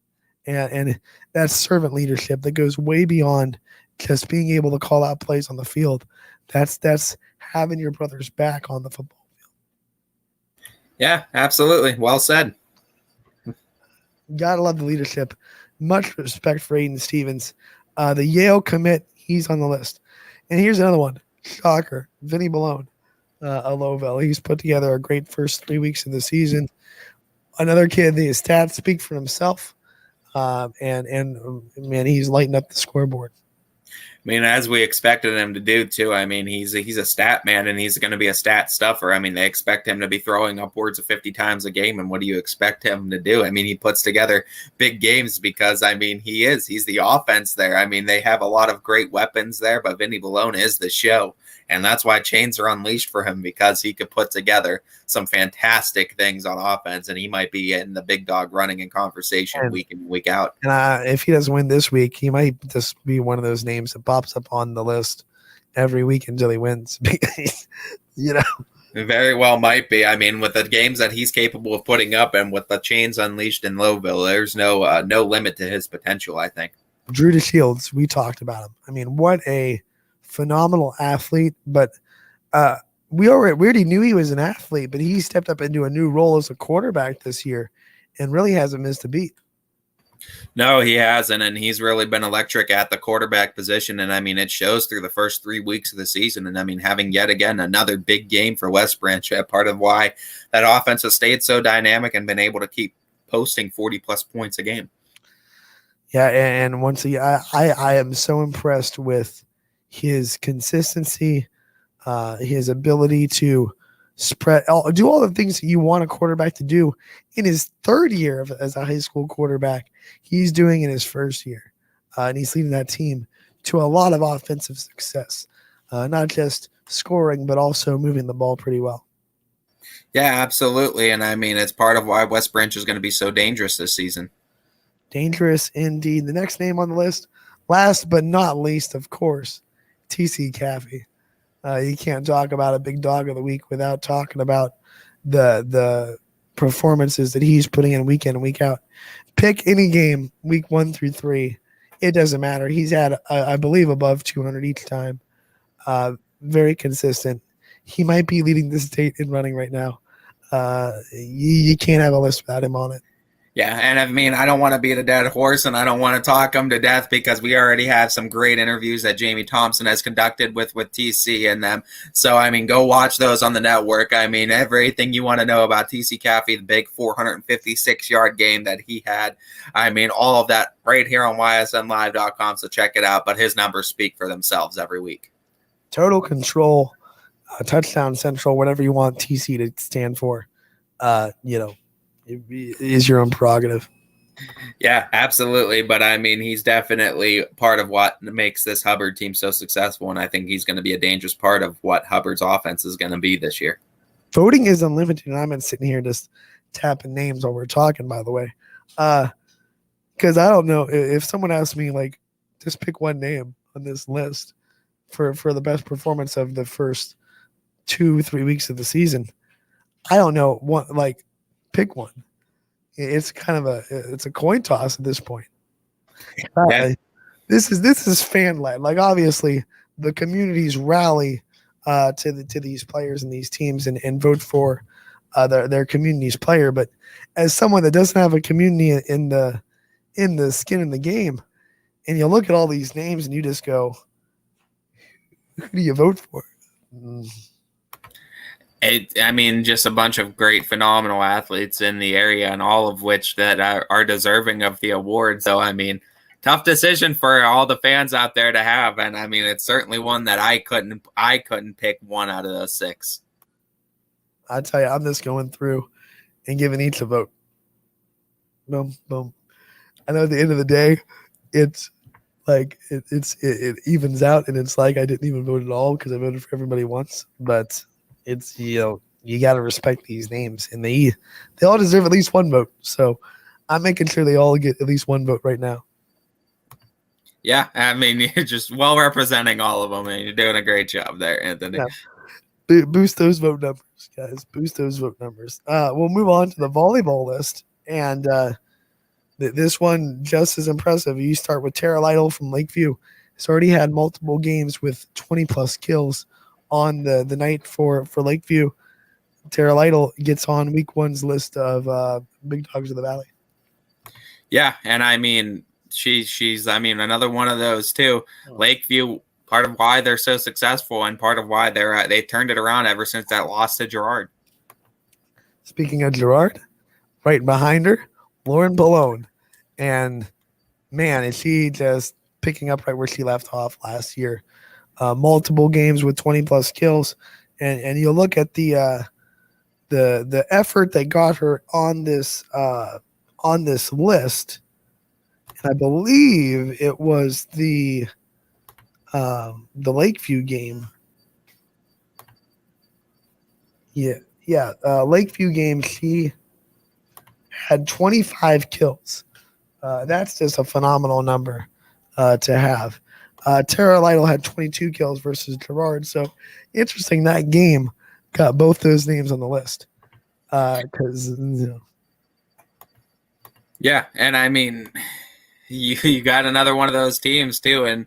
And that's servant leadership that goes way beyond just being able to call out plays on the field. That's having your brother's back on the football field. Yeah, absolutely. Well said. Gotta love the leadership. Much respect for Aiden Stevens. The Yale commit, he's on the list. And here's another one. Shocker. Vinny Malone, a Lowville. He's put together a great first 3 weeks of the season. Another kid, the stats speak for himself. And man, he's lighting up the scoreboard. I mean, as we expected him to do too. I mean, he's a stat man, and he's going to be a stat stuffer. I mean, they expect him to be throwing upwards of 50 times a game, and what do you expect him to do? I mean, he puts together big games because, I mean, he's the offense there. I mean, they have a lot of great weapons there, but Vinny Malone is the show, and that's why chains are unleashed for him, because he could put together some fantastic things on offense, and he might be in the big dog running in conversation week in, week out. And if he doesn't win this week, he might just be one of those names that pops up on the list every week until he wins. Very well might be. I mean, with the games that he's capable of putting up and with the chains unleashed in Louisville, there's no limit to his potential, I think. Drew DeShields, we talked about him. I mean, what a phenomenal athlete. But we already knew he was an athlete, but he stepped up into a new role as a quarterback this year and really hasn't missed a beat. No, he hasn't, and he's really been electric at the quarterback position. And I mean, it shows through the first 3 weeks of the season. And I mean, having yet again another big game for West Branch, part of why that offense has stayed so dynamic and been able to keep posting 40+ points a game. Yeah, and once again, I am so impressed with his consistency, his ability to do all the things that you want a quarterback to do in his third year as a high school quarterback. He's doing in his first year, and he's leading that team to a lot of offensive success, not just scoring, but also moving the ball pretty well. Yeah, absolutely. And I mean, it's part of why West Branch is going to be so dangerous this season. Dangerous indeed. The next name on the list, last but not least, of course, TC Caffey. You can't talk about a big dog of the week without talking about the performances that he's putting in week and week out. Pick any game, week 1 through 3. It doesn't matter. He's had, I believe, above 200 each time. Very consistent. He might be leading the state in running right now. You can't have a list without him on it. Yeah, and I mean, I don't want to beat a dead horse, and I don't want to talk him to death because we already have some great interviews that Jamie Thompson has conducted with TC and them. So, I mean, go watch those on the network. I mean, everything you want to know about TC Caffey, the big 456-yard game that he had. I mean, all of that right here on ysnlive.com, so check it out. But his numbers speak for themselves every week. Total control, touchdown central, whatever you want TC to stand for, is your own prerogative. Yeah, absolutely. But I mean, he's definitely part of what makes this Hubbard team so successful. And I think he's going to be a dangerous part of what Hubbard's offense is going to be this year. Voting is unlimited. And I've been sitting here just tapping names while we're talking, by the way. Because I don't know if someone asked me, like, just pick one name on this list for the best performance of the first 2-3 weeks of the season. I don't know what, like, pick one. It's kind of it's a coin toss at this point. This is fan led. Like, obviously the communities rally to these players and these teams and vote for their community's player. But as someone that doesn't have a community in the skin in the game, and you look at all these names and you just go, who do you vote for? I mean, just a bunch of great, phenomenal athletes in the area, and all of which that are deserving of the award. So, I mean, tough decision for all the fans out there to have, and I mean, it's certainly one that I couldn't pick one out of those 6. I tell you, I'm just going through and giving each a vote. Boom, boom. I know at the end of the day, it's like it evens out, and it's like I didn't even vote at all because I voted for everybody once, but. It's, you got to respect these names, and they all deserve at least one vote. So I'm making sure they all get at least one vote right now. Yeah, I mean, you're just well representing all of them, and you're doing a great job there, Anthony. Yeah. Boost those vote numbers, guys. Boost those vote numbers. We'll move on to the volleyball list, and this one just as impressive. You start with Tara Lytle from Lakeview. He's already had multiple games with 20+ kills. On the night for Lakeview, Tara Lytle gets on week 1's list of big dogs of the valley. Yeah, and I mean, she's another one of those too. Lakeview, part of why they're so successful, and part of why they turned it around ever since that loss to Girard. Speaking of Girard, right behind her, Lauren Ballone, and man, is she just picking up right where she left off last year. Multiple games with 20+ kills, and you look at the effort that got her on this list, and I believe it was the Lakeview game. Lakeview game. She had 25 kills. That's just a phenomenal number to have. Tara Lytle had 22 kills versus Girard. So interesting that game. got both those names on the list. Because Yeah, and I mean, you got another one of those teams too, and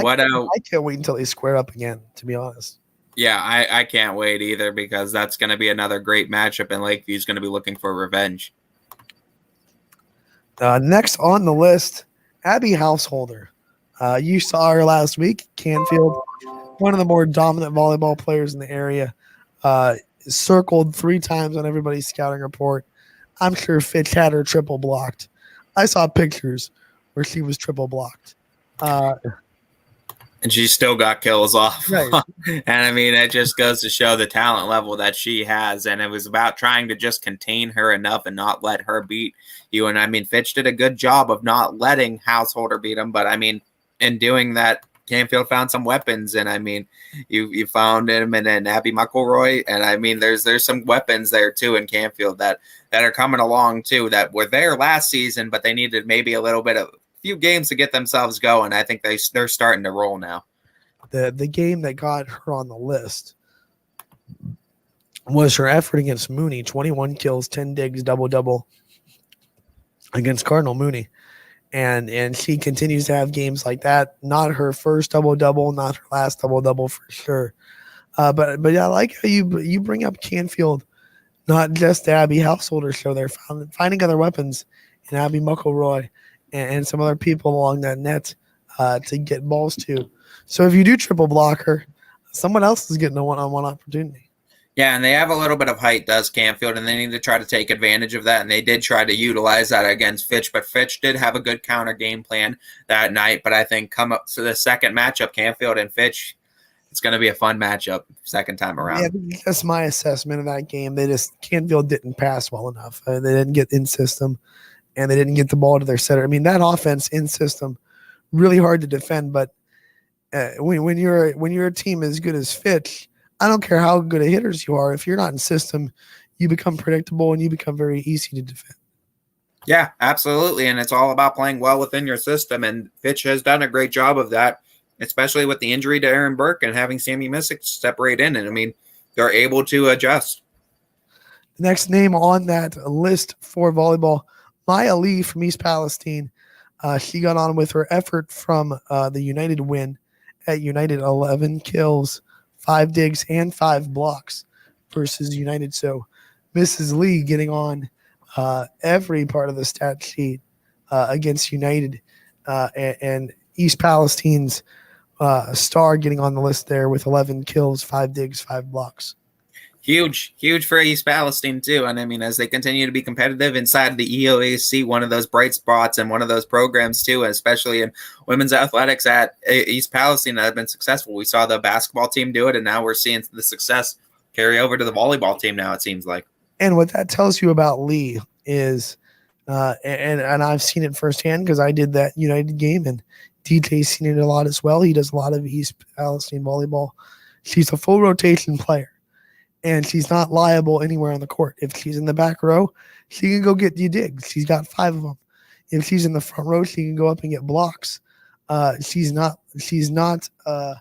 what I can't wait until they square up again. To be honest. Yeah, I can't wait either, because that's going to be another great matchup, and Lakeview's going to be looking for revenge. Next on the list, Abby Householder. You saw her last week, Canfield, one of the more dominant volleyball players in the area. Circled 3 times on everybody's scouting report. I'm sure Fitch had her triple blocked. I saw pictures where she was triple blocked. And she still got kills off. Right. And I mean, it just goes to show the talent level that she has. And it was about trying to just contain her enough and not let her beat you. And I mean, Fitch did a good job of not letting Householder beat him. But I mean, in doing that, Canfield found some weapons. And I mean, you found him and then Abby McElroy. And I mean, there's some weapons there too in Canfield that are coming along too, that were there last season, but they needed maybe a little bit of few games to get themselves going. I think they're starting to roll now. The game that got her on the list was her effort against Mooney. 21 kills, 10 digs, double against Cardinal Mooney. And she continues to have games like that. Not her first double-double, not her last double-double for sure. But yeah, I like how you bring up Canfield, not just the Abby Householder show. They're finding other weapons in Abby McElroy and some other people along that net to get balls to. So if you do triple block her, someone else is getting a one-on-one opportunity. Yeah, and they have a little bit of height, does Canfield, and they need to try to take advantage of that, and they did try to utilize that against Fitch, but Fitch did have a good counter game plan that night. But I think come up to the second matchup, Canfield and Fitch, it's going to be a fun matchup second time around. Yeah, that's my assessment of that game. Canfield didn't pass well enough. They didn't get in system, and they didn't get the ball to their setter. I mean, that offense in system, really hard to defend. But when you're a team as good as Fitch, I don't care how good a hitters you are. If you're not in system, you become predictable and you become very easy to defend. Yeah, absolutely. And it's all about playing well within your system. And Fitch has done a great job of that, especially with the injury to Aaron Burke and having Sammy Missick separate in. And I mean, they're able to adjust. Next name on that list for volleyball, Maya Lee from East Palestine. She got on with her effort from the United win at United, 11 kills, 5 digs, and 5 blocks versus United. So Mrs. Lee getting on every part of the stat sheet against United, and East Palestine's star getting on the list there with 11 kills, 5 digs, 5 blocks. Huge for East Palestine too. And I mean, as they continue to be competitive inside the EOAC, one of those bright spots and one of those programs too, especially in women's athletics at East Palestine that have been successful. We saw the basketball team do it, and now we're seeing the success carry over to the volleyball team now, it seems like. And what that tells you about Lee is, and I've seen it firsthand because I did that United game, and DJ's seen it a lot as well. He does a lot of East Palestine volleyball. She's a full rotation player. And she's not liable anywhere on the court. If she's in the back row, she can go get you digs. She's got 5 of them. If she's in the front row, she can go up and get blocks. She's not a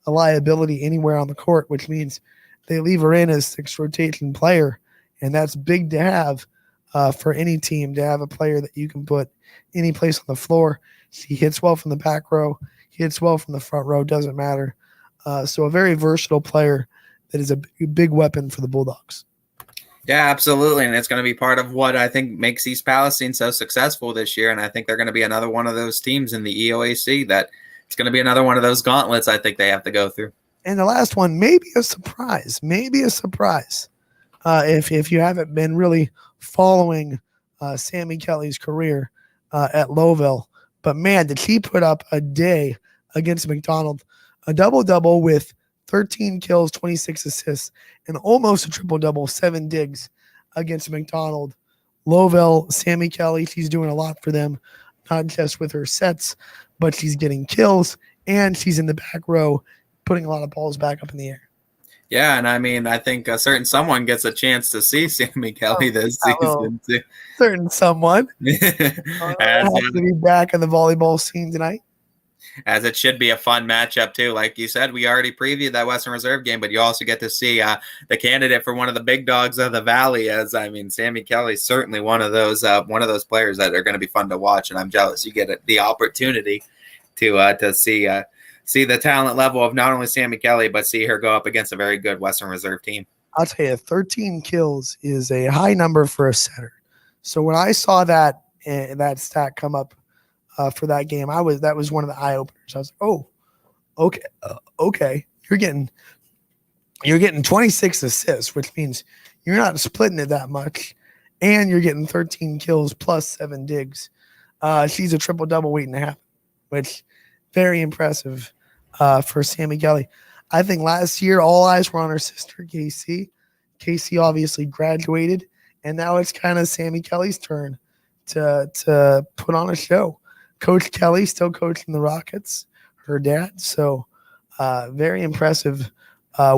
liability anywhere on the court, which means they leave her in as 6th rotation player, and that's big to have for any team, to have a player that you can put any place on the floor. She hits well from the back row, hits well from the front row, doesn't matter. So a very versatile player that is a big weapon for the Bulldogs. Yeah, absolutely. And it's going to be part of what I think makes East Palestine so successful this year. And I think they're going to be another one of those teams in the EOAC that it's going to be another one of those gauntlets I think they have to go through. And the last one, maybe a surprise. If you haven't been really following Sammy Kelly's career at Lowville. But man, did she put up a day against McDonald, a double-double with 13 kills, 26 assists, and almost a triple-double, 7 digs against McDonald. Lowville, Sammy Kelly, she's doing a lot for them, not just with her sets, but she's getting kills, and she's in the back row, putting a lot of balls back up in the air. Yeah, and I mean, I think a certain someone gets a chance to see Sammy Kelly this season too. Certain someone. Has to be back in the volleyball scene tonight. As it should be a fun matchup, too. Like you said, we already previewed that Western Reserve game, but you also get to see the candidate for one of the big dogs of the Valley. Sammy Kelly's certainly one of those players that are going to be fun to watch, and I'm jealous you get the opportunity to see the talent level of not only Sammy Kelly, but see her go up against a very good Western Reserve team. I'll tell you, 13 kills is a high number for a setter. So when I saw that stat come up for that game, that was one of the eye openers. I was like, oh, okay, you're getting 26 assists, which means you're not splitting it that much, and you're getting 13 kills plus 7 digs. She's a triple double waiting to happen, which very impressive for Sammy Kelly. I think last year all eyes were on her sister Casey. Casey obviously graduated, and now it's kind of Sammy Kelly's turn to put on a show. Coach Kelly still coaching the Rockets, her dad. So very impressive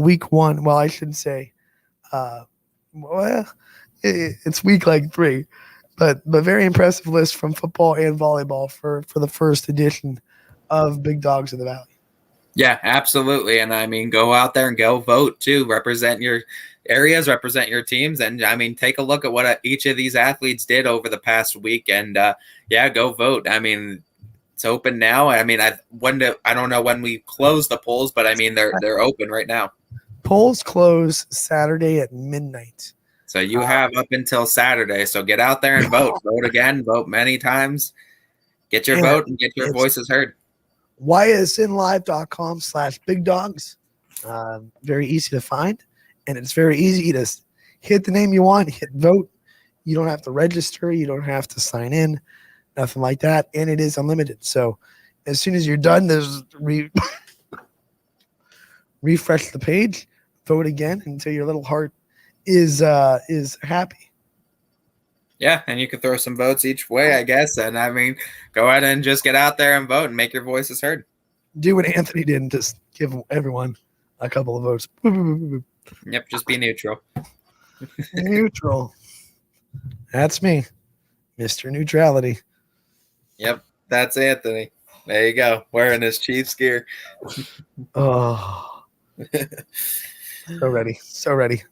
week 1. Well, I should say, it's week like 3, but very impressive list from football and volleyball for the first edition of Big Dogs of the Valley. Yeah, absolutely. And go out there and go vote too. Represent your areas, represent your teams. And take a look at what each of these athletes did over the past week. And go vote. It's open now. I don't know when we close the polls, but they're open right now. Polls close Saturday at midnight. So you have up until Saturday. So get out there and vote. Vote again. Vote many times. Get your vote and get your voices heard. YSNlive.com/bigdogs. Very easy to find, and it's very easy to hit the name you want, hit vote. You don't have to register. You don't have to sign in, nothing like that, and it is unlimited. So as soon as you're done, there's refresh the page, vote again until your little heart is happy. Yeah, and you can throw some votes each way, I guess. And go ahead and just get out there and vote and make your voices heard. Do what Anthony did and just give everyone a couple of votes. Yep, just be neutral. Neutral. That's me, Mr. Neutrality. Yep, that's Anthony. There you go, wearing his Chiefs gear. Oh, so ready.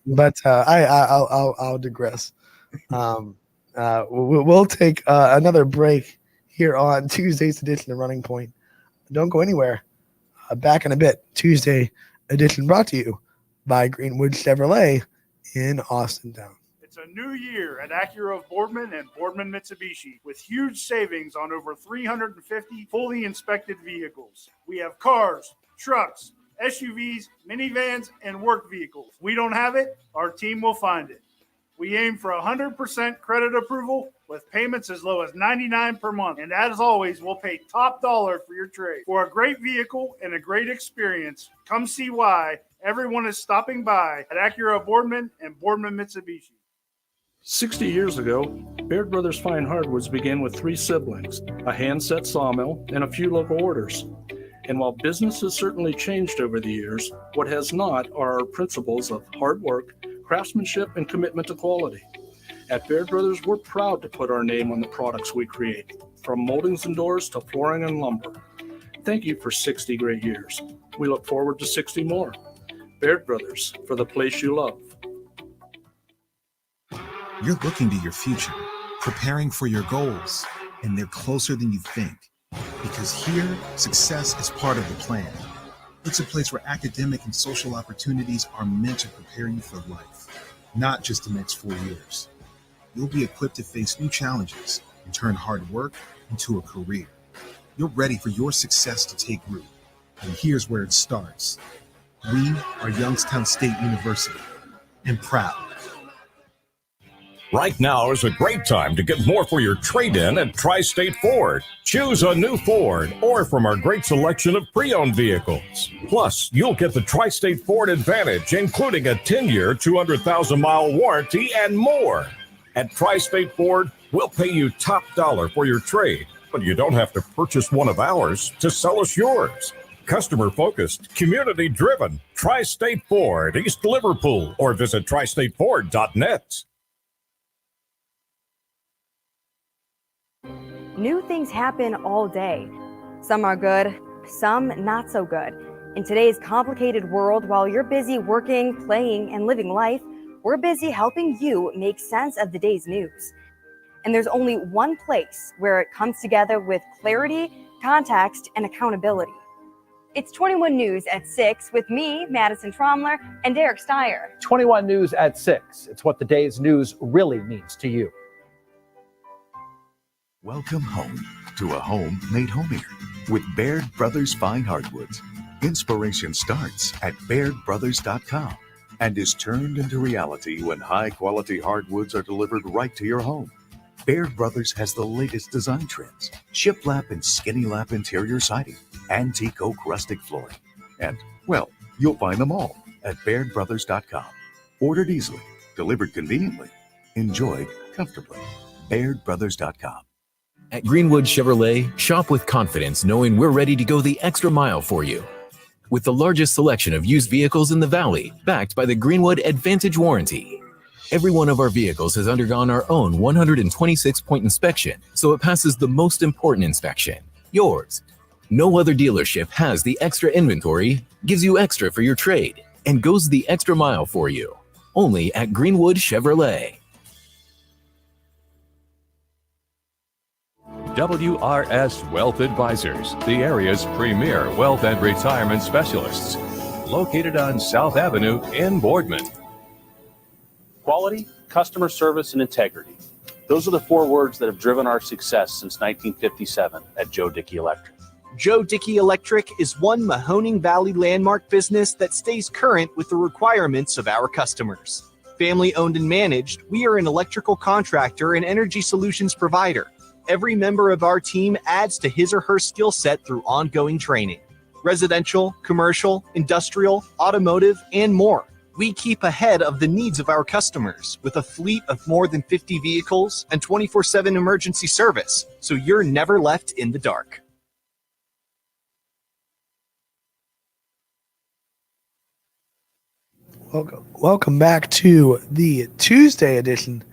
But I'll digress. We'll take another break here on Tuesday's edition of Running Point. Don't go anywhere. Back in a bit. Tuesday edition brought to you by Greenwood Chevrolet in Austintown. It's a new year at Acura of Boardman and Boardman Mitsubishi with huge savings on over 350 fully inspected vehicles. We have cars, trucks, SUVs, minivans, and work vehicles. We don't have it, our team will find it. We aim for 100% credit approval with payments as low as $99 per month. And as always, we'll pay top dollar for your trade. For a great vehicle and a great experience, come see why everyone is stopping by at Acura Boardman and Boardman Mitsubishi. 60 years ago, Baird Brothers Fine Hardwoods began with 3 siblings, a hand-set sawmill, and a few local orders. And while business has certainly changed over the years, what has not are our principles of hard work, craftsmanship, and commitment to quality. At Baird Brothers, we're proud to put our name on the products we create, from moldings and doors to flooring and lumber. Thank you for 60 great years. We look forward to 60 more. Baird Brothers, for the place you love. You're looking to your future, preparing for your goals, and they're closer than you think. Because here, success is part of the plan. It's a place where academic and social opportunities are meant to prepare you for life, not just the next 4 years. You'll be equipped to face new challenges and turn hard work into a career. You're ready for your success to take root. And here's where it starts. We are Youngstown State University, and proud. Right now is a great time to get more for your trade-in at Tri-State Ford. Choose a new Ford or from our great selection of pre-owned vehicles. Plus, you'll get the Tri-State Ford Advantage, including a 10-year, 200,000-mile warranty and more. At Tri-State Ford, we'll pay you top dollar for your trade, but you don't have to purchase one of ours to sell us yours. Customer-focused, community-driven. Tri-State Ford, East Liverpool, or visit tristateford.net. New things happen all day. Some are good, some not so good. In today's complicated world, while you're busy working, playing, and living life, we're busy helping you make sense of the day's news. And there's only one place where it comes together with clarity, context, and accountability. It's 21 News at 6 with me, Madison Tromler, and Derek Steyer. 21 News at 6. It's what the day's news really means to you. Welcome home to a home made homier with Baird Brothers Fine Hardwoods. Inspiration starts at BairdBrothers.com and is turned into reality when high-quality hardwoods are delivered right to your home. Baird Brothers has the latest design trends, shiplap and skinny lap interior siding, antique oak rustic flooring. And, well, you'll find them all at BairdBrothers.com. Ordered easily, delivered conveniently, enjoyed comfortably. BairdBrothers.com. At Greenwood Chevrolet, shop with confidence knowing we're ready to go the extra mile for you. With the largest selection of used vehicles in the Valley, backed by the Greenwood Advantage Warranty. Every one of our vehicles has undergone our own 126-point inspection, so it passes the most important inspection, yours. No other dealership has the extra inventory, gives you extra for your trade, and goes the extra mile for you. Only at Greenwood Chevrolet. WRS Wealth Advisors, the area's premier wealth and retirement specialists. Located on South Avenue in Boardman. Quality, customer service, and integrity. Those are the 4 words that have driven our success since 1957 at Joe Dickey Electric. Joe Dickey Electric is one Mahoning Valley landmark business that stays current with the requirements of our customers. Family owned and managed, we are an electrical contractor and energy solutions provider. Every member of our team adds to his or her skill set through ongoing training. Residential, commercial, industrial, automotive, and more. We keep ahead of the needs of our customers with a fleet of more than 50 vehicles and 24/7 emergency service, so you're never left in the dark. Welcome back to the Tuesday edition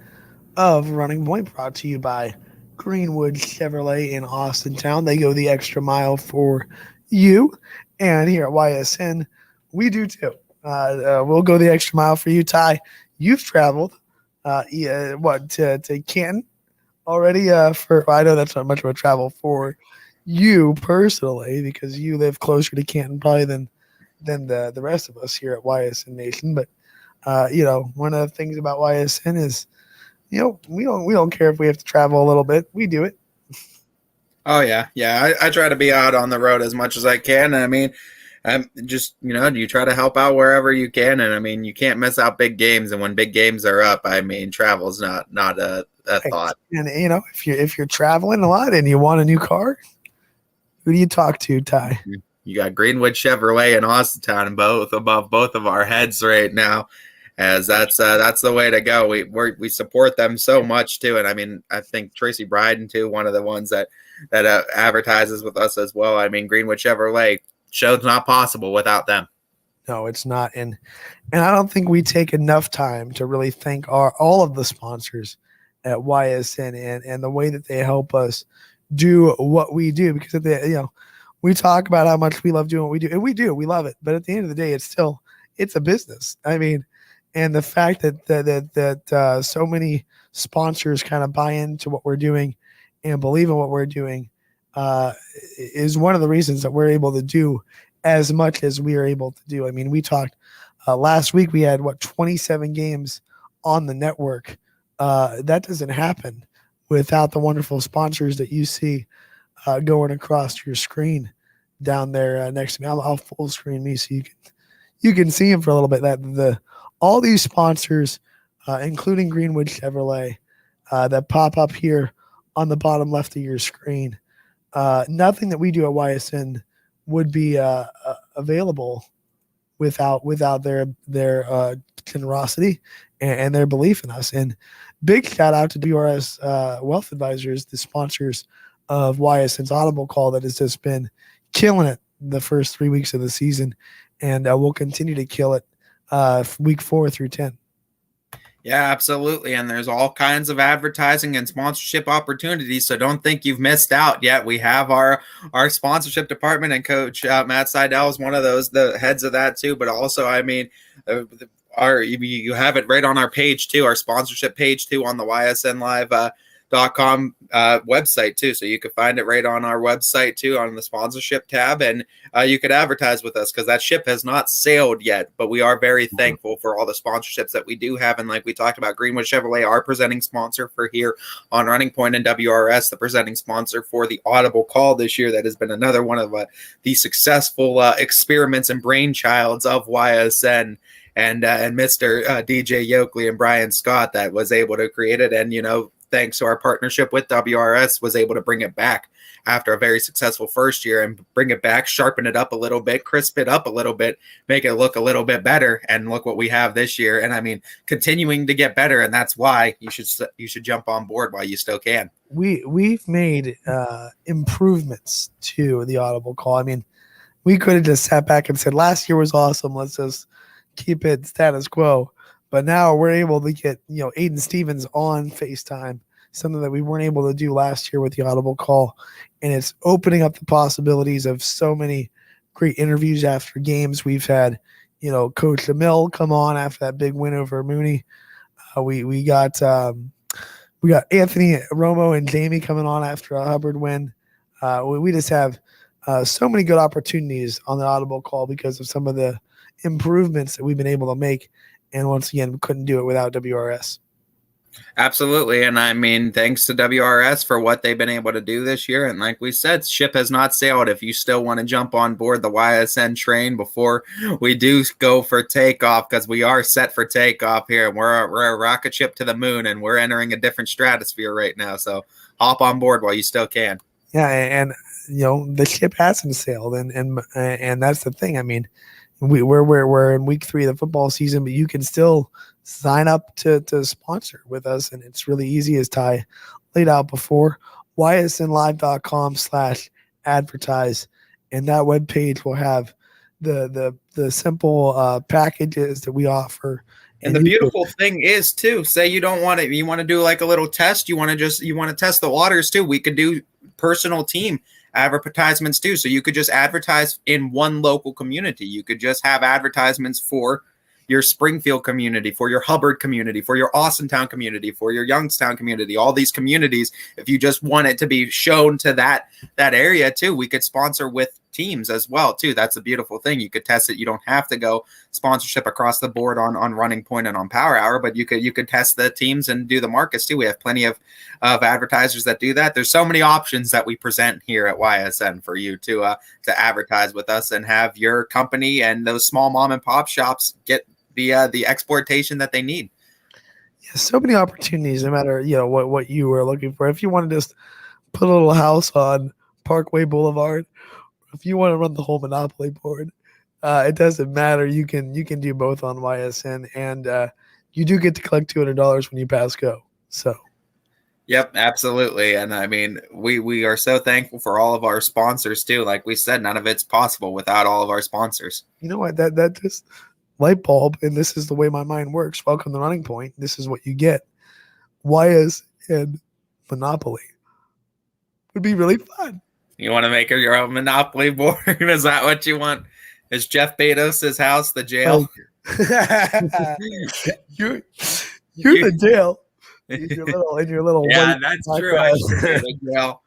of Running Point, brought to you by Greenwood Chevrolet in Austintown. They go the extra mile for you, and here at YSN, we do too. We'll go the extra mile for you, Ty. You've traveled, to Canton already? I know that's not much of a travel for you personally because you live closer to Canton probably than the rest of us here at YSN Nation. But one of the things about YSN is, we don't care if we have to travel a little bit. We do it. Oh yeah. I try to be out on the road as much as I can. I mean, just you try to help out wherever you can, and I mean, you can't miss out big games. And when big games are up, I mean, travel's not a thought. And if you're traveling a lot and you want a new car, who do you talk to, Ty? You got Greenwood Chevrolet and Austintown both above both of our heads right now, as that's the way to go. We support them so much too, and I mean, I think Tracy Bryden too, one of the ones that advertises with us as well. I mean, Greenwood Chevrolet. Show's not possible without them. No, it's not. And I don't think we take enough time to really thank all of the sponsors at YSN and the way that they help us do what we do, because we talk about how much we love doing what we do, and we love it. But at the end of the day, it's a business. I mean, and the fact that so many sponsors kind of buy into what we're doing and believe in what we're doing is one of the reasons that we're able to do as much as we are able to do. I mean, we talked last week, we had 27 games on the network. That doesn't happen without the wonderful sponsors that you see going across your screen down there next to me. I'll full screen me so you can see them for a little bit. All these sponsors, including Greenwood Chevrolet, that pop up here on the bottom left of your screen. Nothing that we do at YSN would be available without their generosity and their belief in us. And big shout out to WRS Wealth Advisors, the sponsors of YSN's Audible Call, that has just been killing it the first 3 weeks of the season, and we'll continue to kill it week 4 through 10. Yeah, absolutely. And there's all kinds of advertising and sponsorship opportunities. So don't think you've missed out yet. We have our sponsorship department, and Coach Matt Seidel is one of those, the heads of that too. But also, I mean, you have it right on our page too, our sponsorship page too, on the ysnlive.com website too. So you can find it right on our website too, on the sponsorship tab, and you could advertise with us, because that ship has not sailed yet, but we are very thankful for all the sponsorships that we do have. And like we talked about, Greenwood Chevrolet, our presenting sponsor for here on Running Point, and WRS, the presenting sponsor for the Audible Call this year. That has been another one of the successful experiments and brainchilds of YSN and Mr. DJ Yoakley and Brian Scott that was able to create it. And, thanks to our partnership with WRS, was able to bring it back after a very successful first year, and bring it back, sharpen it up a little bit, crisp it up a little bit, make it look a little bit better. And look what we have this year. And I mean, continuing to get better. And that's why you should jump on board while you still can. We've made improvements to the Audible Call. I mean, we could have just sat back and said, last year was awesome, let's just keep it status quo. But now we're able to get, Aiden Stevens on FaceTime, something that we weren't able to do last year with the Audible Call. And it's opening up the possibilities of so many great interviews after games. We've had, Coach Emil come on after that big win over Mooney. We got Anthony Romo and Jamie coming on after a Hubbard win. We just have so many good opportunities on the Audible Call because of some of the improvements that we've been able to make. And once again, we couldn't do it without WRS. Absolutely. And I mean, thanks to WRS for what they've been able to do this year. And like we said, ship has not sailed. If you still want to jump on board the YSN train before we do go for takeoff, because we are set for takeoff here. We're a rocket ship to the moon, and we're entering a different stratosphere right now. So hop on board while you still can. Yeah. And the ship hasn't sailed. And that's the thing. I mean, we're in week 3 of the football season, but you can still sign up to sponsor with us. And it's really easy, as Ty laid out before. ysnlive.com/advertise. And that webpage will have the simple packages that we offer. And the beautiful thing is too, say you don't want it, you want to do like a little test, you want to test the waters too. We could do personal team advertisements too. So you could just advertise in one local community. You could just have advertisements for your Springfield community, for your Hubbard community, for your Austintown community, for your Youngstown community, all these communities. If you just want it to be shown to that area too, we could sponsor with teams as well too. That's a beautiful thing. You could test it. You don't have to go sponsorship across the board on Running Point and on Power Hour, but you could test the teams and do the markets too. We have plenty of advertisers that do that. There's so many options that we present here at YSN for you to advertise with us and have your company and those small mom and pop shops get the exportation that they need. Yeah, so many opportunities, no matter what you were looking for. If you want to just put a little house on Parkway Boulevard, if you want to run the whole Monopoly board, it doesn't matter. You can do both on YSN, and you do get to collect $200 when you pass go. So, yep, absolutely. And I mean, we are so thankful for all of our sponsors too. Like we said, none of it's possible without all of our sponsors. You know what? That just light bulb, and this is the way my mind works. Welcome to Running Point. This is what you get. YSN Monopoly would be really fun. You want to make your own Monopoly board? Is that what you want? Is Jeff Bezos' house the jail? You're the jail. In your little yeah, that's true. I should be the jail.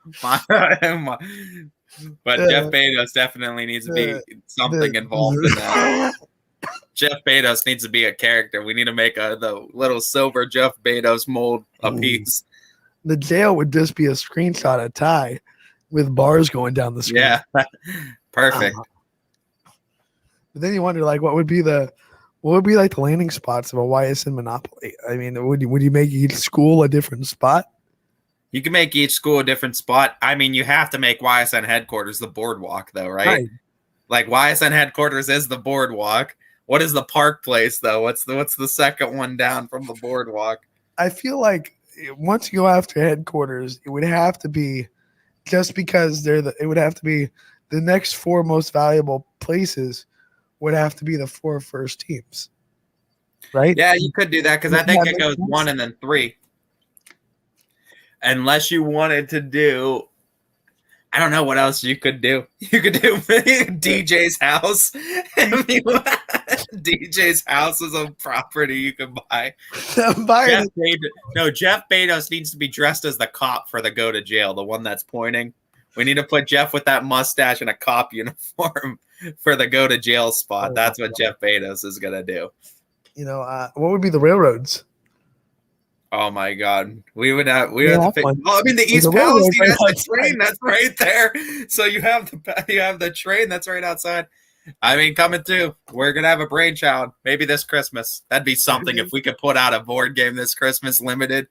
But Jeff Bezos definitely needs to be something involved in that. Jeff Bezos needs to be a character. We need to make the little silver Jeff Bezos mold a piece. The jail would just be a screenshot of Ty with bars going down the screen. Yeah, perfect. But then you wonder, like, what would be like the landing spots of a YSN Monopoly? I mean, would you make each school a different spot? You can make each school a different spot. I mean, you have to make YSN headquarters the boardwalk, though, right? Like YSN headquarters is the boardwalk. What is the Park Place, though? What's the second one down from the boardwalk? I feel like once you go after headquarters, it would have to be just because it would have to be the next 4 most valuable places would have to be the 4 first teams. right? Yeah, you could do that because I Doesn't think that it make goes sense? 1 and then 3. Unless you wanted to do, I don't know what else you could do. You could do DJ's house. If you DJ's house is a property you can buy. Jeff Bezos needs to be dressed as the cop for the go to jail, the one that's pointing. We need to put Jeff with that mustache and a cop uniform for the go to jail spot. That's what Jeff Bezos is gonna do. What would be the railroads? Oh my God, we would have Yeah, to. one. Well, I mean, the There's East a railroad Palestine right has the outside. train that's right there. So you have the train that's right outside. I mean, coming too. We're gonna have a brainchild. Maybe this Christmas. That'd be something if we could put out a board game this Christmas, limited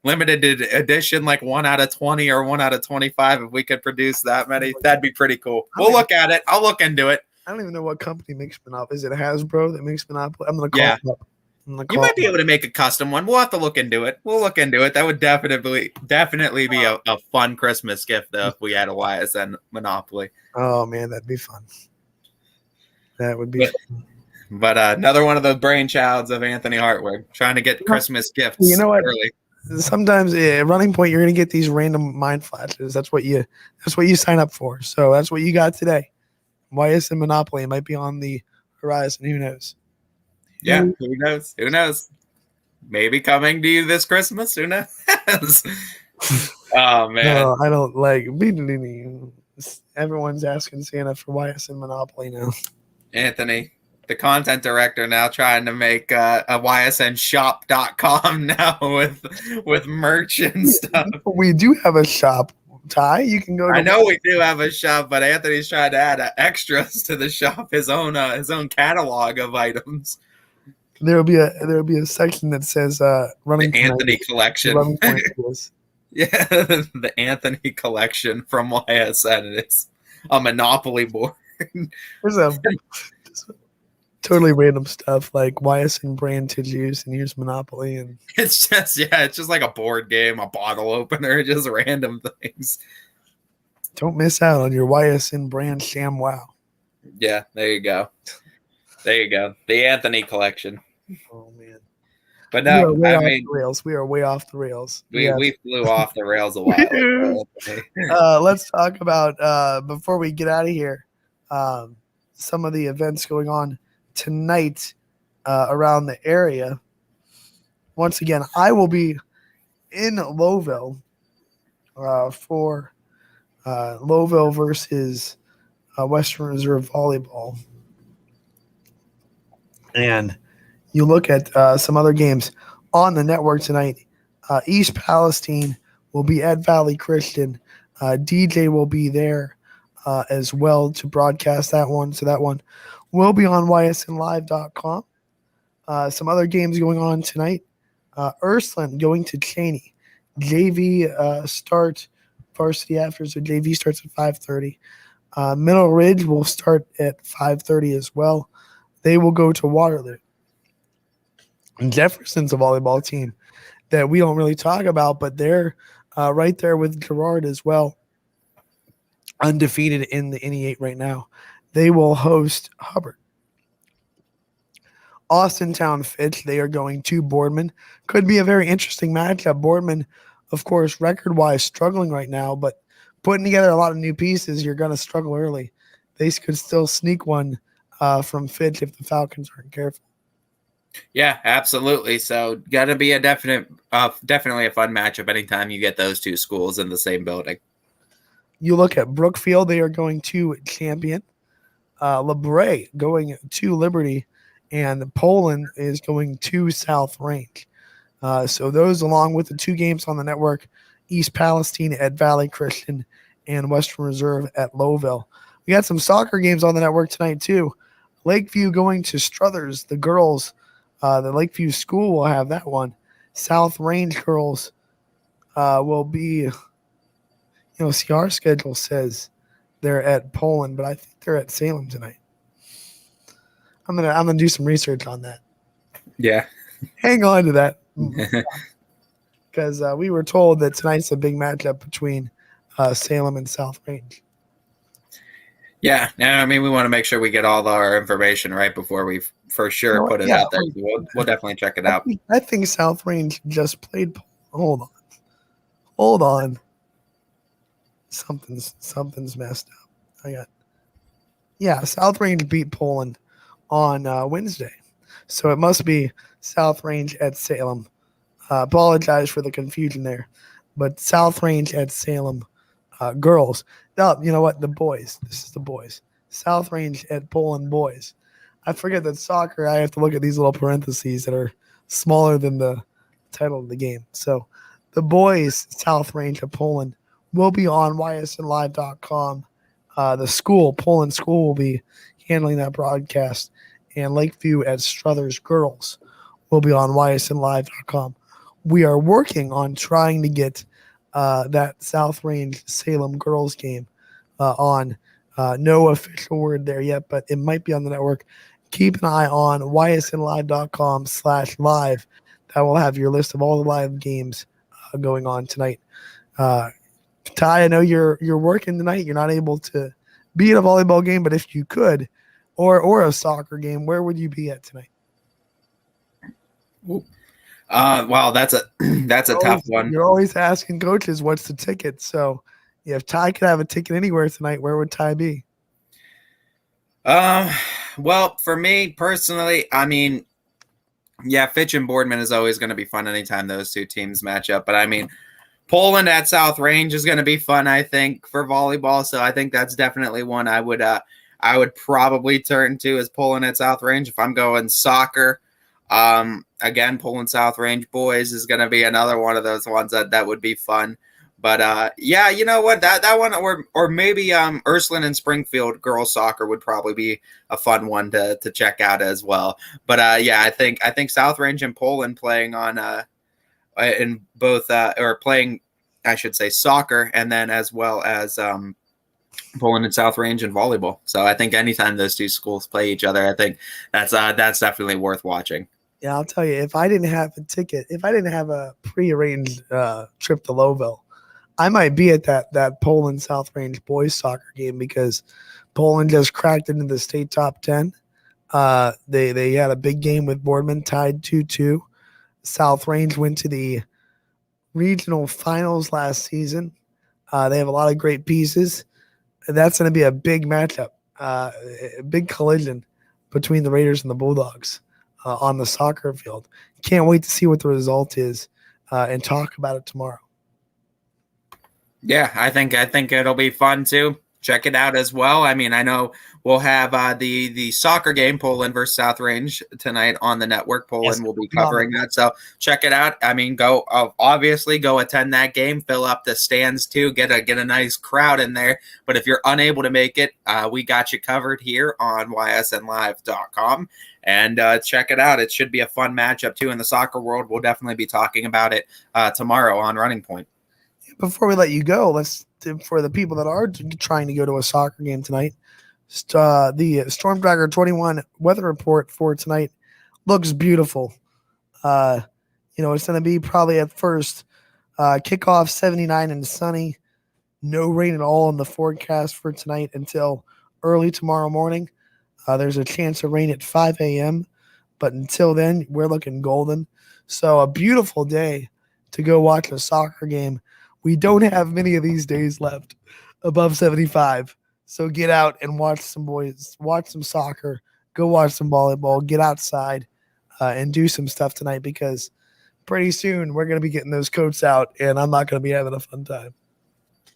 edition, like 1 out of 20 or 1 out of 25. If we could produce that many, that'd be pretty cool. We'll look at it. I'll look into it. I don't even know what company makes Monopoly. Is it Hasbro that makes Monopoly? I'm gonna call Yeah. it up. You might be able to make a custom one. We'll have to look into it. That would definitely be a fun Christmas gift though if we had a YSN Monopoly. Oh man, that'd be fun. That would be fun. But another one of the brainchilds of Anthony Hartwig, trying to get Christmas gifts You know what? early. Sometimes at Running Point, you're gonna get these random mind flashes. That's what you sign up for. So that's what you got today. YSN Monopoly might be on the horizon. Who knows? Yeah, who knows? Who knows? Maybe coming to you this Christmas. Who knows? Oh man, No, I don't like. Everyone's asking Santa for YSN Monopoly now. Anthony, the content director, now trying to make a ysnshop.com now with merch and stuff. We do have a shop, Ty. You can go. I know we do have a shop, but Anthony's trying to add extras to the shop, his own catalog of items. There will be a section that says running the Anthony collection. Running Point is. Yeah, the Anthony collection from YSN. It's a Monopoly board. There's a totally random stuff like YSN brand to juice, and here's Monopoly, and it's just like a board game, a bottle opener, just random things. Don't miss out on your YSN brand ShamWow. Yeah, there you go. The Anthony collection. Oh man. But no, we are way off the rails. We flew off the rails a while ago. Let's talk about before we get out of here, some of the events going on tonight around the area. Once again, I will be in Lowville for Lowville versus Western Reserve Volleyball. And you look at some other games on the network tonight. East Palestine will be at Valley Christian. DJ will be there as well to broadcast that one. So that one will be on ysnlive.com. Some other games going on tonight. Ursuline going to Cheney. JV start varsity after, so JV starts at 5:30. Middle Ridge will start at 5:30 as well. They will go to Waterloo. And Jefferson's a volleyball team that we don't really talk about, but they're right there with Girard as well, undefeated in the NE8 right now. They will host Hubbard. Austintown Fitch, they are going to Boardman. Could be a very interesting matchup. Boardman, of course, record-wise struggling right now, but putting together a lot of new pieces, you're going to struggle early. They could still sneak one from Fitch if the Falcons aren't careful. Yeah, absolutely. So got to be a definitely a fun matchup anytime you get those two schools in the same building. You look at Brookfield, they are going to Champion. LeBray going to Liberty, and Poland is going to South Range. So those, along with the two games on the network, East Palestine at Valley Christian and Western Reserve at Lowville. We got some soccer games on the network tonight too. Lakeview going to Struthers, the girls. The Lakeview school will have that one. South Range girls will be, see, our schedule says they're at Poland, but I think they're at Salem tonight. I'm gonna do some research on that. Yeah. Hang on to that. Because we were told that tonight's a big matchup between Salem and South Range. Yeah, I mean, we want to make sure we get all our information right before we for sure put it out there. So we'll definitely check it out. I think South Range just played. Hold on. Something's messed up. South Range beat Poland on Wednesday, so it must be South Range at Salem. Apologize for the confusion there, but South Range at Salem girls. No, you know what? The boys. This is the boys. South Range at Poland boys. I forget that soccer, I have to look at these little parentheses that are smaller than the title of the game. So the boys, South Range of Poland, will be on ysnlive.com. The school, Poland school, will be handling that broadcast. And Lakeview at Struthers girls will be on ysnlive.com. We are working on trying to get that South Range Salem girls game on. No official word there yet, but it might be on the network. Keep an eye on ysnlive.com/live. That will have your list of all the live games going on tonight. Ty, I know you're working tonight. You're not able to be at a volleyball game, but if you could, or a soccer game, where would you be at tonight? Wow, that's a tough one. You're always asking coaches what's the ticket. So if Ty could have a ticket anywhere tonight, where would Ty be? Well, for me personally, I mean, yeah, Fitch and Boardman is always going to be fun anytime those two teams match up. But I mean, Poland at South Range is going to be fun, I think, for volleyball. So I think that's definitely one I would probably turn to as Poland at South Range. If I'm going soccer, again, Poland South Range boys is going to be another one of those ones that would be fun. But yeah, you know what, that one, or maybe Ursuline and Springfield girls soccer would probably be a fun one to check out as well. But yeah, I think South Range and Poland playing on in both or playing, I should say, soccer, and then as well as Poland and South Range and volleyball. So I think anytime those two schools play each other, I think that's definitely worth watching. Yeah, I'll tell you, if I didn't have a ticket, if I didn't have a prearranged trip to Lowville, I might be at that Poland South Range boys soccer game because Poland just cracked into the state top 10. They had a big game with Boardman, tied 2-2. South Range went to the regional finals last season. They have a lot of great pieces. That's going to be a big matchup, a big collision between the Raiders and the Bulldogs on the soccer field. Can't wait to see what the result is and talk about it tomorrow. Yeah, I think it'll be fun too. Check it out as well. I mean, I know we'll have the soccer game, Poland versus South Range, tonight on the network. Poland will be covering that, so check it out. I mean, obviously go attend that game, fill up the stands too, get a nice crowd in there. But if you're unable to make it, we got you covered here on ysnlive.com. And check it out. It should be a fun matchup too in the soccer world. We'll definitely be talking about it tomorrow on Running Point. Before we let you go, for the people that are trying to go to a soccer game tonight, the Storm Dragger 21 weather report for tonight looks beautiful. It's going to be probably at first kickoff 79 and sunny, no rain at all in the forecast for tonight until early tomorrow morning. There's a chance of rain at 5 a.m., but until then, we're looking golden. So a beautiful day to go watch a soccer game. We don't have many of these days left above 75. So get out and watch some boys, watch some soccer, go watch some volleyball, get outside and do some stuff tonight because pretty soon we're going to be getting those coats out and I'm not going to be having a fun time.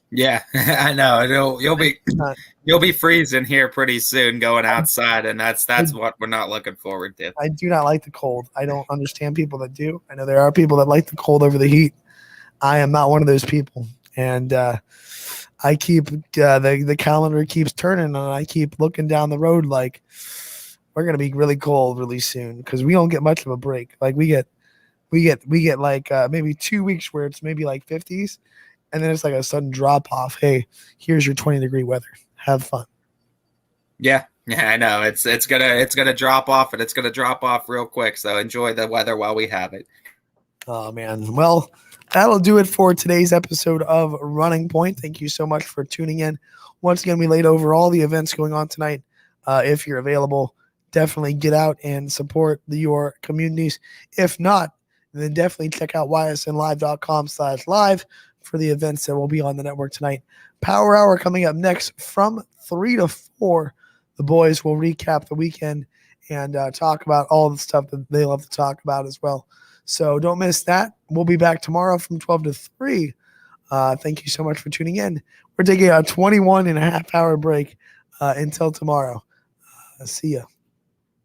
Yeah, I know. You'll be freezing here pretty soon going outside, and that's what we're not looking forward to. I do not like the cold. I don't understand people that do. I know there are people that like the cold over the heat. I am not one of those people, and I keep the calendar keeps turning, and I keep looking down the road like we're gonna be really cold really soon because we don't get much of a break. Like we get like maybe 2 weeks where it's maybe like 50s, and then it's like a sudden drop off. Hey, here's your 20-degree weather. Have fun. Yeah, I know it's gonna drop off, and it's gonna drop off real quick. So enjoy the weather while we have it. Oh man, well. that'll do it for today's episode of Running Point. Thank you so much for tuning in. Once again, we laid over all the events going on tonight. If you're available, definitely get out and support your communities. If not, then definitely check out ysnlive.com/live for the events that will be on the network tonight. Power Hour coming up next from 3 to 4. The boys will recap the weekend and talk about all the stuff that they love to talk about as well. So don't miss that. We'll be back tomorrow from 12 to 3. Thank you so much for tuning in. We're taking a 21 and a half hour break until tomorrow. See ya.